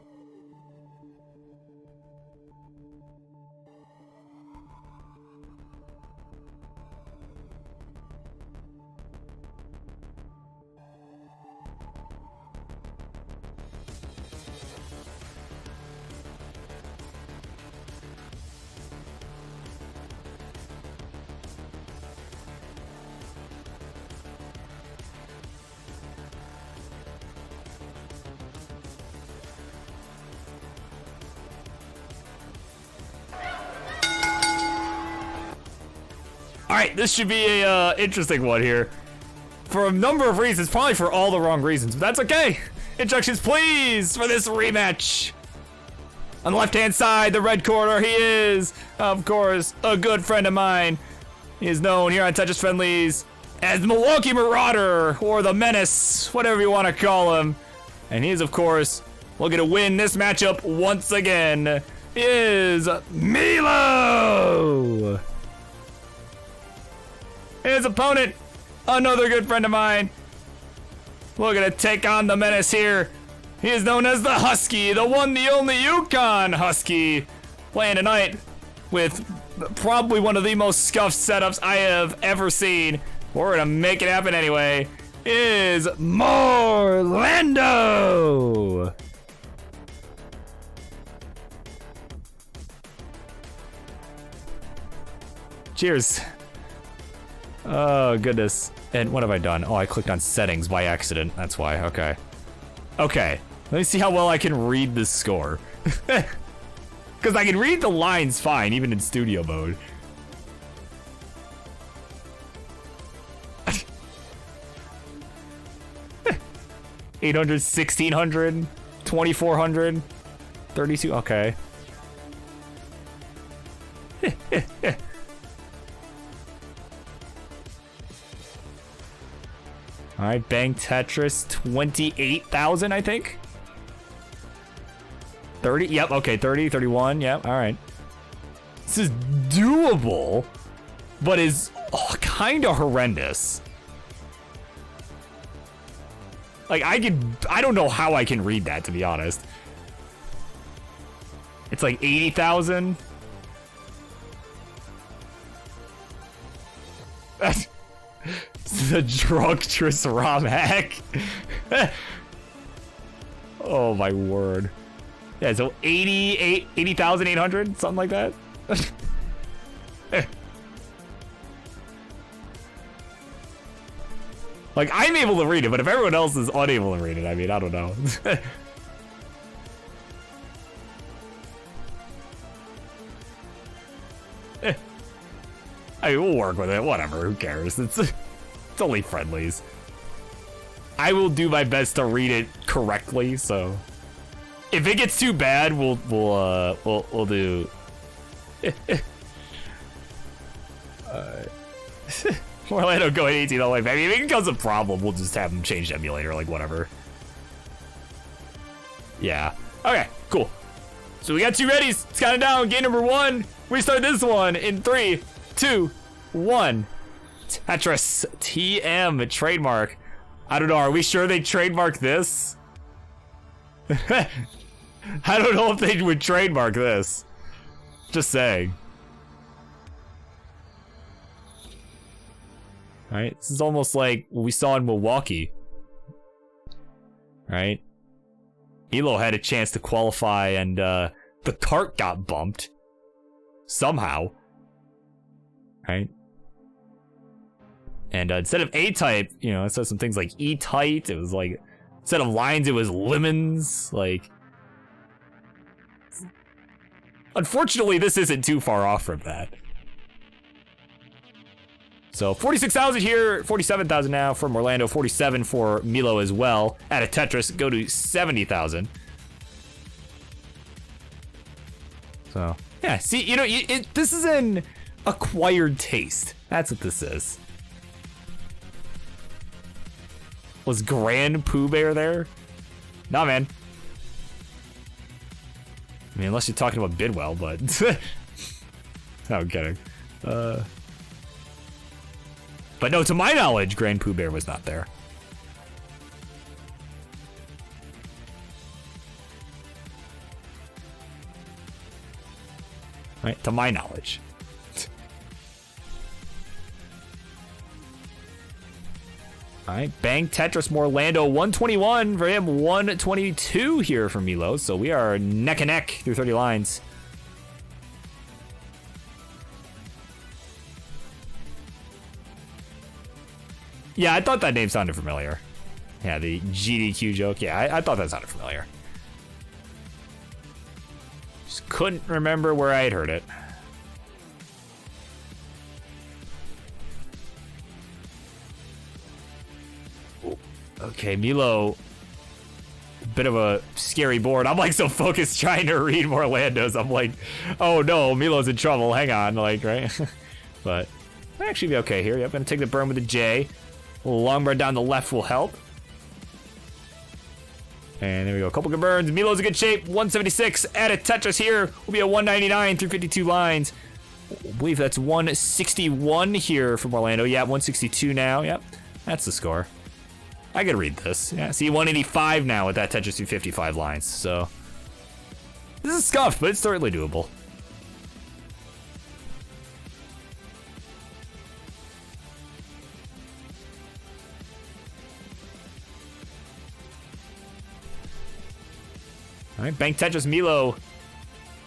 Alright, this should be a interesting one here. For a number of reasons, probably for all the wrong reasons, but that's okay. Instructions, please, for this rematch. On the left-hand side, the red corner, he is, of course, a good friend of mine. He is known here on Tetris Friendlies as the Milwaukee Marauder, or the Menace, whatever you want to call him. And he is, of course, looking to win this matchup once again. He is Milo! His opponent, another good friend of mine. Looking to take on the Menace here. He is known as the Husky, the one, the only Yukon Husky. Playing tonight with probably one of the most scuffed setups I have ever seen. We're gonna make it happen anyway. Is Morlando. Cheers. Oh, goodness. And what have I done? Oh, I clicked on settings by accident. That's why. Okay. Okay. Let me see how well I can read this score. Because I can read the lines fine, even in studio mode. $800, $1,600, $2,400, $32. Okay. All right, Bang Tetris, 28,000, I think. 30, yep, okay, 30, 31, yep, all right. This is doable, but is kind of horrendous. Like, I don't know how I can read that, to be honest. It's like 80,000. The Drunctress ROM hack. Oh my word. Yeah, so 80,800, something like that. Like, I'm able to read it, but if everyone else is unable to read it, I mean, I don't know. I mean, we'll work with it, whatever, who cares? It's only friendlies. I will do my best to read it correctly, so if it gets too bad, we'll do. Orlando going 18 all the way back. If it becomes a problem, we'll just have them change the emulator, like whatever. Yeah. Okay, cool. So we got 2 readies. It's counting down. Game number 1. We start this one in 3, 2, 1. Tetris TM trademark. I don't know. Are we sure they trademark this? I don't know if they would trademark this. Just saying. Alright, this is almost like what we saw in Milwaukee. Right? Elo had a chance to qualify and the cart got bumped. Somehow. Right? And instead of A-type, you know, it said some things like E-tight. It was like, instead of lines, it was lemons. Like, unfortunately, this isn't too far off from that. So 46,000 here, 47,000 now from Orlando, 47 for Milo as well. At a Tetris, go to 70,000. So yeah, see, you know, this is an acquired taste. That's what this is. Was Grand Pooh Bear there? Nah, man. I mean, unless you're talking about Bidwell, but no, I'm kidding. But no, to my knowledge, Grand Pooh Bear was not there. Right, to my knowledge. All right, Bang Tetris Morlando 121 for him, 122 here for Milo. So we are neck and neck through 30 lines. Yeah, I thought that name sounded familiar. Yeah, the GDQ joke. Yeah, I thought that sounded familiar. Just couldn't remember where I had heard it. Okay, Milo, bit of a scary board. I'm like so focused trying to read Morlando's. I'm like, oh no, Milo's in trouble. Hang on, like, right? But might actually be okay here. Yep, gonna take the burn with the J. A little long burn down the left will help. And there we go, a couple good burns. Milo's in good shape, 176. Added Tetris here will be a 199 through 52 lines. I believe that's 161 here from Orlando. Yeah, 162 now. Yep, that's the score. I could read this. Yeah, see, 185 now with that Tetris 255 lines. So this is scuffed, but it's certainly doable. All right, Bank Tetris Milo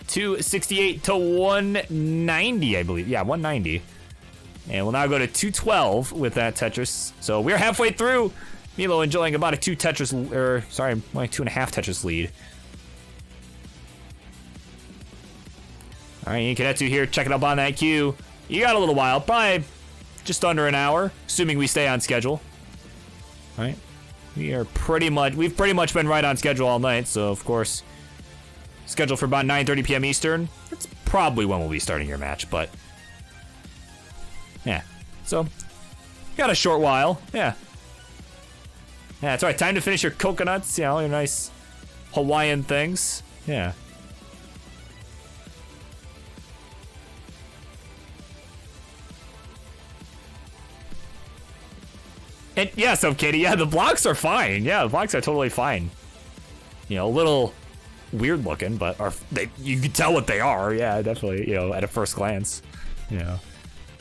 268 to 190, I believe. Yeah, 190. And we'll now go to 212 with that Tetris. So we're halfway through. Milo enjoying about a 2 Tetris, or sorry, like 2.5 Tetris lead. All right, Inkadetsu here, checking up on that queue. You got a little while, probably just under an hour, assuming we stay on schedule. All right, we've pretty much been right on schedule all night. So of course, scheduled for about 9:30 p.m. Eastern. That's probably when we'll be starting your match, but yeah. So got a short while, yeah. Yeah, that's right. Time to finish your coconuts, you know, your nice Hawaiian things. Yeah. And yeah, so Katie, yeah, the blocks are fine. Yeah, the blocks are totally fine. You know, a little weird looking, but you can tell what they are. Yeah, definitely, you know, at a first glance. You know.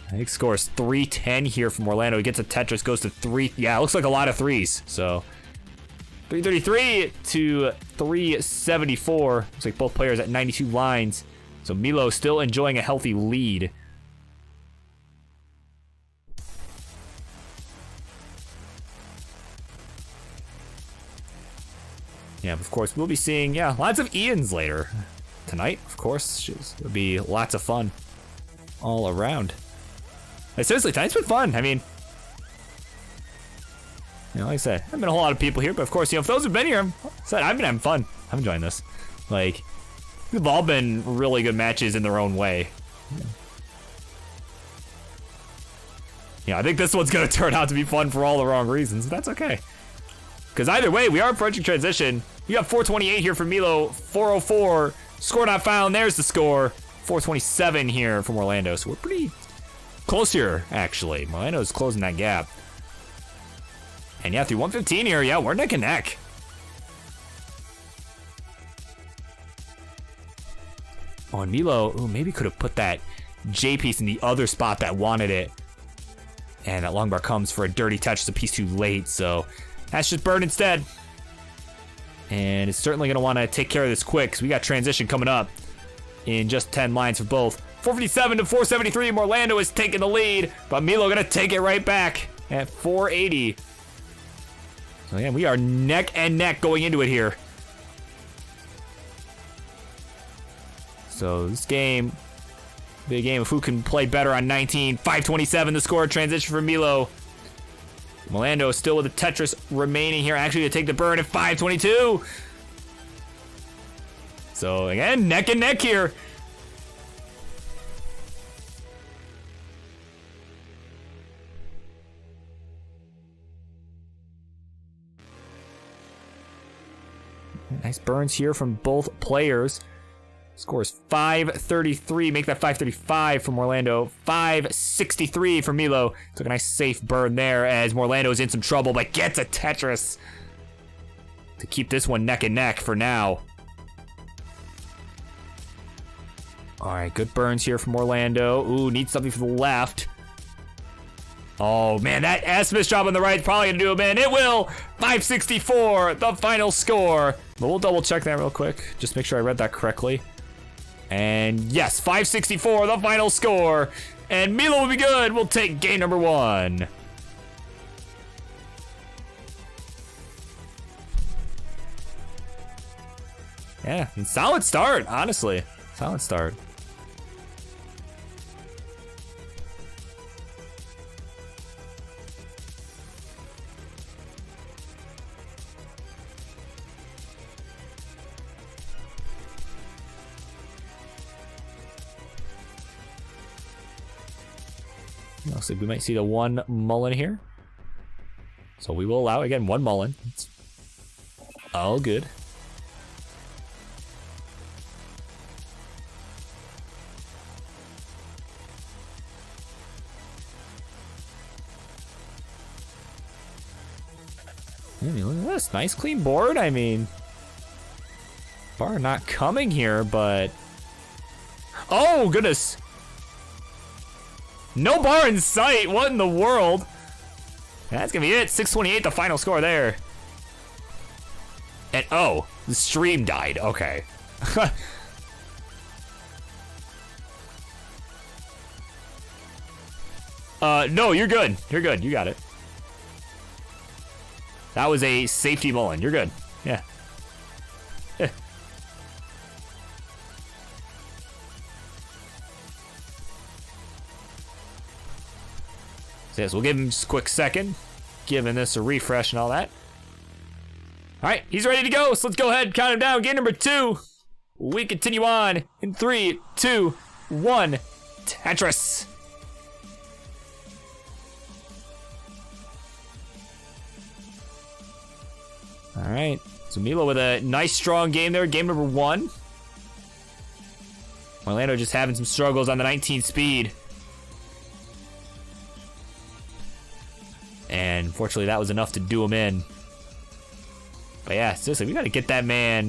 I think scores 310 here from Orlando. He gets a Tetris, goes to 3. Yeah, it looks like a lot of 3s. So 333 to 374. Looks like both players at 92 lines. So Milo still enjoying a healthy lead. Yeah, of course, we'll be seeing, yeah, lots of Ians later tonight, of course. It'll be lots of fun all around. Hey, seriously, tonight's been fun. I mean, you know, like I said, there have been a whole lot of people here, but of course, you know, if those have been here, I've been having fun. I'm enjoying this. Like, they've all been really good matches in their own way. Yeah, I think this one's gonna turn out to be fun for all the wrong reasons. That's okay. Because either way, we are approaching transition. You got 428 here from Milo, 404. Score not found. There's the score. 427 here from Orlando. So we're pretty close here, actually. Orlando's closing that gap. And yeah, through 115 here, yeah, we're neck and neck. Oh, and Milo, ooh, maybe could have put that J piece in the other spot that wanted it. And that long bar comes for a dirty touch. It's a piece too late, so that's just burn instead. And it's certainly going to want to take care of this quick because we got transition coming up in just 10 lines for both. 457 to 473. Morlando is taking the lead, but Milo going to take it right back at 480. So yeah, we are neck and neck going into it here. So this game, big game of who can play better on 19. 527 the score, transition for Milo. Morlando still with the Tetris remaining here, actually to take the burn at 522. So again, neck and neck here. Nice burns here from both players. Score is 533. Make that 535 from Orlando. 563 for Milo. Took a nice safe burn there as Morlando's in some trouble, but gets a Tetris to keep this one neck and neck for now. All right, good burns here from Orlando. Ooh, needs something for the left. Oh, man, that S-Smith drop on the right is probably going to do it, man. It will. 564, the final score. But we'll double check that real quick. Just make sure I read that correctly. And yes, 564, the final score. And Milo will be good. We'll take game number 1. Yeah, and solid start, honestly. Solid start. Looks like we might see the 1 mullen here. So we will allow, again, 1 mullen. It's all good. I mean, look at this. Nice clean board. I mean, bar not coming here, but... Oh, goodness. No bar in sight. What in the world? That's going to be it. 628, the final score there. And, oh, the stream died. Okay. No, you're good. You're good. You got it. That was a safety mullen. You're good. Yeah. So yes, we'll give him just a quick second, giving this a refresh and all that. All right, he's ready to go. So let's go ahead and count him down. Game number 2. We continue on in 3, 2, 1. Tetris. All right, so Milo with a nice strong game there. Game number 1. Orlando just having some struggles on the 19 speed. And unfortunately, that was enough to do him in. But yeah, seriously, we gotta get that man.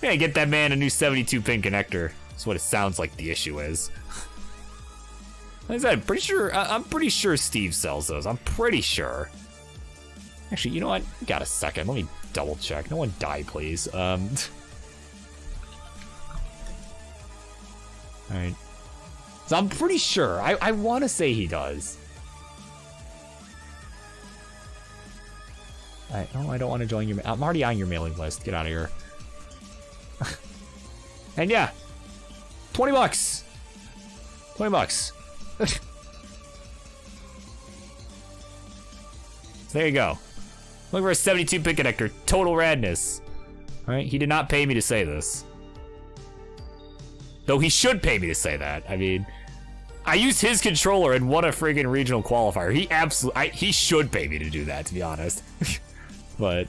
We gotta get that man a new 72 pin connector. That's what it sounds like the issue is. Like I said, I'm pretty sure Steve sells those. I'm pretty sure. Actually, you know what? Got a second. Let me double check. No one die, please. All right. So I'm pretty sure. I want to say he does. No, I don't want to join your... I'm already on your mailing list. Get out of here. And yeah. 20 bucks. 20 bucks. So there you go. Look for a 72 pin connector. Total radness. Alright, he did not pay me to say this. Though he should pay me to say that. I mean, I used his controller and won a friggin' regional qualifier. He absolutely... he should pay me to do that, to be honest. But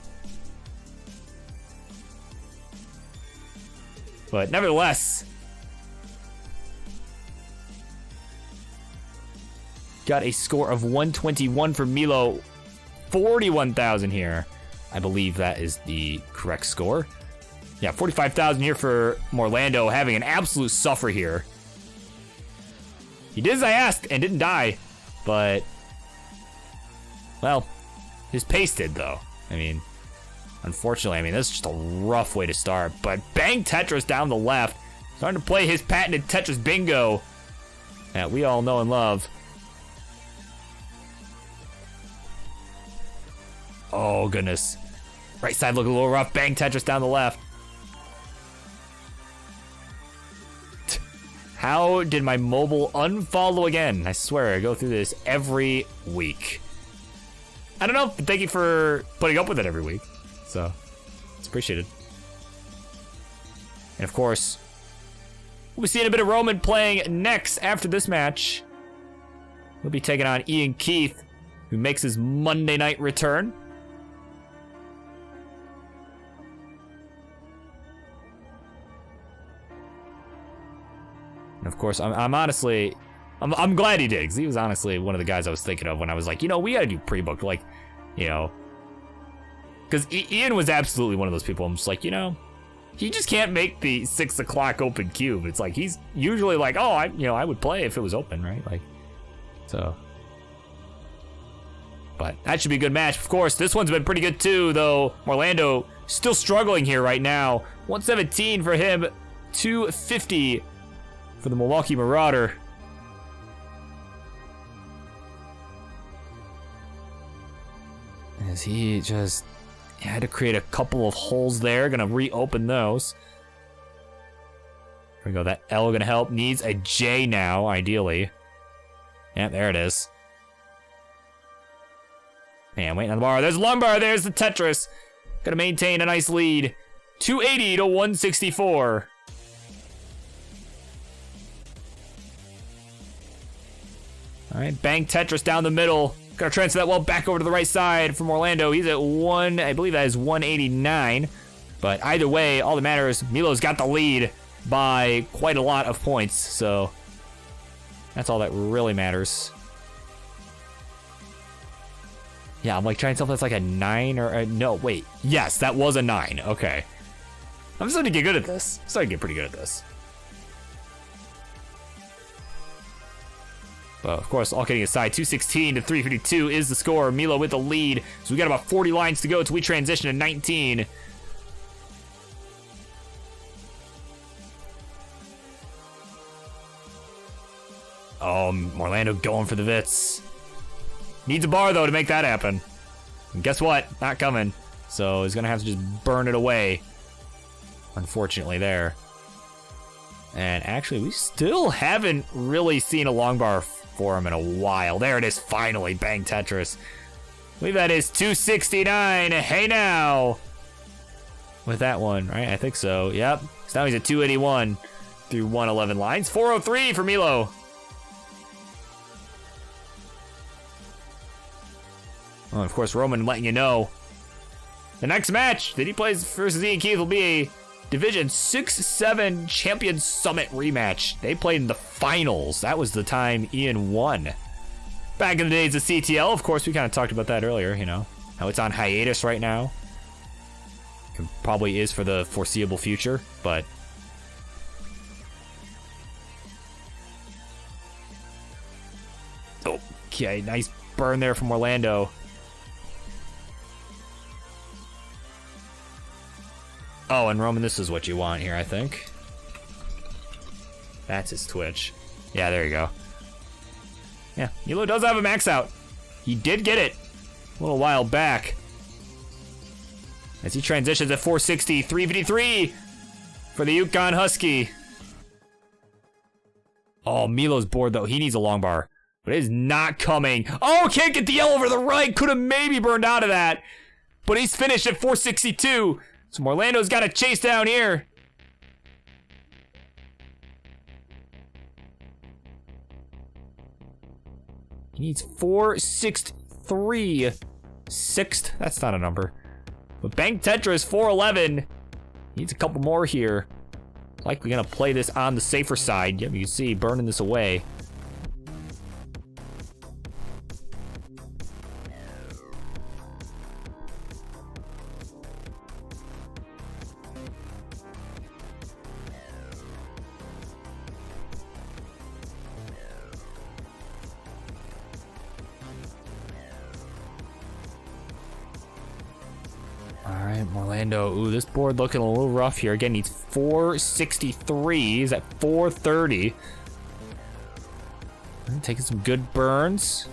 nevertheless, got a score of 121 for Milo. 41,000 here. I believe that is the correct score. Yeah, 45,000 here for Morlando, having an absolute suffer here. He did as I asked and didn't die, but well, his pace did though. I mean, unfortunately, this is just a rough way to start. But bang Tetris down the left. Starting to play his patented Tetris bingo that we all know and love. Oh, goodness. Right side looking a little rough. Bang Tetris down the left. How did my mobile unfollow again? I swear, I go through this every week. I don't know, but thank you for putting up with it every week. So, it's appreciated. And of course, we'll be seeing a bit of Roman playing next after this match. We'll be taking on Ian Keith, who makes his Monday night return. And of course, I'm honestly, I'm glad he did, because he was honestly one of the guys I was thinking of when I was like, you know, we gotta do pre-booked, like, you know, because Ian was absolutely one of those people. I'm just like, you know, he just can't make the 6 o'clock open cube. It's like he's usually like, oh, I would play if it was open, right? Like, so. But that should be a good match. Of course, this one's been pretty good too, though. Orlando still struggling here right now. 117 for him, 250 for the Milwaukee Marauder. As he just had to create a couple of holes there. Gonna reopen those. Here we go. That L gonna help. Needs a J now, ideally. Yeah, there it is. Man, waiting on the bar. There's Lumbar. There's the Tetris. Gonna maintain a nice lead. 280 to 164. All right, bang Tetris down the middle. Gonna transfer that well back over to the right side from Orlando. He's at I believe that is 189. But either way, all that matters, Milo's got the lead by quite a lot of points. So that's all that really matters. Yeah, I'm like trying to tell if that's like a 9 or a, no, wait. Yes, that was a 9. Okay. I'm starting to get good at this. I'm starting to get pretty good at this. But of course, all kidding aside, 216 to 352 is the score. Milo with the lead. So we got about 40 lines to go until we transition to 19. Orlando going for the Vits. Needs a bar, though, to make that happen. And guess what? Not coming. So he's going to have to just burn it away. Unfortunately, there. And actually, we still haven't really seen a long bar for him in a while. There it is, finally. Bang Tetris. I believe that is 269. Hey, now. With that one, right? I think so. Yep. So now he's at 281 through 111 lines. 403 for Milo. Well, of course, Roman letting you know. The next match that he plays versus Ian Keith will be a Division 6-7 Champion Summit rematch. They played in the finals. That was the time Ian won. Back in the days of CTL, of course, we kind of talked about that earlier, you know. How it's on hiatus right now. Probably is for the foreseeable future, but... Okay, nice burn there from Orlando. Oh, and Roman, this is what you want here, I think. That's his Twitch. Yeah, there you go. Yeah, Milo does have a max out. He did get it a little while back. As he transitions at 460, 353 for the Yukon Husky. Oh, Milo's bored, though. He needs a long bar. But it is not coming. Oh, can't get the L over the right. Could have maybe burned out of that. But he's finished at 462. So Orlando's got to chase down here. He needs 463. Sixth? That's not a number. But Bang Tetris 411. Needs a couple more here. Likely gonna play this on the safer side. Yep, you can see burning this away. Orlando, ooh, this board looking a little rough here. Again, needs 463. He's at 430. Taking some good burns.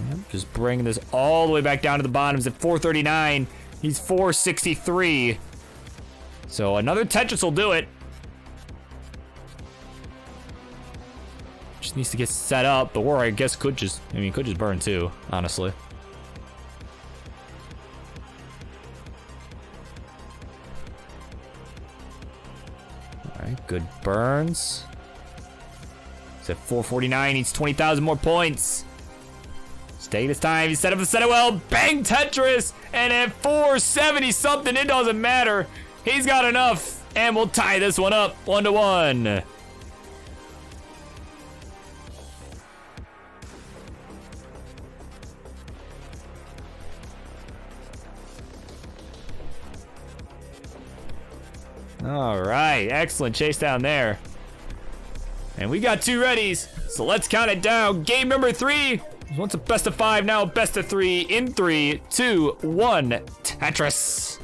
Yep, just bringing this all the way back down to the bottom. He's at 439. He's 463. So another Tetris will do it. Just needs to get set up, but or I guess could just burn too, honestly. Alright, good burns. He's at 449, needs 20,000 more points. Just taking his time. He set up the center well. Bang Tetris. And at 470 something, it doesn't matter. He's got enough. And we'll tie this one up 1-1. All right, excellent chase down there. And we got 2 readies, so let's count it down. Game number 3. Once a best of 5, now a best of 3 in 3, 2, 1, Tetris.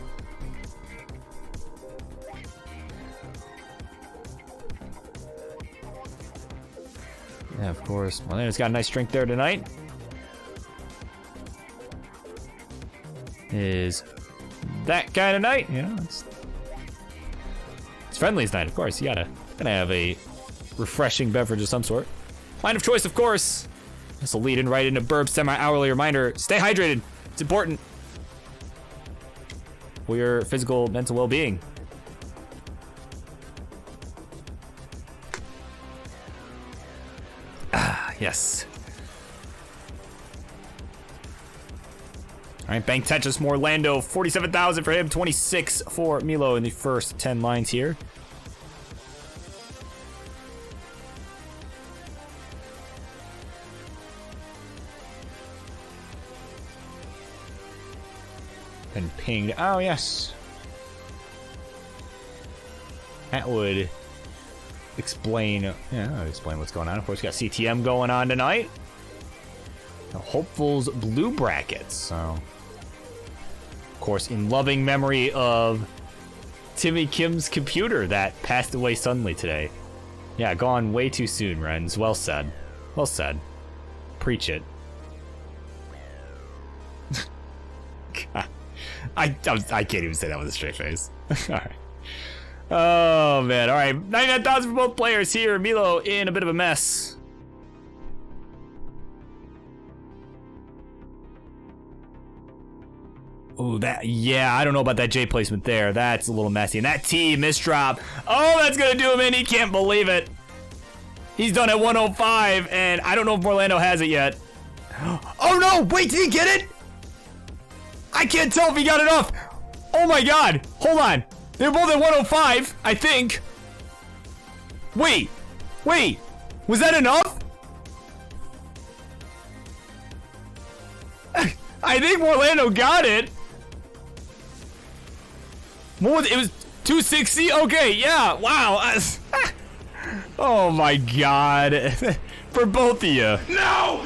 Yeah, of course. Morlando's got a nice strength there tonight. Is that kind of night, you know? It's Friendly's night, of course. You gotta have a refreshing beverage of some sort. Wine of choice, of course. This will lead in right into Burb's semi-hourly reminder. Stay hydrated. It's important for your physical, mental well-being. Ah, yes. All right, Bang Tetris, Morlando, 47,000 for him, 26 for Milo in the first 10 lines here. And pinged. Oh, yes. That would explain. Yeah, that would explain what's going on. Of course, we got CTM going on tonight. The Hopefuls blue brackets. So, of course, in loving memory of Timmy Kim's computer that passed away suddenly today. Yeah, gone way too soon, Renz. Well said. Well said. Preach it. God. I can't even say that with a straight face. All right. Oh, man. All right. 99,000 for both players here. Milo in a bit of a mess. Oh, that. Yeah, I don't know about that J placement there. That's a little messy. And that T misdrop. Oh, that's going to do him in. He can't believe it. He's done at 105, and I don't know if Morlando has it yet. Oh, no. Wait, did he get it? I can't tell if he got it off. Oh my god. Hold on. They're both at 105, I think. Wait. Was that enough? I think Morlando got it. It was 260? Okay, yeah. Wow. Oh my god. For both of you. No!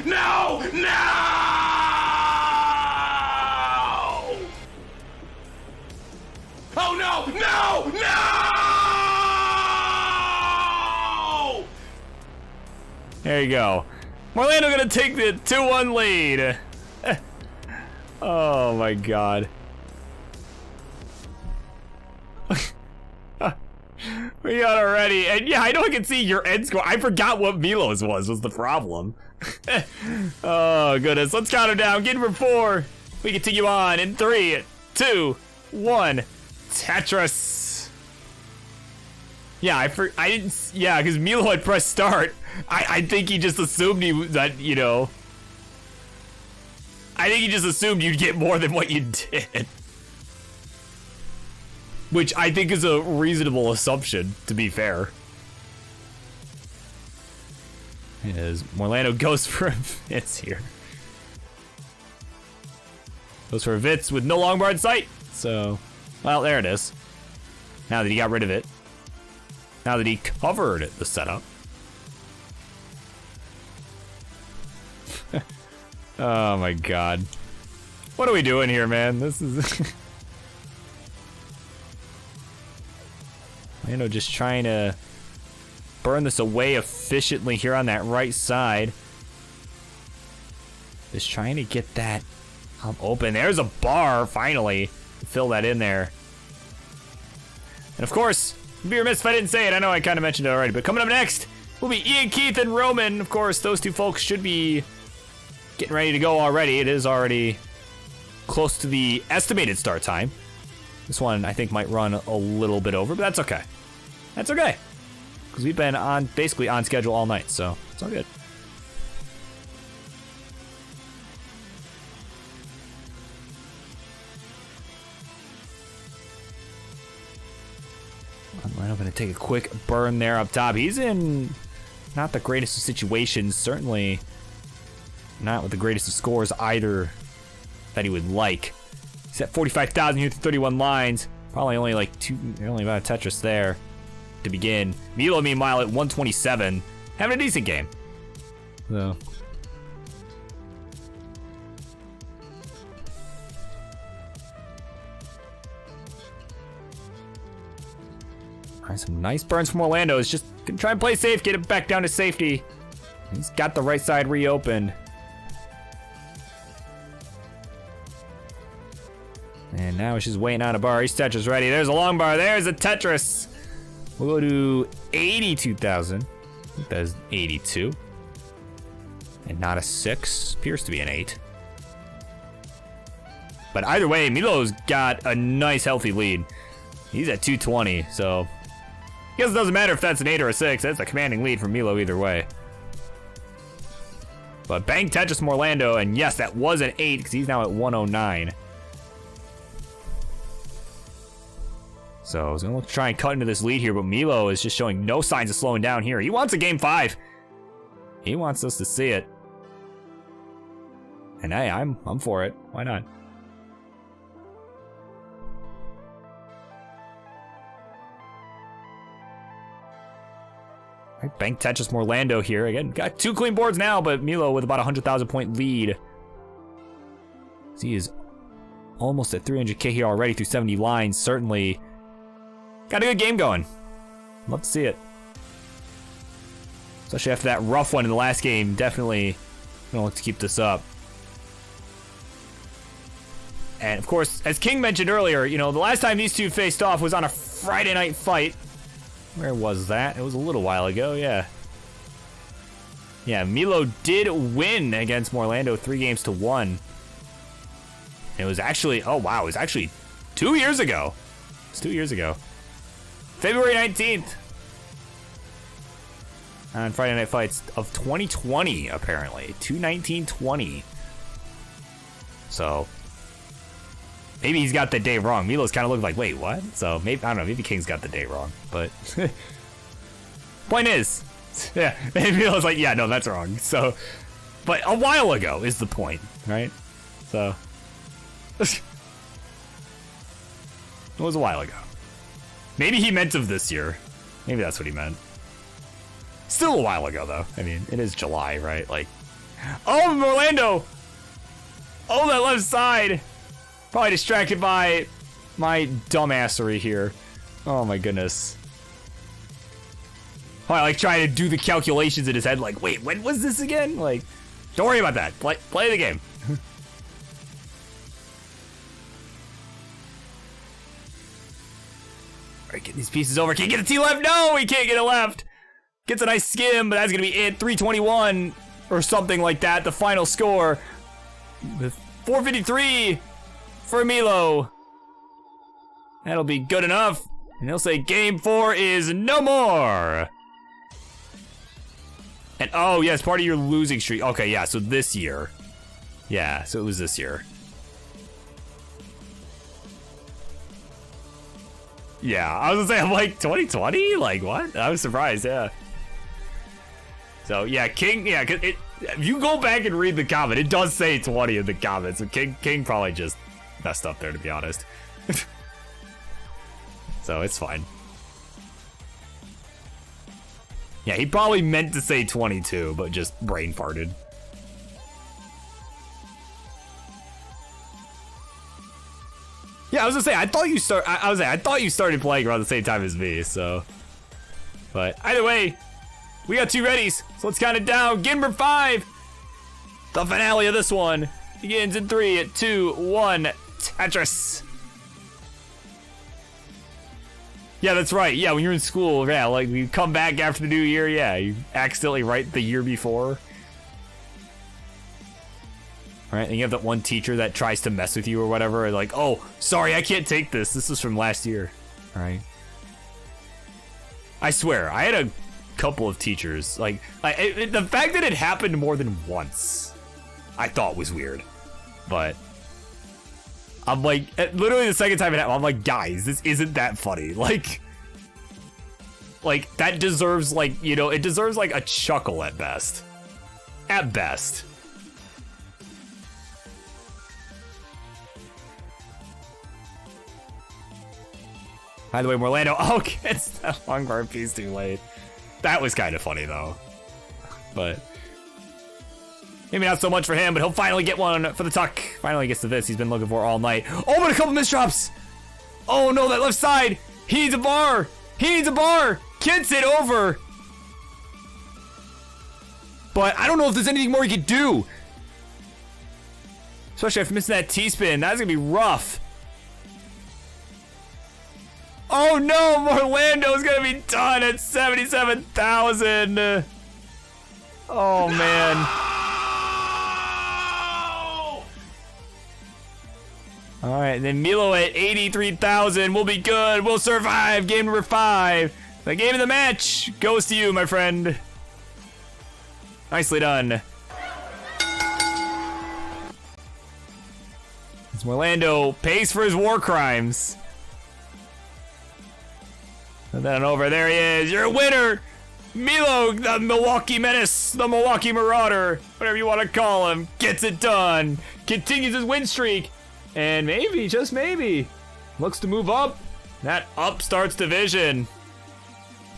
Oh no! There you go. Morlando gonna take the 2-1 lead. Oh my god. We got already, and yeah, I know I can see your end score. I forgot what Milo's was the problem. Oh goodness, let's count her down. Get for 4. We continue on in 3, 2, 1. Tetris. Yeah, I didn't. Yeah, because Milo had pressed start. I think he just assumed that, you know. I think he just assumed you'd get more than what you did. Which I think is a reasonable assumption, to be fair. As Morlando goes for a Vitz here. Goes for a Vitz with no longbar in sight. So, well, there it is. Now that he got rid of it. Now that he covered the setup. Oh my god. What are we doing here, man? This is... Morlando just trying to burn this away efficiently here on that right side. Just trying to get that open. There's a bar, finally. Fill that in there. And of course, I'd be remiss if I didn't say it. I know I kind of mentioned it already, but coming up next will be Ian Keith and Roman. Of course, those two folks should be getting ready to go already. It is already close to the estimated start time. This one, I think, might run a little bit over, but that's okay. That's okay. Because we've been basically on schedule all night, so it's all good. I'm going to take a quick burn there up top. He's in not the greatest of situations. Certainly not with the greatest of scores either that he would like. He's at 45,000 here through 31 lines. Probably only like only about a Tetris there to begin. Milo, meanwhile, at 127. Having a decent game. So. All right, some nice burns from Orlando. He's just gonna try and play safe, get it back down to safety. He's got the right side reopened. And now it's just waiting on a bar. He's Tetris ready. There's a long bar. There's a Tetris. We'll go to 82,000. I think that's 82. And not a 6. Appears to be an 8. But either way, Milo's got a nice healthy lead. He's at 220, so I guess it doesn't matter if that's an 8 or a 6. That's a commanding lead for Milo either way. But bang Tetris from Orlando, and yes, that was an 8 because he's now at 109. So I was gonna try and cut into this lead here, but Milo is just showing no signs of slowing down here. He wants a game 5. He wants us to see it. And hey, I'm for it. Why not? Right, bank Tetris from Orlando here. Again, got 2 clean boards now, but Milo with about a 100,000 point lead. He is almost at 300k here already through 70 lines. Certainly got a good game going. Love to see it. Especially after that rough one in the last game. Definitely gonna look to keep this up. And of course, as King mentioned earlier, you know, the last time these two faced off was on a Friday night fight. Where was that? It was a little while ago, yeah. Yeah, Milo did win against Orlando 3-1. It was actually, oh wow, it was actually 2 years ago. It's 2 years ago. February 19th. On Friday Night Fights of 2020, apparently. 2/19/20. So, maybe he's got the day wrong. Milo's kind of looked like, wait, what? So, maybe, I don't know, maybe King's got the day wrong. But, point is, yeah, maybe Milo's like, yeah, no, that's wrong. So, but a while ago is the point, right? So, it was a while ago. Maybe he meant of this year. Maybe that's what he meant. Still a while ago, though. I mean, it is July, right? Like, oh, Orlando! Oh, that left side! Probably distracted by my dumbassery here. Oh my goodness. Probably like trying to do the calculations in his head, like, wait, when was this again? Like, don't worry about that. Play the game. Alright, getting these pieces over. Can't get a T left. No, he can't get it left. Gets a nice skim, but that's going to be it. 321 or something like that. The final score. With 453 for Milo. That'll be good enough. And he'll say game 4 is no more. And oh, yes, part of your losing streak. Okay, yeah, so this year. Yeah, so it was this year. Yeah, I was gonna say, I'm like, 2020? Like, what? I was surprised, yeah. So, yeah, King, yeah, cause if you go back and read the comment, it does say 20 in the comments. So King probably just messed up there, to be honest. So, it's fine. Yeah, he probably meant to say 22, but just brain farted. Yeah, I was gonna say, I thought you started playing around the same time as me, so. But either way, we got 2 readies, so let's count it down. Game number 5. The finale of this one begins in 3, 2, 1. Tetris. Yeah, that's right. Yeah, when you're in school, yeah, like you come back after the new year, yeah, you accidentally write the year before. All right, and you have that one teacher that tries to mess with you or whatever, and like, oh, sorry, I can't take this. This is from last year. All right. I swear, I had a couple of teachers, like the fact that it happened more than once, I thought was weird. But I'm like, literally the second time it happened, I'm like, guys, this isn't that funny. Like, Like, that deserves, like, you know, it deserves, like, a chuckle at best. At best. By the way, Orlando, gets that long bar piece too late. That was kind of funny, though. But maybe not so much for him, but he'll finally get one for the tuck. Finally gets to this he's been looking for all night. Oh, but a couple misdrops. Oh, no, that left side. He needs a bar. He needs a bar. Gets it over. But I don't know if there's anything more he could do. Especially after missing that T-spin. That's going to be rough. Oh no, Orlando's gonna be done at 77,000. Oh man. All right, then Milo at 83,000. We'll be good. We'll survive. Game number 5. The game of the match goes to you, my friend. Nicely done. As Orlando pays for his war crimes. And then over there he is, your winner, Milo, the Milwaukee Menace, the Milwaukee Marauder, whatever you want to call him, gets it done, continues his win streak, and maybe, just maybe, looks to move up that Upstarts division.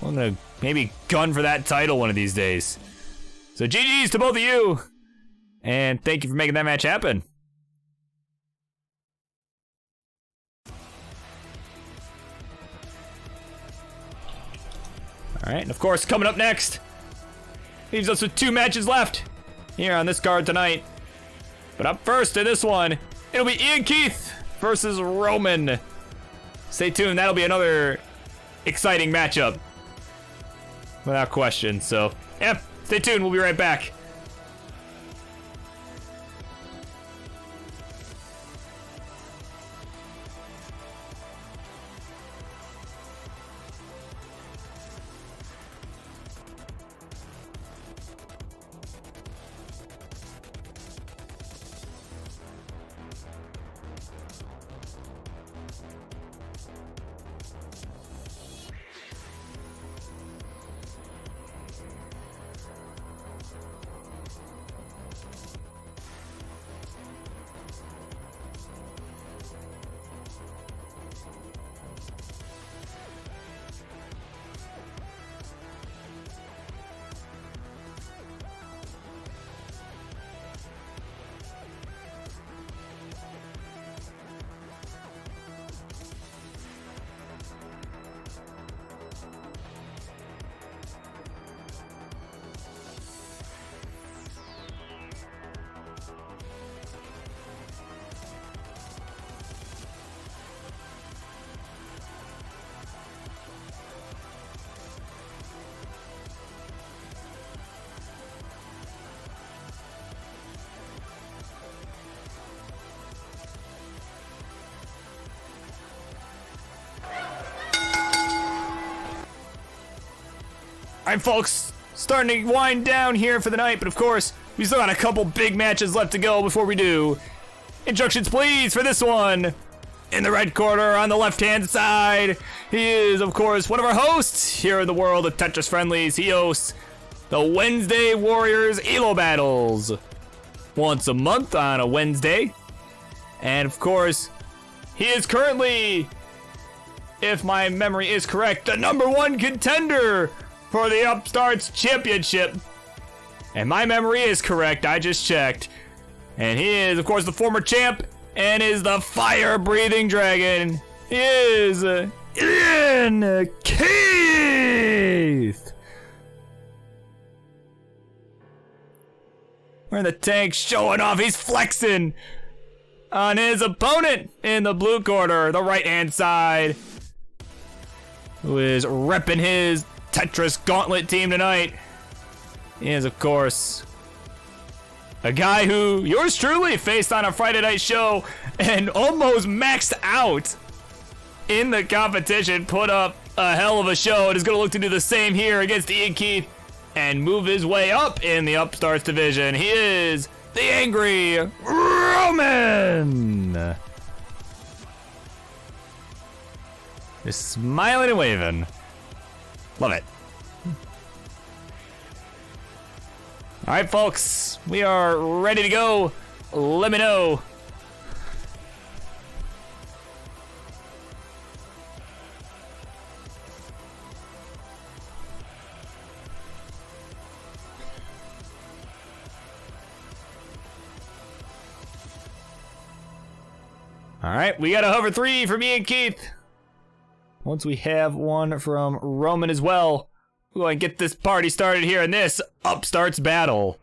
I'm gonna maybe gun for that title one of these days. So GG's to both of you, and thank you for making that match happen. All right, and of course, coming up next, leaves us with 2 matches left here on this card tonight. But up first in this one, it'll be Ian Keith versus Roman. Stay tuned, that'll be another exciting matchup, without question. So, yeah, stay tuned, we'll be right back. All right, folks, starting to wind down here for the night, but of course, we still got a couple big matches left to go before we do. Instructions, please, for this one. In the red corner on the left-hand side, he is, of course, one of our hosts here in the world of Tetris Friendlies. He hosts the Wednesday Warriors ELO Battles once a month on a Wednesday. And, of course, he is currently, if my memory is correct, the #1 contender for the Upstarts Championship. And my memory is correct, I just checked. And he is, of course, the former champ and is the fire-breathing dragon. He is Ian Keith. We're in the tank showing off. He's flexing on his opponent in the blue corner, the right-hand side, who is repping his Tetris Gauntlet team tonight. He is, of course, a guy who yours truly faced on a Friday night show and almost maxed out in the competition, put up a hell of a show, and is going to look to do the same here against Ian Keith and move his way up in the Upstarts division. He is the Angry Roman. Just smiling and waving. Love it. All right, folks, we are ready to go. Let me know. All right, we got a hover 3 from me and Keith. Once we have one from Roman as well, we're going to get this party started here in this Upstarts battle.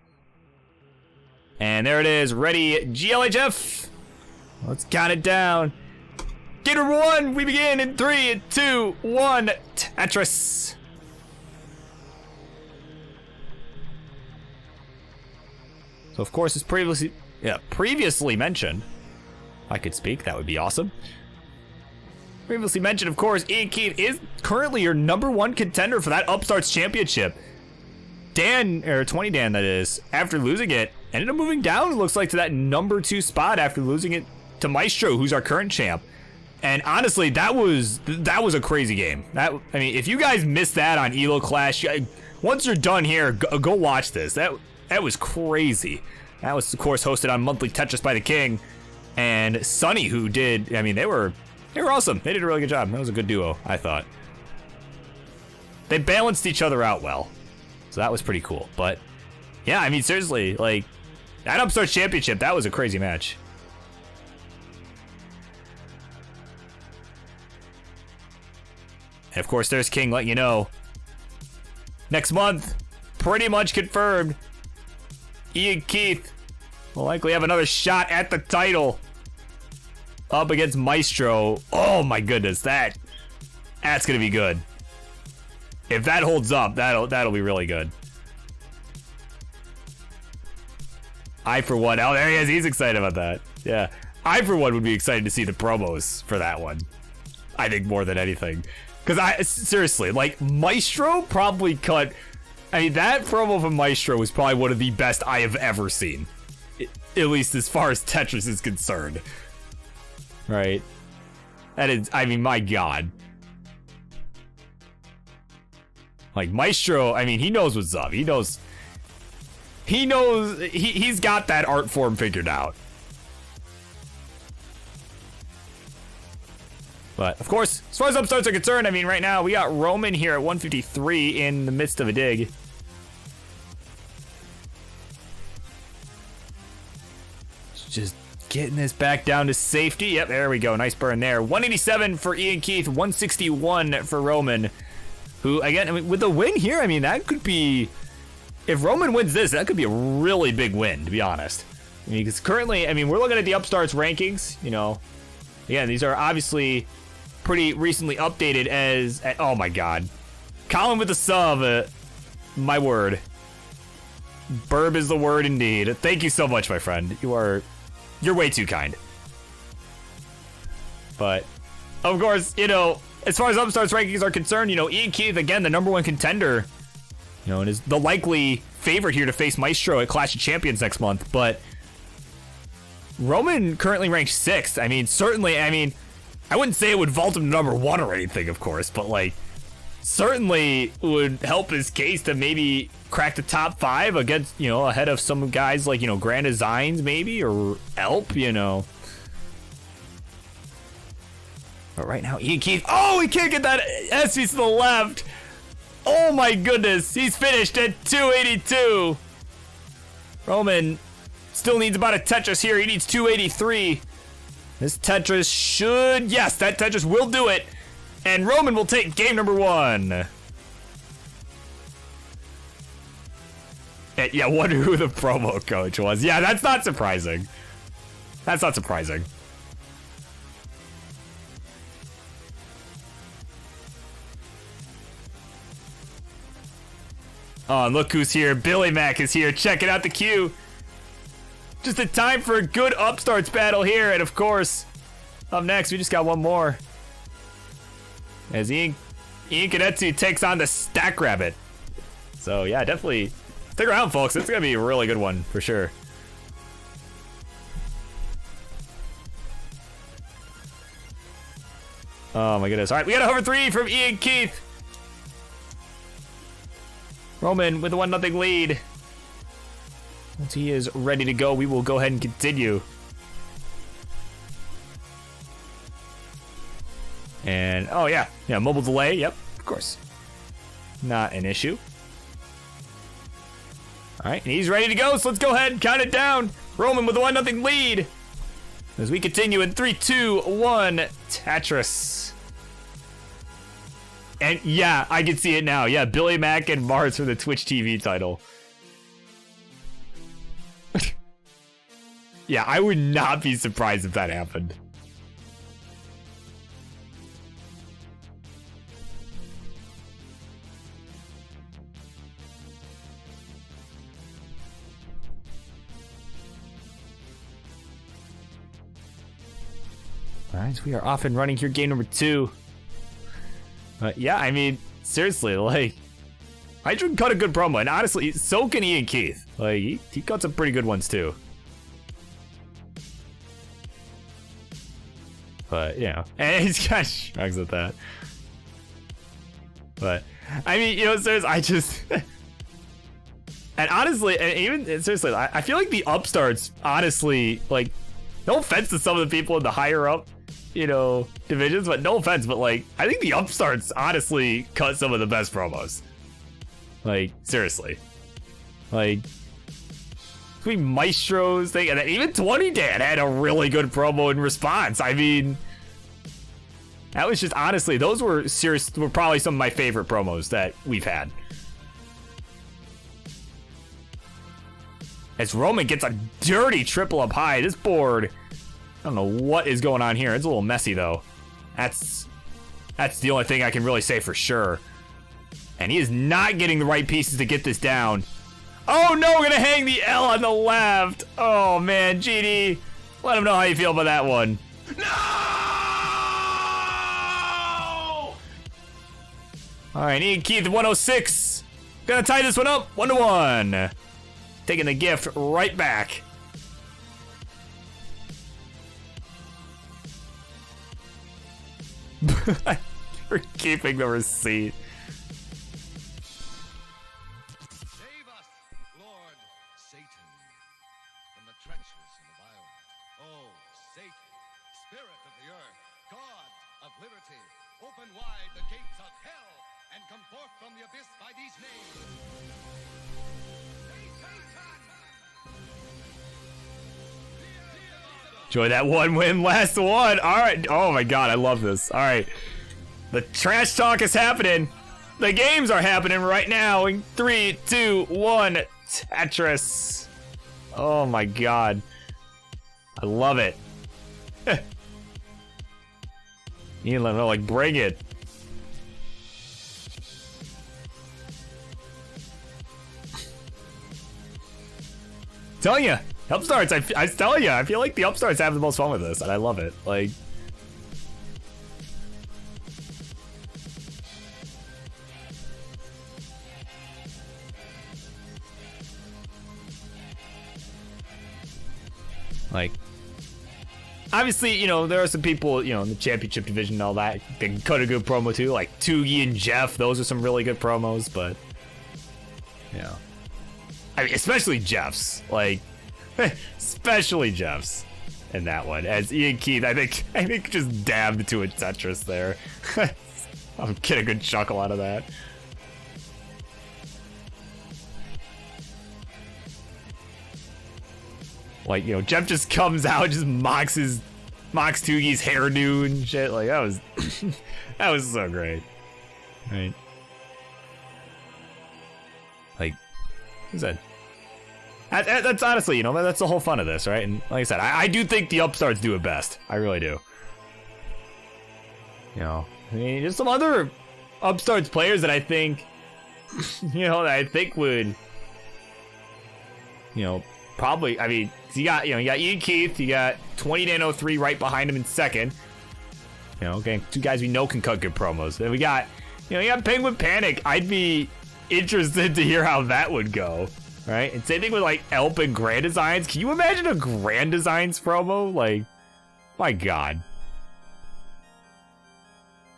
And there it is, ready, GLHF. Let's count it down. Game number 1, we begin in 3, 2, 1, Tetris. So of course, as previously mentioned, I could speak, that would be awesome. Previously mentioned, of course, Ian Keith is currently your #1 contender for that Upstarts Championship. Dan, or 20 Dan that is, after losing it, ended up moving down, it looks like, to that #2 spot after losing it to Maestro, who's our current champ. And honestly, that was a crazy game. I mean, if you guys missed that on Elo Clash, once you're done here, go watch this. That was crazy. That was, of course, hosted on Monthly Tetris by the King. And Sunny, who did, I mean, they were awesome. They did a really good job. That was a good duo, I thought. They balanced each other out well. So that was pretty cool. But yeah, I mean, seriously, like, that Upstarts Championship, that was a crazy match. And of course, there's King letting you know. Next month, pretty much confirmed, Ian Keith will likely have another shot at the title up against Maestro. Oh my goodness, that's gonna be good. If that holds up, that'll be really good. I for one, oh there he is, he's excited about that. Yeah, I for one would be excited to see the promos for that one. I think more than anything, because seriously, like, Maestro probably cut. I mean, that promo from Maestro was probably one of the best I have ever seen, at least as far as Tetris is concerned. Right? That is, I mean, my God. Like, Maestro, I mean, he knows what's up. He knows, he's got that art form figured out. But, of course, as far as Upstarts are concerned, I mean, right now, we got Roman here at 153 in the midst of a dig. Just getting this back down to safety. Yep, there we go. Nice burn there. 187 for Ian Keith, 161 for Roman. Who, again, I mean, with the win here, I mean, that could be, if Roman wins this, that could be a really big win, to be honest. I mean, because currently, I mean, we're looking at the Upstarts rankings, you know. Again, these are obviously pretty recently updated as, oh my God. Colin with the sub, my word. Burb is the word indeed. Thank you so much, my friend. You're way too kind. But, of course, you know, as far as Upstarts rankings are concerned, you know, Ian Keith, again, the #1 contender, you know, and is the likely favorite here to face Maestro at Clash of Champions next month. But Roman currently ranked 6th. I mean, certainly, I mean, I wouldn't say it would vault him to #1 or anything, of course, but, like, certainly would help his case to maybe crack the top 5 against, you know, ahead of some guys like, you know, Grand Designs maybe, or Elp, you know. But right now, Ian Keith, oh, he can't get that SC to the left. Oh my goodness, he's finished at 282. Roman still needs about a Tetris here. He needs 283. This Tetris should, yes, that Tetris will do it. And Roman will take game #1. Yeah, wonder who the promo coach was. Yeah, that's not surprising. That's not surprising. Oh, and look who's here. Billy Mack is here, checking out the queue. Just in time for a good Upstarts battle here. And of course, up next, we just got one more. As Ian Kadetsu takes on the Stack Rabbit. So yeah, definitely stick around, folks. It's gonna be a really good one for sure. Oh my goodness. All right, we got a hover 3 from Ian Keith. Roman with a 1-0 lead. Once he is ready to go, we will go ahead and continue. And, oh yeah, mobile delay, yep, of course. Not an issue. All right, and he's ready to go, so let's go ahead and count it down. Roman with a 1-0 lead. As we continue in 3, 2, 1, Tetris. And yeah, I can see it now. Yeah, Billy Mack and Mars for the Twitch TV title. Yeah, I would not be surprised if that happened. All right, so we are off and running here, game number 2. Yeah, I mean, seriously, like, Hydra cut a good promo, and honestly, so can Ian Keith. Like, he cut some pretty good ones too. But, you know, and he's got shrugs at that. But, I mean, you know, seriously, I just... and honestly, and even, seriously, I feel like the upstarts, honestly, like, no offense to some of the people in the higher up, you know, divisions, but no offense, but like, I think the upstarts honestly cut some of the best promos. Like, seriously. Like, between Maestro's thing, and then even 20 Dan had a really good promo in response. I mean, that was just, honestly, those were probably some of my favorite promos that we've had. As Roman gets a dirty triple up high, this board, I don't know what is going on here. It's a little messy though. That's the only thing I can really say for sure. And he is not getting the right pieces to get this down. Oh no, we're gonna hang the L on the left. Oh man, GD, let him know how you feel about that one. No! All right, Ian Keith 106. Gonna tie this one up 1-1. Taking the gift right back. We're keeping the receipt. Save us, Lord Satan, from the treacherous and the violent. Oh, Satan, spirit of the earth, God of liberty, open wide the gates of hell and come forth from the abyss by these names. Enjoy that one win, last one. All right. Oh my God, I love this. All right. The trash talk is happening. The games are happening right now in 3, 2, 1, Tetris. Oh my God. I love it. You know, like, bring it. Telling you, upstarts. I tell you, I feel like the upstarts have the most fun with this, and I love it. Like, obviously, you know, there are some people, you know, in the championship division and all that, they can cut a good promo too, like Toogie and Jeff. Those are some really good promos, but, you know, I mean, especially Jeff's, like, especially Jeff's in that one. As Ian Keith, I think just dabbed to a Tetris there. I'm getting a good chuckle out of that. Like, you know, Jeff just comes out, just mocks Toogie's hairdo and shit. Like, that was that was so great. Right? Like, who's that? That's honestly, you know, that's the whole fun of this, right? And like I said, I do think the upstarts do it best. I really do. You know, I mean, there's some other upstarts players that I think, you know, that I think would, you know, probably, I mean, you got Ian Keith, you got 20Dan03 right behind him in second. You know, okay, two guys we know can cut good promos. Then we got, you know, you got Penguin Panic. I'd be interested to hear how that would go. Right? And same thing with like Elp and Grand Designs. Can you imagine a Grand Designs promo? Like, my God.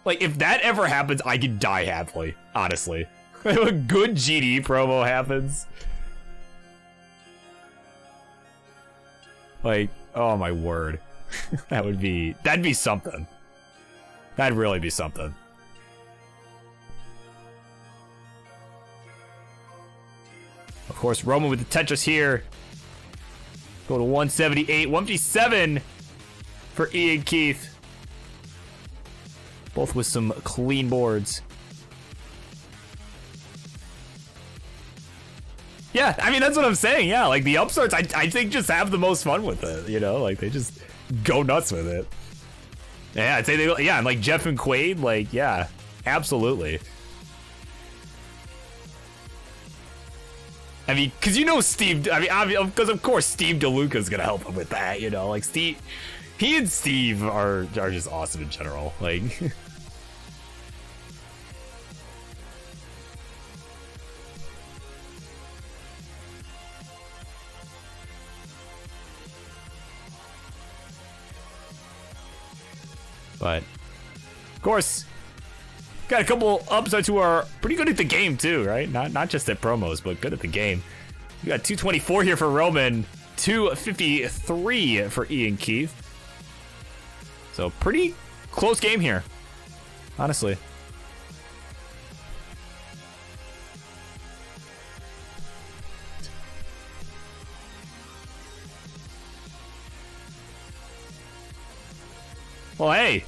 Like, if that ever happens, I could die happily, honestly. A good GD promo happens. Like, oh my word. That'd be something. That'd really be something. Of course, Roman with the Tetris here. Go to 178, 157 for Ian Keith. Both with some clean boards. Yeah, I mean, that's what I'm saying. Yeah, like the upstarts, I think just have the most fun with it, you know? Like they just go nuts with it. Yeah, I'd say and like Jeff and Quaid, like, yeah, absolutely. I mean, because you know Steve, I mean, because of course Steve DeLuca's gonna help him with that, you know? Like Steve, he and Steve are just awesome in general. Like. But, of course, got a couple upstarts who are pretty good at the game too, right? Not just at promos, but good at the game. We got 224 here for Roman, 253 for Ian Keith. So pretty close game here, honestly. Well, hey,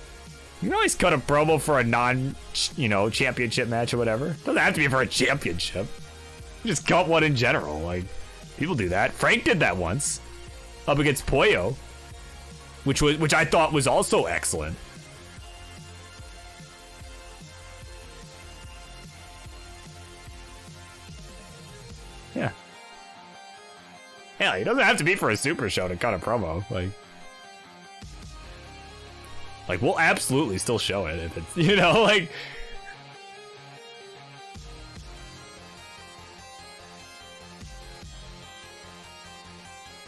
you can always cut a promo for a championship match or whatever. Doesn't have to be for a championship. Just cut one in general. Like, people do that. Frank did that once, up against Pollo, which I thought was also excellent. Yeah. Yeah, it doesn't have to be for a super show to cut a promo. Like, we'll absolutely still show it if it's, you know, like.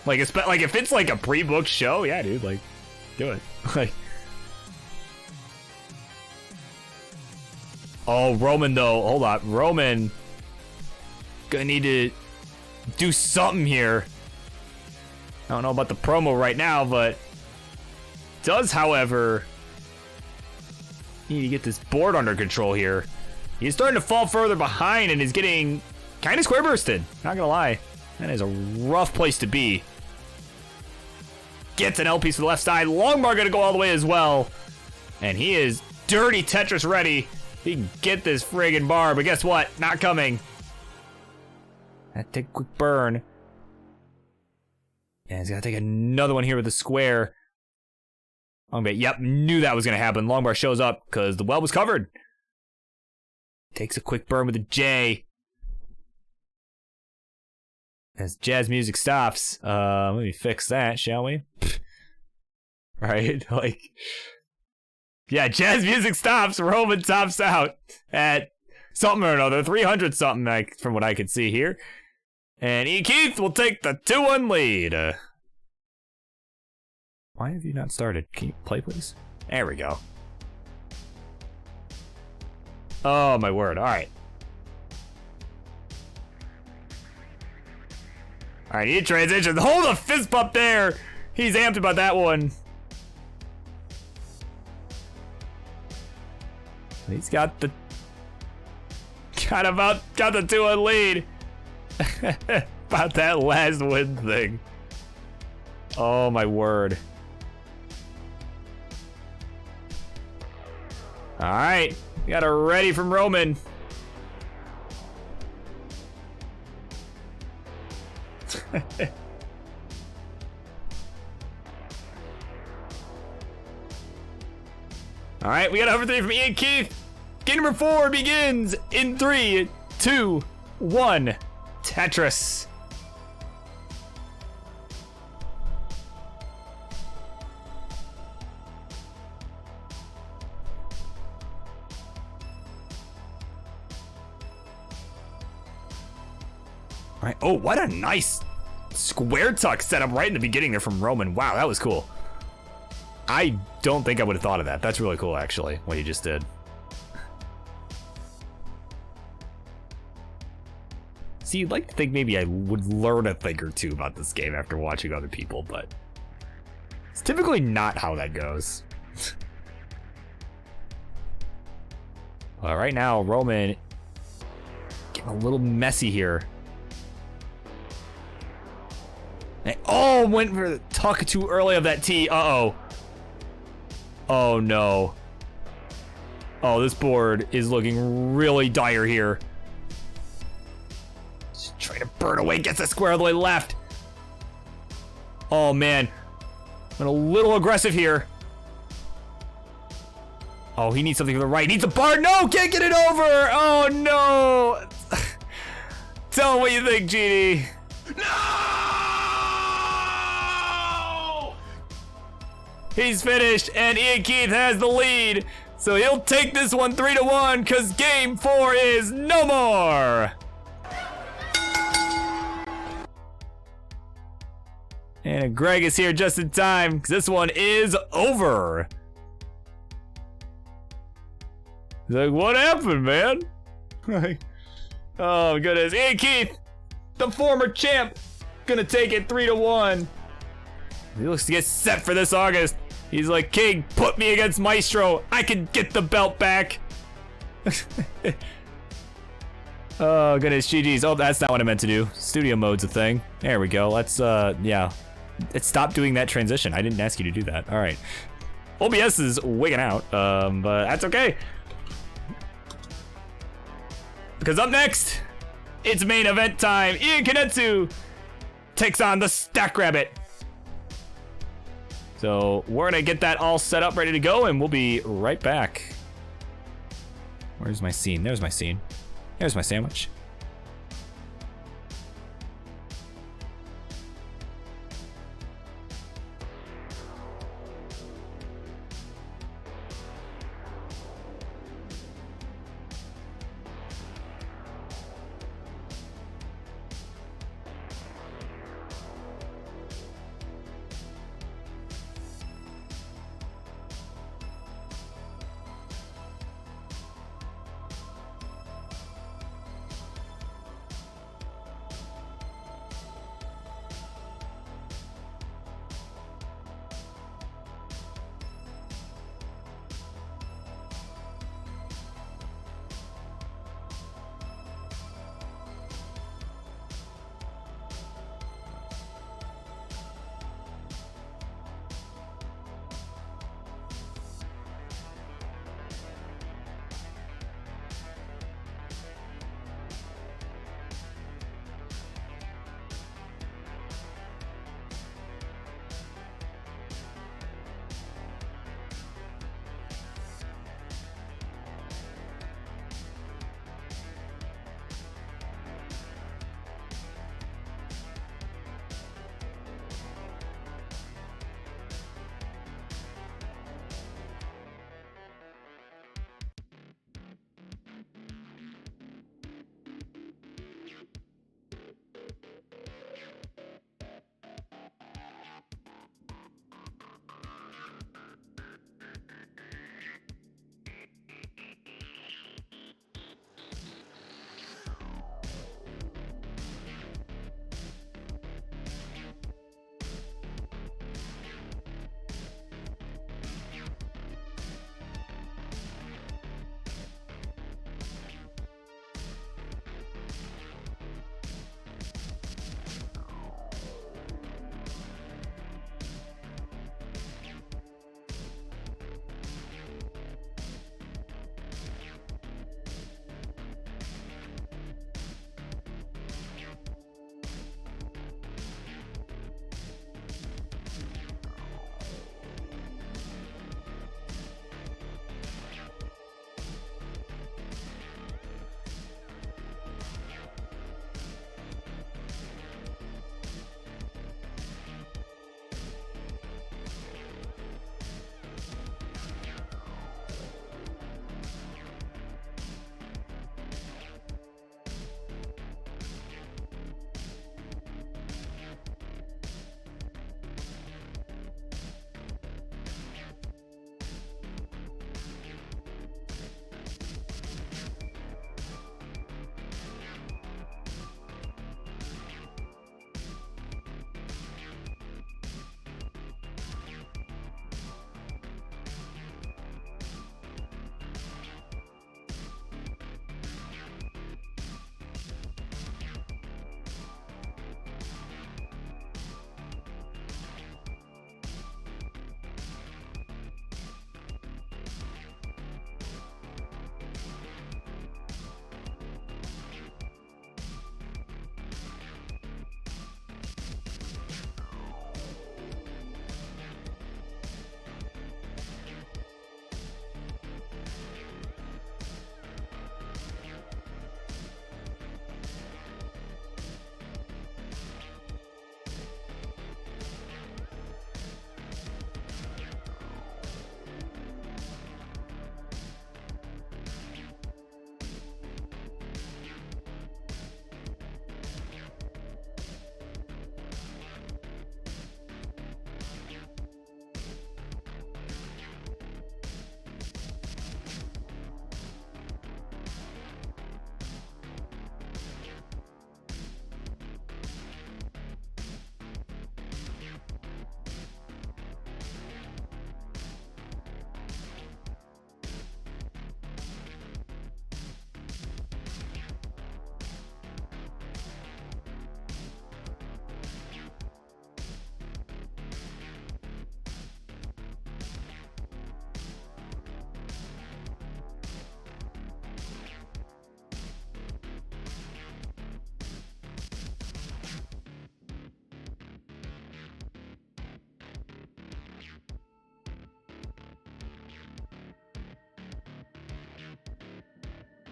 Like, if it's like a pre-booked show, yeah, dude, like, do it. Like. Oh, Roman, though. Hold on. Roman. Gonna need to do something here. I don't know about the promo right now, but. Does, however, need to get this board under control here. He's starting to fall further behind and is getting kind of square bursted. Not gonna lie, that is a rough place to be. Gets an L piece to the left side. Longbar gonna go all the way as well, and he is dirty Tetris ready. He can get this friggin' bar, but guess what? Not coming. That take a quick burn, and he's gotta take another one here with the square. Longbar, yep, knew that was going to happen. Longbar shows up because the well was covered. Takes a quick burn with a J. As jazz music stops. Let me fix that, shall we? Right? Like, yeah, jazz music stops. Roman tops out at something or another. 300 something, from what I can see here. And E. Keith will take the 2-1 lead. Why have you not started? Can you play, please? There we go. Oh, my word. All right. All right, need transition. Hold a fist bump there. He's amped about that one. He's got the... got the 2-1 lead. About that last win thing. Oh, my word. All right, got a ready from Roman. All right, we got over 3 from Ian Keith. Game number 4 begins in 3, 2, 1. Tetris. All right. Oh, what a nice square tuck setup right in the beginning there from Roman. Wow, that was cool. I don't think I would have thought of that. That's really cool, actually, what he just did. See, you'd like to think maybe I would learn a thing or two about this game after watching other people, but it's typically not how that goes. Well, right now, Roman getting a little messy here. Oh, went for the tuck too early of that T. Uh-oh. Oh, no. Oh, this board is looking really dire here. Just trying to burn away, gets the square all the way left. Oh, man. Went a little aggressive here. Oh, he needs something to the right. Needs a bar. No, can't get it over. Oh, no. Tell him what you think, GD. No! He's finished, and Ian Keith has the lead. So he'll take this one 3-1, because game 4 is no more. And Greg is here just in time, because this one is over. He's like, what happened, man? Oh, goodness. Ian Keith, the former champ, gonna take it 3-1. He looks to get set for this August. He's like, King, put me against Maestro. I can get the belt back. Oh, goodness, GG's. Oh, that's not what I meant to do. Studio mode's a thing. There we go. Let's, yeah. Let's stop doing that transition. I didn't ask you to do that. All right. OBS is wigging out, but that's okay. Because up next, it's main event time. Ian Kanetsu takes on the Stack Rabbit. So we're gonna get that all set up, ready to go, and we'll be right back. Where's my scene? There's my scene. There's my sandwich.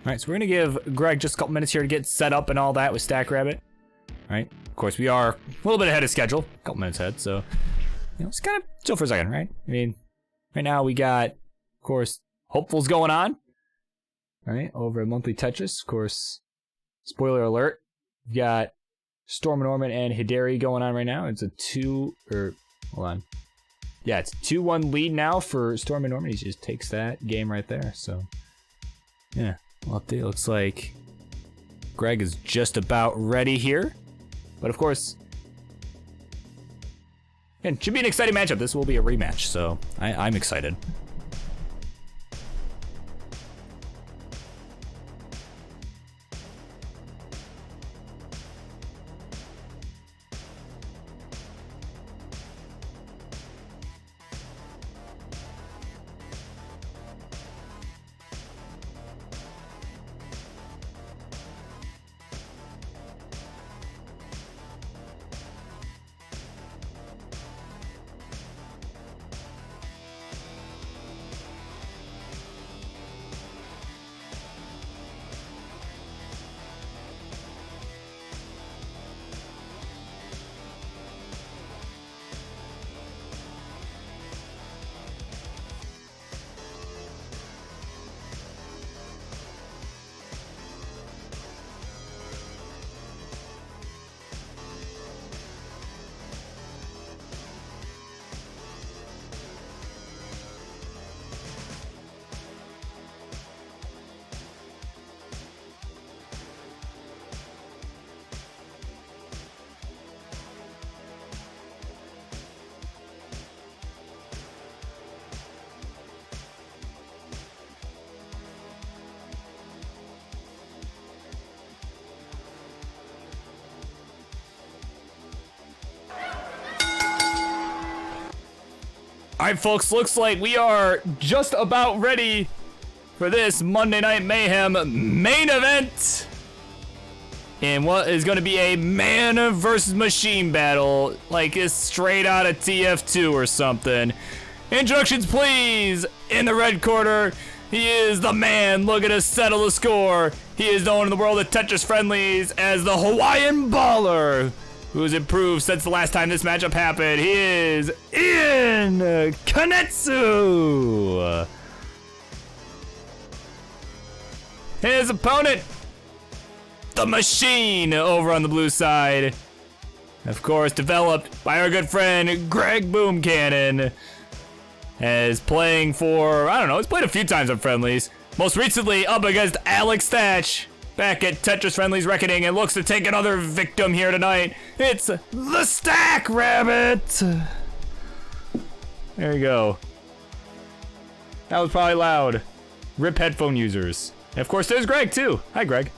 Alright, so we're gonna give Greg just a couple minutes here to get set up and all that with Stack Rabbit. Alright, of course we are a little bit ahead of schedule, a couple minutes ahead, so let's kind of chill for a second, right? I mean, right now we got, of course, Hopefuls going on. Alright, over at Monthly Tetris, of course, spoiler alert, we've got Storm Norman and Hidari going on right now. It's a hold on. Yeah, it's 2-1 lead now for Storm and Norman. He just takes that game right there, so yeah. Well, update looks like Greg is just about ready here. But of course, it should be an exciting matchup. This will be a rematch, so I'm excited. Alright folks, looks like we are just about ready for this Monday Night Mayhem main event in what is going to be a man versus machine battle, like it's straight out of TF2 or something. Introductions please. In the red corner, he is the man looking to settle the score. He is known in the world of Tetris friendlies as the Hawaiian Baller, who's improved since the last time this matchup happened. He is Ian Kanetsu. His opponent, the Machine, over on the blue side. Of course, developed by our good friend Greg Boom Cannon. Is playing for, I don't know, he's played a few times on friendlies. Most recently up against Alex Thatch back at Tetris Friendlies Reckoning, and looks to take another victim here tonight. It's the Stack Rabbit. There you go. That was probably loud. Rip headphone users. And of course, there's Greg too. Hi, Greg.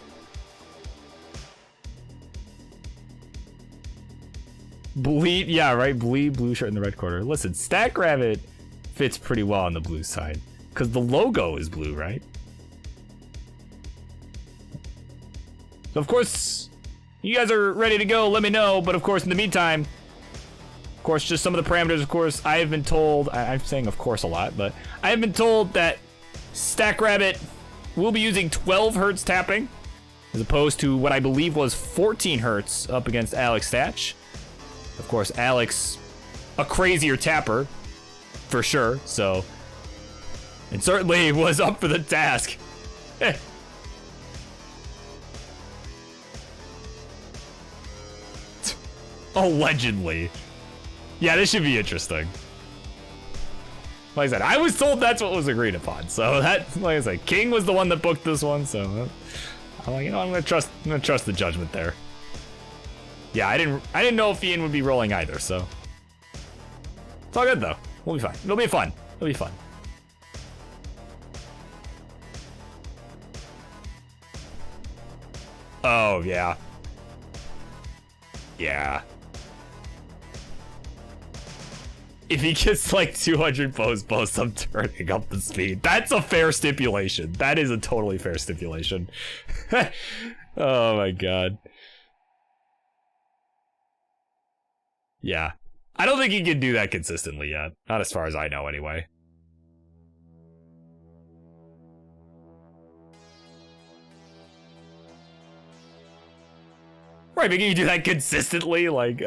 Bleed, yeah, right. Bleed blue shirt in the red corner. Listen, Stack Rabbit fits pretty well on the blue side because the logo is blue, right? So of course, you guys are ready to go, let me know. But of course, in the meantime, of course, just some of the parameters. Of course, I have been told, I'm saying of course a lot, but I have been told that Stack Rabbit will be using 12 hertz tapping as opposed to what I believe was 14 hertz up against Alex Thatch. Of course, Alex, a crazier tapper for sure, so it certainly was up for the task. Allegedly. Yeah, this should be interesting. Like I said, I was told that's what was agreed upon. So that, like I said, King was the one that booked this one. So I'm like, you know, I'm gonna trust the judgment there. Yeah, I didn't know if Ian would be rolling either. So it's all good though. We'll be fine. It'll be fun. It'll be fun. Oh yeah. Yeah. If he gets like 200 post, I'm turning up the speed. That's a fair stipulation. That is a totally fair stipulation. Oh my god. Yeah. I don't think he can do that consistently yet. Not as far as I know anyway. Right, but you do that consistently, like...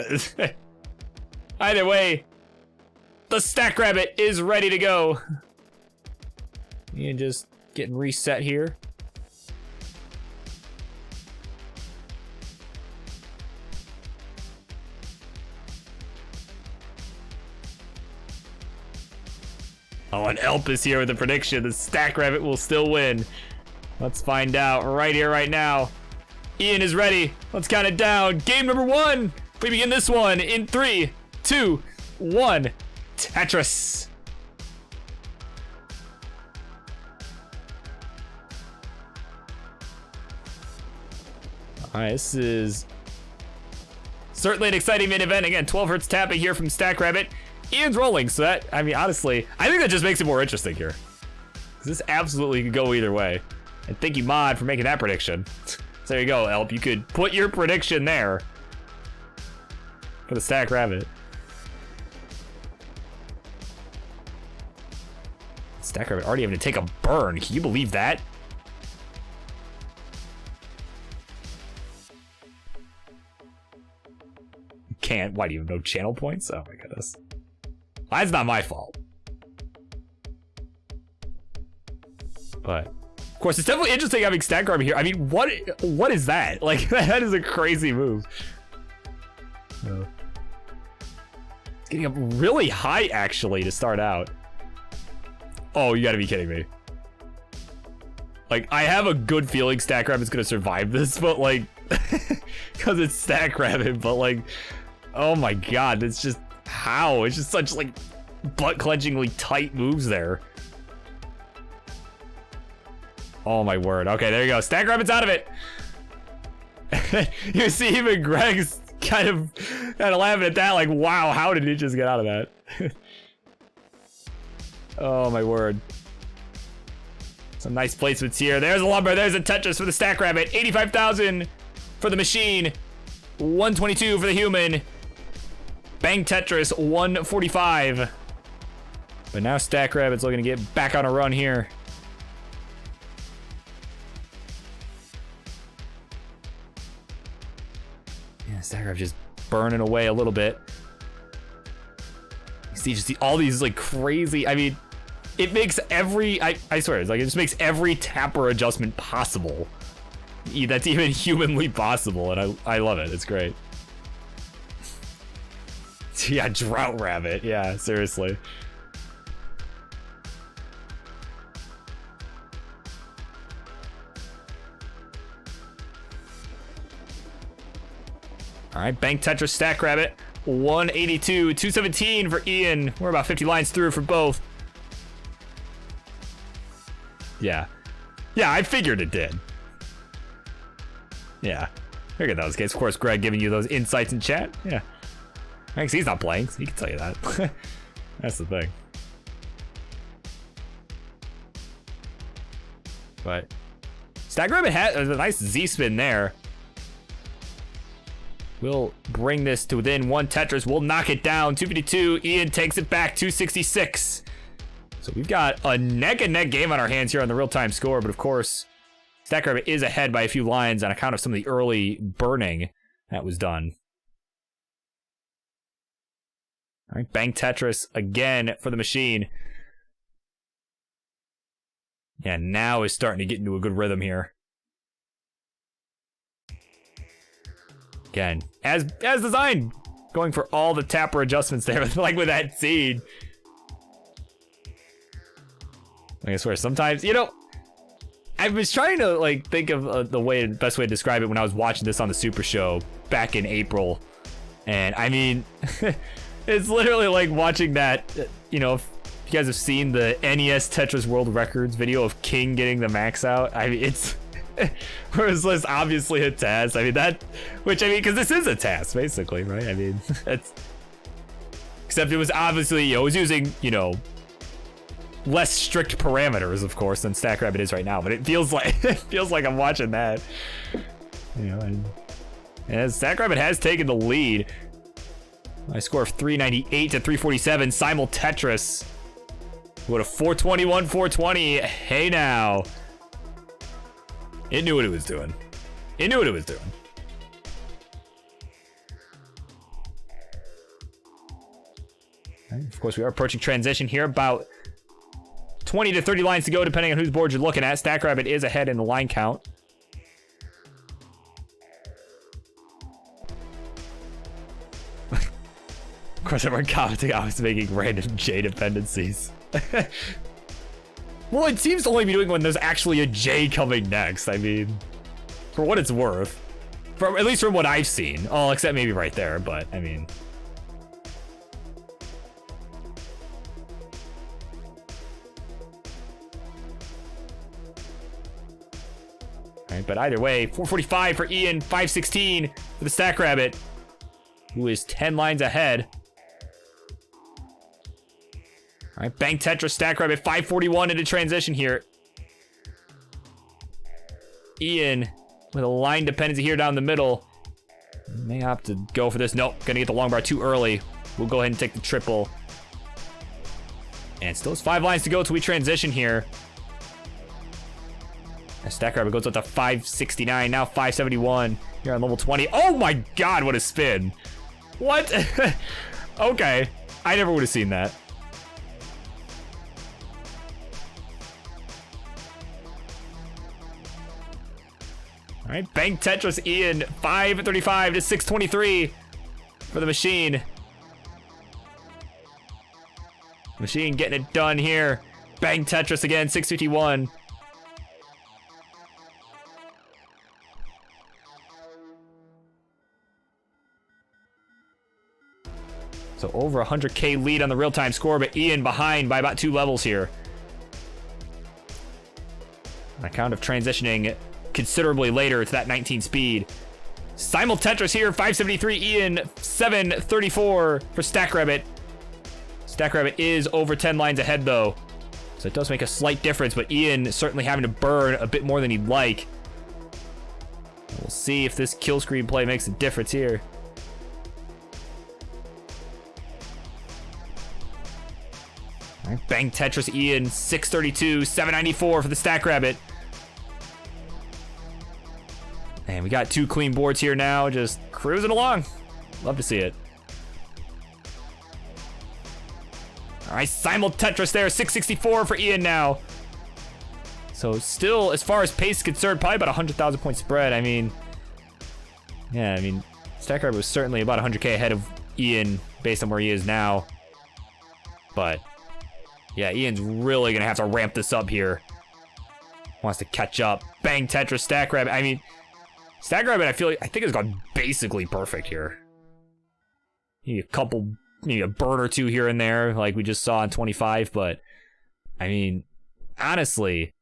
Either way, the Stack Rabbit is ready to go. And just getting reset here. Oh, and Elp is here with the prediction. The Stack Rabbit will still win. Let's find out right here, right now. Ian is ready. Let's count it down. Game number 1. We begin this one in 3, 2, 1. Tetris. All right, this is certainly an exciting main event. Again, 12 hertz tapping here from Stack Rabbit. Ian's rolling, so that, I mean, honestly, I think that just makes it more interesting here. This absolutely could go either way. And thank you, Mod, for making that prediction. So there you go, Elp. You could put your prediction there for the Stack Rabbit. Stack Rabbit already having to take a burn. Can you believe that? Can't. Why do you have no channel points? Oh my goodness. That's not my fault. But of course, it's definitely interesting having Stack Rabbit here. I mean, what is that? Like, that is a crazy move. It's getting up really high actually to start out. Oh, you gotta be kidding me. Like, I have a good feeling Stack Rabbit's gonna survive this, but like, because it's Stack Rabbit, but like, oh my god, it's just, how? It's just such like butt-clenchingly tight moves there. Oh my word. Okay, there you go. Stack Rabbit's out of it. You see even Greg's kind of laughing at that, like, wow, how did he just get out of that? Oh my word. Some nice placements here. There's a lumber, there's a Tetris for the Stack Rabbit. 85,000 for the machine. 122 for the human. Bang Tetris, 145. But now Stack Rabbit's looking to get back on a run here. Yeah, Stack Rabbit just burning away a little bit. You see all these like crazy, I mean, it makes every, I swear, it's like it just makes every tapper adjustment possible. That's even humanly possible, and I love it. It's great. Yeah, Drought Rabbit. Yeah, seriously. All right, Bank Tetris Stack Rabbit. 182, 217 for Ian. We're about 50 lines through for both. Yeah. Yeah, I figured it did. Yeah. Figured that was the case. Of course, Greg giving you those insights in chat. Yeah. Thanks, he's not playing, so he can tell you that. That's the thing. But Stack Rabbit had a nice Z-spin there. We'll bring this to within one Tetris. We'll knock it down. 252. Ian takes it back. 266. So we've got a neck-and-neck game on our hands here on the real-time score. But of course, Stack Rabbit is ahead by a few lines on account of some of the early burning that was done. All right, Bang Tetris again for the machine. Yeah, now is starting to get into a good rhythm here. Again, as designed, going for all the tapper adjustments there, like with that seed. Like I swear, sometimes, you know, I was trying to like think of the best way to describe it when I was watching this on the Super Show back in April, and I mean, it's literally like watching that. You know, if you guys have seen the NES Tetris World Records video of King getting the max out, I mean, it's. Whereas this obviously a task. I mean because this is a task basically, right? I mean, it's except it was obviously, you know, it was using, you know, less strict parameters, of course, than Stack Rabbit is right now. But it feels like I'm watching that, you know. And Stack Rabbit has taken the lead. I score of 398 to 347. Simul Tetris. What a 421, 420. Hey now. It knew what it was doing. It knew what it was doing. Of course, we are approaching transition here. About 20 to 30 lines to go, depending on whose board you're looking at. Stack Rabbit is ahead in the line count. Of course, everyone commenting I was making random J dependencies. Well, it seems to only be doing when there's actually a J coming next. I mean, for what it's worth. At least from what I've seen. Oh, except maybe right there, but I mean. Alright, but either way, 445 for Ian, 516 for the Stack Rabbit, who is 10 lines ahead. Alright, Bang Tetris, Stack Rabbit, 541 into transition here. Ian with a line dependency here down the middle. May have to go for this. Nope, gonna get the long bar too early. We'll go ahead and take the triple. And still has 5 lines to go till we transition here. Stack Rabbit goes up to 569, now 571 here on level 20. Oh my god, what a spin. What? Okay, I never would have seen that. All right, Bang Tetris Ian, 535 to 623 for the machine. Machine getting it done here. Bang Tetris again, 651. So over 100K lead on the real-time score, but Ian behind by about 2 levels here. On account of transitioning considerably later to that 19 speed. Simul Tetris here, 573 Ian, 734 for Stack Rabbit. Stack Rabbit is over 10 lines ahead though, so it does make a slight difference, but Ian certainly having to burn a bit more than he'd like. We'll see if this kill screen play makes a difference here. All right, Bang Tetris Ian, 632, 794 for the Stack Rabbit. And we got 2 clean boards here now, just cruising along. Love to see it. All right, Simul Tetris there, 664 for Ian now. So still, as far as pace is concerned, probably about 100,000 point spread. I mean, yeah, I mean, Stack Rabbit was certainly about 100K ahead of Ian based on where he is now. But yeah, Ian's really gonna have to ramp this up here. Wants to catch up. Bang Tetris, Stack Rabbit. I mean, Stack Rabbit, I think has gone basically perfect here. Need a couple, maybe a burn or 2 here and there, like we just saw in 25, but I mean, honestly,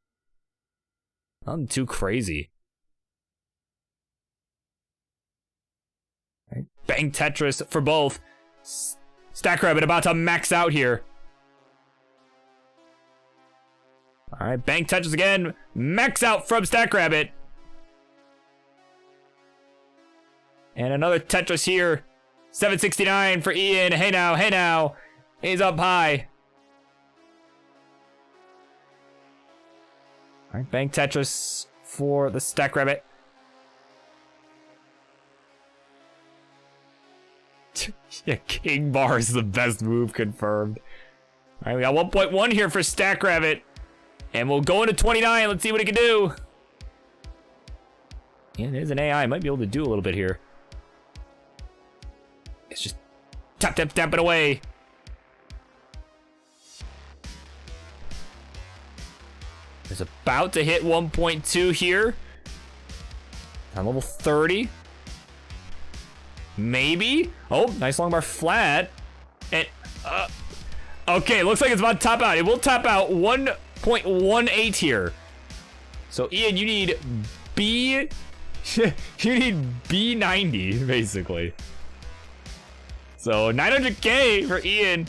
nothing too crazy. Right. Bang Tetris for both. Stack Rabbit about to max out here. All right, Bang Tetris again. Max out from Stack Rabbit. And another Tetris here. 769 for Ian. Hey now. He's up high. All right, Bang Tetris for the Stack Rabbit. Yeah, King Bar is the best move confirmed. All right, we got 1.1 here for Stack Rabbit. And we'll go into 29. Let's see what it can do. And there's an AI. Might be able to do a little bit here. It's just tap it away. It's about to hit 1.2 here. On level 30. Maybe. Oh, nice long bar flat. And, okay, looks like it's about to top out. It will top out 1.18 here. So, Ian, you need B... you need B90, basically. So 900K for Ian.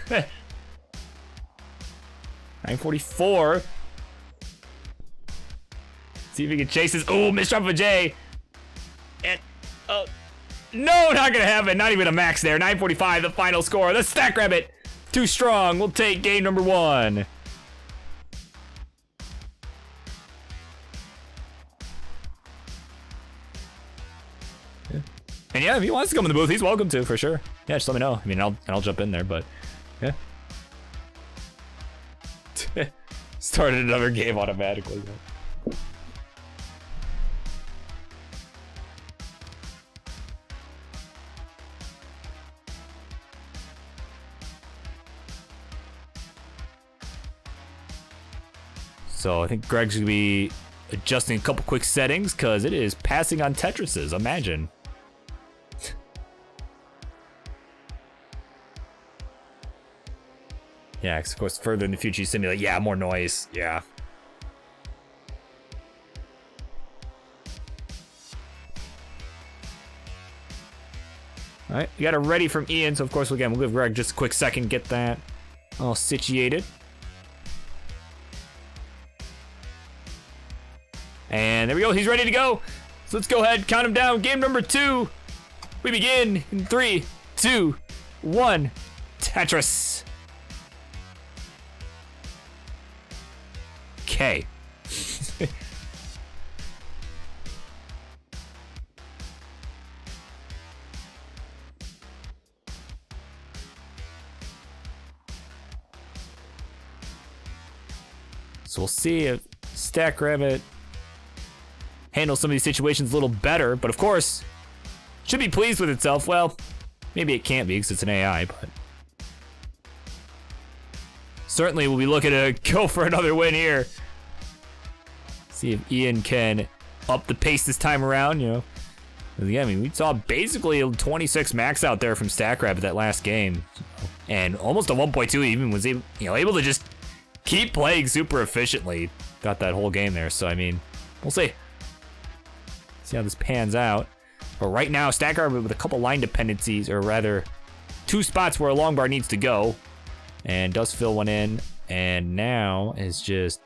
944. See if he can chase this. Oh, missed drop of a J. And no, not gonna happen. Not even a max there. 945, the final score. The Stack Rabbit, too strong. We'll take game number 1. And yeah, if he wants to come in the booth, he's welcome to, for sure. Yeah, just let me know. I mean, I'll jump in there, but yeah. Started another game automatically. So I think Greg's gonna be adjusting a couple quick settings because it is passing on Tetrises. Imagine. Yeah, 'cause of course, further in the future, you simulate. Yeah, more noise. Yeah. All right, we got it ready from Ian. So of course, again, we'll give Greg just a quick second, get that all situated. And there we go, he's ready to go. So let's go ahead, count him down. Game number 2. We begin in 3, 2, 1. Tetris. Okay. So we'll see if StackRabbit handles some of these situations a little better, but of course, should be pleased with itself. Well, maybe it can't be because it's an AI, but certainly we'll be looking to go for another win here. See if Ian can up the pace this time around, you know. Yeah, I mean, we saw basically a 26 max out there from StackRabbit that last game, and almost a 1.2 even was able, able to just keep playing super efficiently. Got that whole game there, so I mean, we'll see. See how this pans out. But right now, StackRabbit with a couple line dependencies, or rather, 2 spots where a long bar needs to go, and does fill one in. And now is just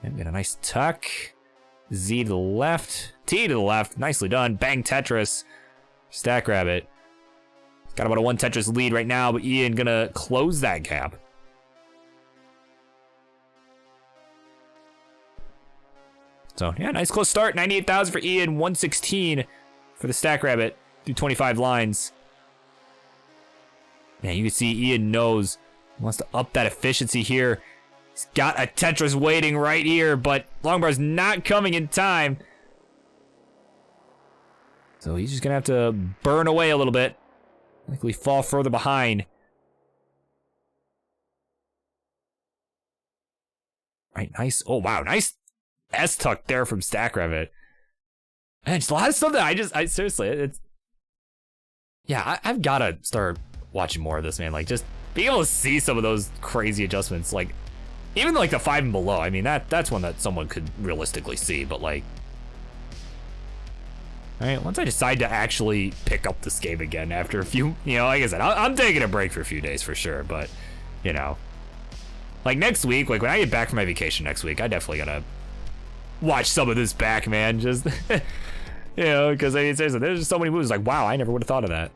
get a nice tuck. Z to the left, T to the left. Nicely done. Bang Tetris. StackRabbit got about a 1 Tetris lead right now, but Ian gonna close that gap. So yeah, nice close start. 98,000 for Ian, 116 for the StackRabbit through 25 lines. Yeah, you can see Ian knows he wants to up that efficiency here. He's got a Tetris waiting right here, but Longbar's not coming in time. So he's just gonna have to burn away a little bit. Likely fall further behind. Right, nice. Oh wow, nice S-tuck there from StackRabbit. And just a lot of stuff that I seriously, it's, yeah, I've gotta start watching more of this, man. Like, just being able to see some of those crazy adjustments, like, even like the 5 and below, I mean, that's one that someone could realistically see, but like, all right, once I decide to actually pick up this game again after a few, like I said, I'm taking a break for a few days for sure, but, like next week, like when I get back from my vacation next week, I definitely gotta watch some of this back, man. Just, because I mean, seriously, there's just so many moves. Like, wow, I never would have thought of that.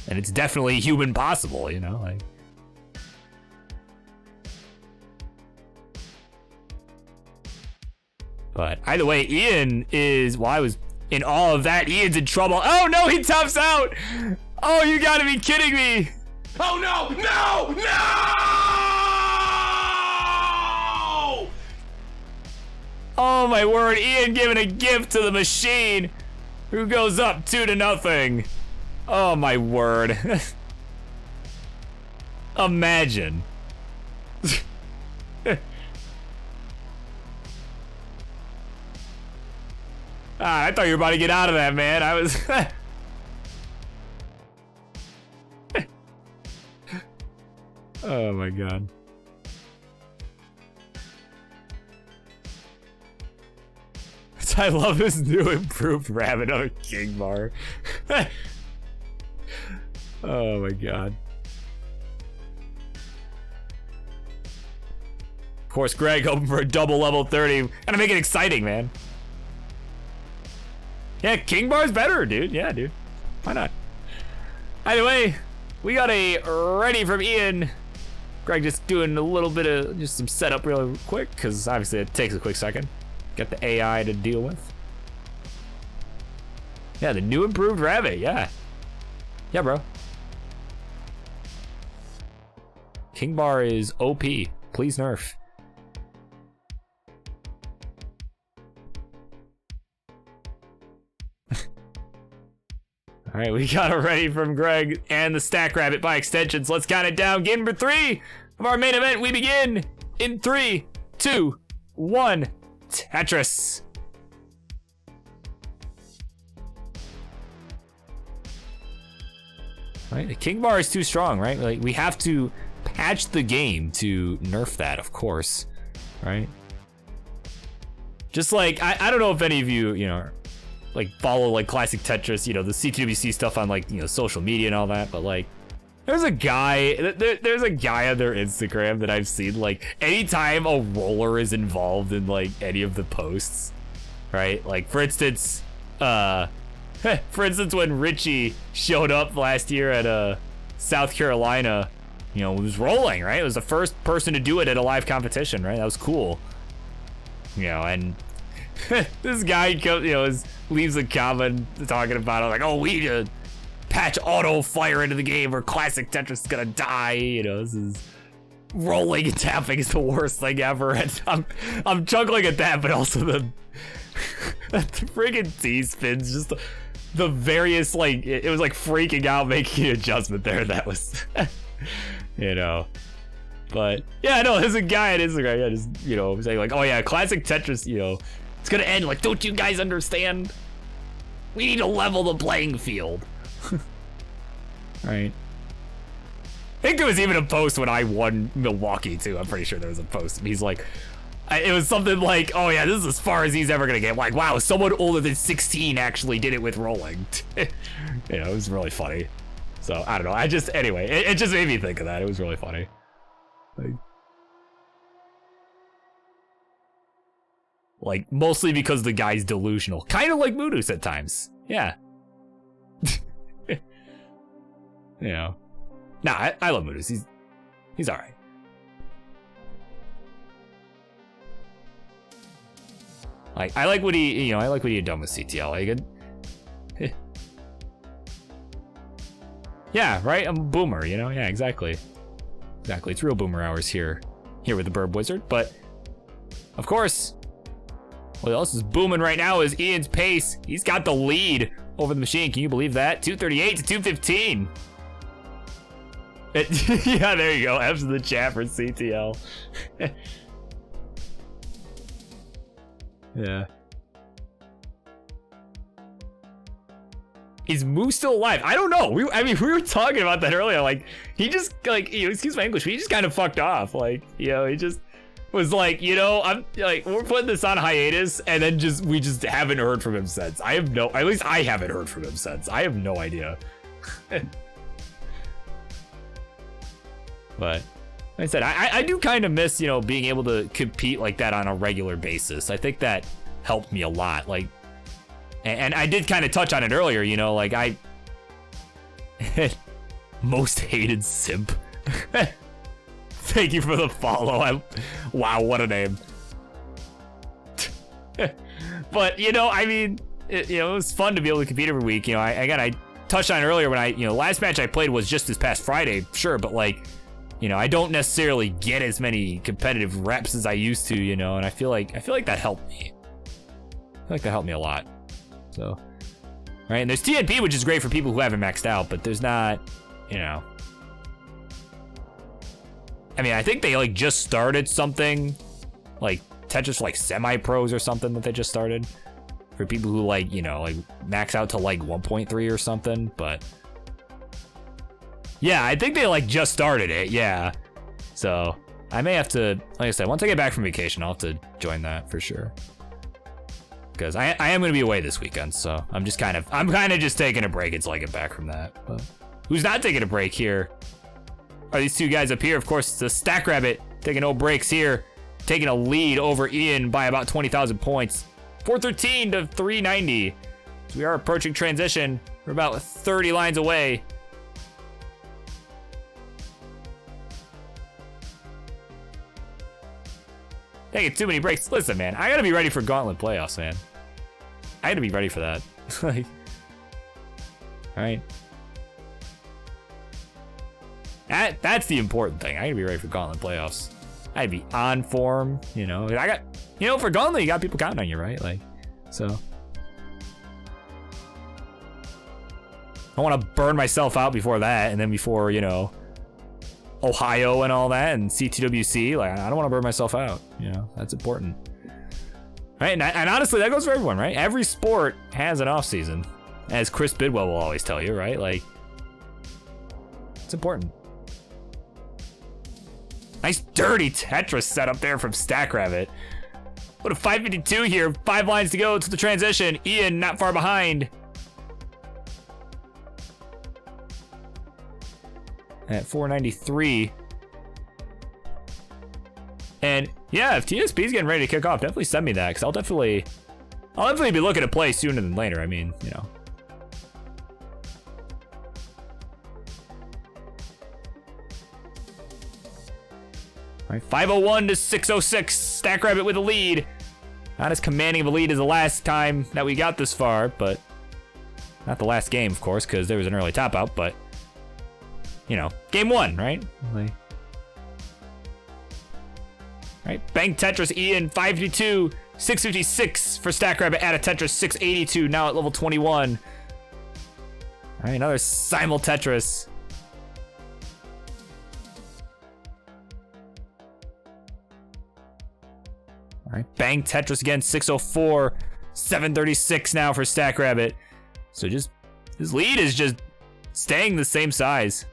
And it's definitely human possible, like. But either way, Ian is, well, I was in awe of that. Ian's in trouble. Oh no, he tops out. Oh, you gotta be kidding me. Oh no, no, no! Oh my word, Ian giving a gift to the machine, who goes up 2-0. Oh my word. Imagine. I thought you were about to get out of that, man. I was oh my god. I love this new improved rabbit on King Bar. Oh my god. Of course, Greg hoping for a double level 30. Gotta make it exciting, man. Yeah, King Bar's better, dude. Yeah, dude. Why not? Either way, we got a ready from Ian. Greg just doing a little bit of just some setup real quick, because obviously it takes a quick second. Got the AI to deal with. Yeah, the new improved Rabbit, yeah. Yeah, bro. King Bar is OP. Please nerf. All right, we got it ready from Greg and the Stack Rabbit by extensions. Let's count it down. Game number 3 of our main event. We begin in 3, 2, 1. Tetris. Right, the King Bar is too strong, right? Like, we have to patch the game to nerf that, of course, right? Just like, I don't know if any of you, you know, like follow like classic Tetris, you know, the C2WC stuff on like, you know, social media and all that, but like, there's a guy on their Instagram that I've seen, like, anytime a roller is involved in like any of the posts, right? Like, for instance, when Richie showed up last year at South Carolina, you know, it was rolling, right? It was the first person to do it at a live competition, right? That was cool. You know, and this guy comes, you know, leaves a comment talking about it, like, oh, we need to patch auto fire into the game or classic Tetris is gonna die. You know, this is rolling and tapping is the worst thing ever. And I'm chuckling at that, but also the friggin' T-spins, just the various, like, it was like freaking out making an adjustment there. That was, you know. But yeah, no, there's a guy on Instagram, yeah, just, you know, saying like, oh yeah, classic Tetris, you know, it's gonna end. Like, don't you guys understand? We need to level the playing field. Right. I think there was even a post when I won Milwaukee too. I'm pretty sure there was a post. He's like, it was something like, oh yeah, this is as far as he's ever gonna get. Like, wow, someone older than 16 actually did it with rolling. You know, it was really funny. So I don't know. Anyway, it just made me think of that. It was really funny. Like, mostly because the guy's delusional. Kind of like Moodus at times. Yeah. You know. Nah, I love Moodus. He's alright. Like, I like what he had done with CTL. Like, yeah, right? I'm a boomer, you know? Yeah, exactly. Exactly. It's real boomer hours here with the Burb Wizard. But, of course, what else is booming right now is Ian's pace. He's got the lead over the machine. Can you believe that? 238 to 215. Yeah, there you go. F's in the chat for CTL. Yeah. Is Moo still alive? I don't know. We were talking about that earlier. Like, he just, like, you know, excuse my English, but he just kind of fucked off. Like, you know, he just was like, you know, I'm like, we're putting this on hiatus, and then we just haven't heard from him since. At least I haven't heard from him since. I have no idea. But like I said, I do kind of miss, you know, being able to compete like that on a regular basis. I think that helped me a lot. Like, and I did kind of touch on it earlier, you know, like most hated simp. Thank you for the follow. Wow, what a name. But, you know, I mean, you know, it was fun to be able to compete every week. You know, I touched on it earlier when you know, last match I played was just this past Friday, sure, but like, you know, I don't necessarily get as many competitive reps as I used to, you know, and I feel like that helped me. I feel like that helped me a lot. So, right, and there's TNP, which is great for people who haven't maxed out, but there's not, you know. I mean, I think they like just started something like Tetris like semi-pros or something that they just started for people who like, you know, like max out to like 1.3 or something, but yeah, I think they like just started it, yeah. So I may have to, like I said, once I get back from vacation, I'll have to join that for sure. Because I am going to be away this weekend, so I'm kind of just taking a break until I get back from that. But who's not taking a break here are these two guys up here. Of course, it's the Stack Rabbit taking no breaks here, taking a lead over Ian by about 20,000 points. 413 to 390. So we are approaching transition. We're about 30 lines away. Taking too many breaks. Listen, man, I gotta be ready for Gauntlet playoffs, man. I gotta be ready for that. Like, All right. That's the important thing. I gotta be ready for Gauntlet playoffs. I'd be on form, you know. For Gauntlet, you got people counting on you, right? Like, so. I want to burn myself out before that, and then before, you know, Ohio and all that, and CTWC. Like, I don't want to burn myself out. You know, that's important. Right? And honestly, that goes for everyone, right? Every sport has an off season, as Chris Bidwell will always tell you, right? Like, it's important. Nice dirty Tetris setup there from StackRabbit. What a 552 here. 5 lines to go to the transition. Ian not far behind. At 493. And yeah, if TSP is getting ready to kick off, definitely send me that, because I'll definitely be looking to play sooner than later. I mean, you know. All right, 501 to 606. StackRabbit with a lead. Not as commanding of a lead as the last time that we got this far, but not the last game, of course, because there was an early tap out, but you know, game 1, right? Right, Bang Tetris Ian 552, 656 for StackRabbit at a Tetris 682, now at level 21. All right, another Simul Tetris. All right, Bang Tetris again, 604, 736 now for StackRabbit. So just, his lead is just staying the same size.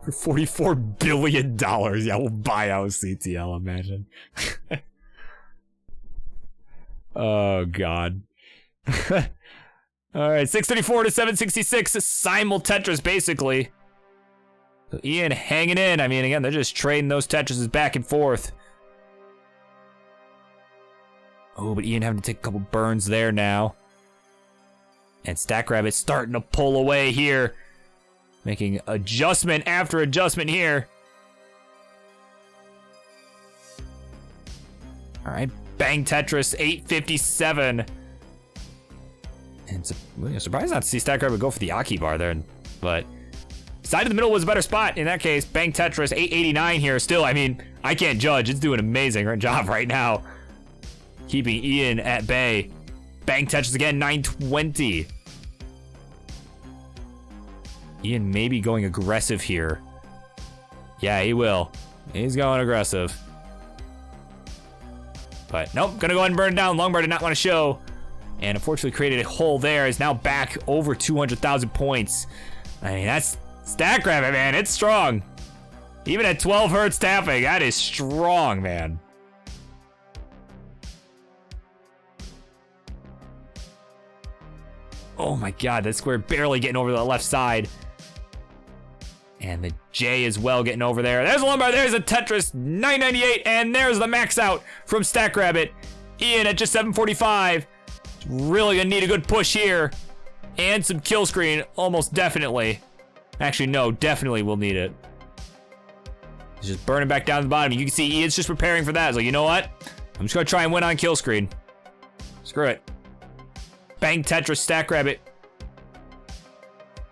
For $44 billion. Yeah, we'll buy out CTL, imagine. Oh, God. All right, 634 to 766. Simul Tetris, basically. So Ian hanging in. I mean, again, they're just trading those Tetrises back and forth. Oh, but Ian having to take a couple burns there now. And StackRabbit starting to pull away here. Making adjustment after adjustment here. All right, Bang Tetris, 857. And surprised not to see StackRabbit go for the Aki bar there, but side of the middle was a better spot in that case. Bang Tetris, 889 here. Still, I mean, I can't judge. It's doing an amazing job right now, keeping Ian at bay. Bang Tetris again, 920. Ian may be going aggressive here. Yeah, he will. He's going aggressive. But nope, gonna go ahead and burn it down. Longbar did not want to show. And unfortunately created a hole there. Is now back over 200,000 points. I mean, that's StackRabbit, man. It's strong. Even at 12 hertz tapping, that is strong, man. Oh my God, that square barely getting over the left side. And the J as well getting over there. There's a Longbar, there's a Tetris, 998, and there's the max out from StackRabbit. Ian at just 745. Really gonna need a good push here. And some kill screen, almost definitely. Actually, no, definitely will need it. It's just burning back down to the bottom. You can see Ian's just preparing for that. He's like, you know what? I'm just gonna try and win on kill screen. Screw it. Bang Tetris, StackRabbit.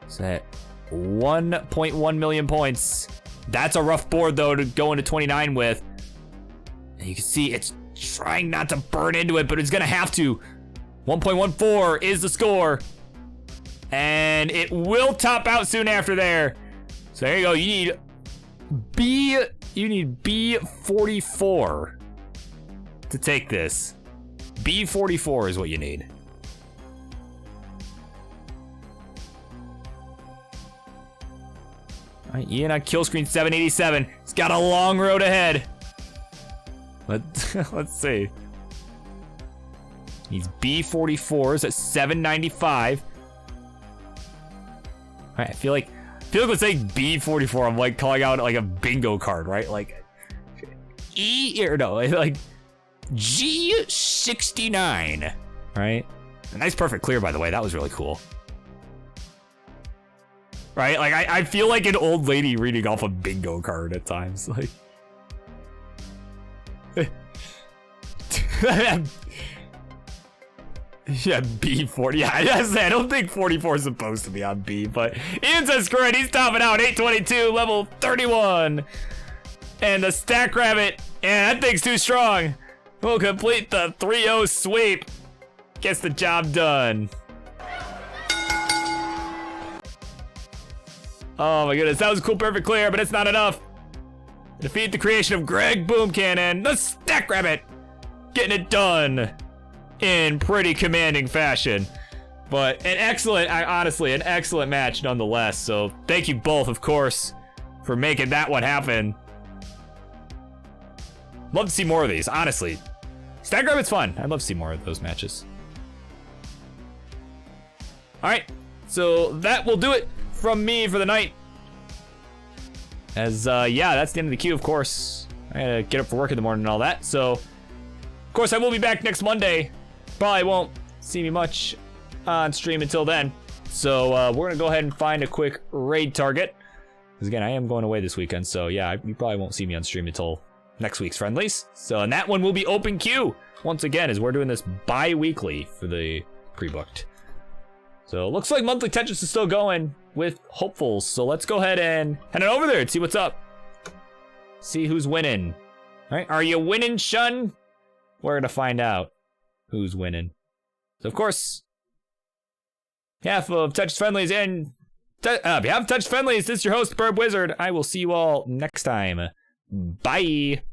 Set 1.1 million points. That's a rough board though to go into 29 with. And you can see it's trying not to burn into it, but it's gonna have to. 1.14 is the score. And it will top out soon after there. So there you go. You need B44 to take this. B44 is what you need. All right, Ian on kill screen 787. He's got a long road ahead. Let's see. He's B44s at 795. All right, I feel like when saying B44, I'm like calling out like a bingo card, right? Like like G69, right? A nice perfect clear, by the way. That was really cool. Right? Like, I feel like an old lady reading off a bingo card at times. Like, Yeah, B40. Yeah, I don't think 44 is supposed to be on B, but Ian says screw it. He's topping out 822, level 31. And the Stack Rabbit, yeah, that thing's too strong. Will complete the 3-0 sweep. Gets the job done. Oh my goodness, that was a cool perfect clear, but it's not enough. Defeat the creation of Greg Boom Cannon, the Stack Rabbit. Getting it done in pretty commanding fashion. But an excellent, honestly, an excellent match nonetheless. So thank you both, of course, for making that one happen. Love to see more of these, honestly. Stack Rabbit's fun. I'd love to see more of those matches. All right, so that will do it from me for the night. As, yeah, that's the end of the queue, of course. I gotta get up for work in the morning and all that. So, of course, I will be back next Monday. Probably won't see me much on stream until then. So, we're gonna go ahead and find a quick raid target. Because again, I am going away this weekend, so yeah, you probably won't see me on stream until next week's friendlies. So, and that one will be open queue once again, as we're doing this bi-weekly for the pre-booked. So, looks like monthly Tetris is still going with hopefuls. So let's go ahead and head on over there and see what's up. See who's winning. All right, are you winning, Shun? We're gonna find out who's winning. So of course, behalf of Tetris Friendlies and behalf of Tetris Friendlies, this is your host, Burb Wizard. I will see you all next time. Bye.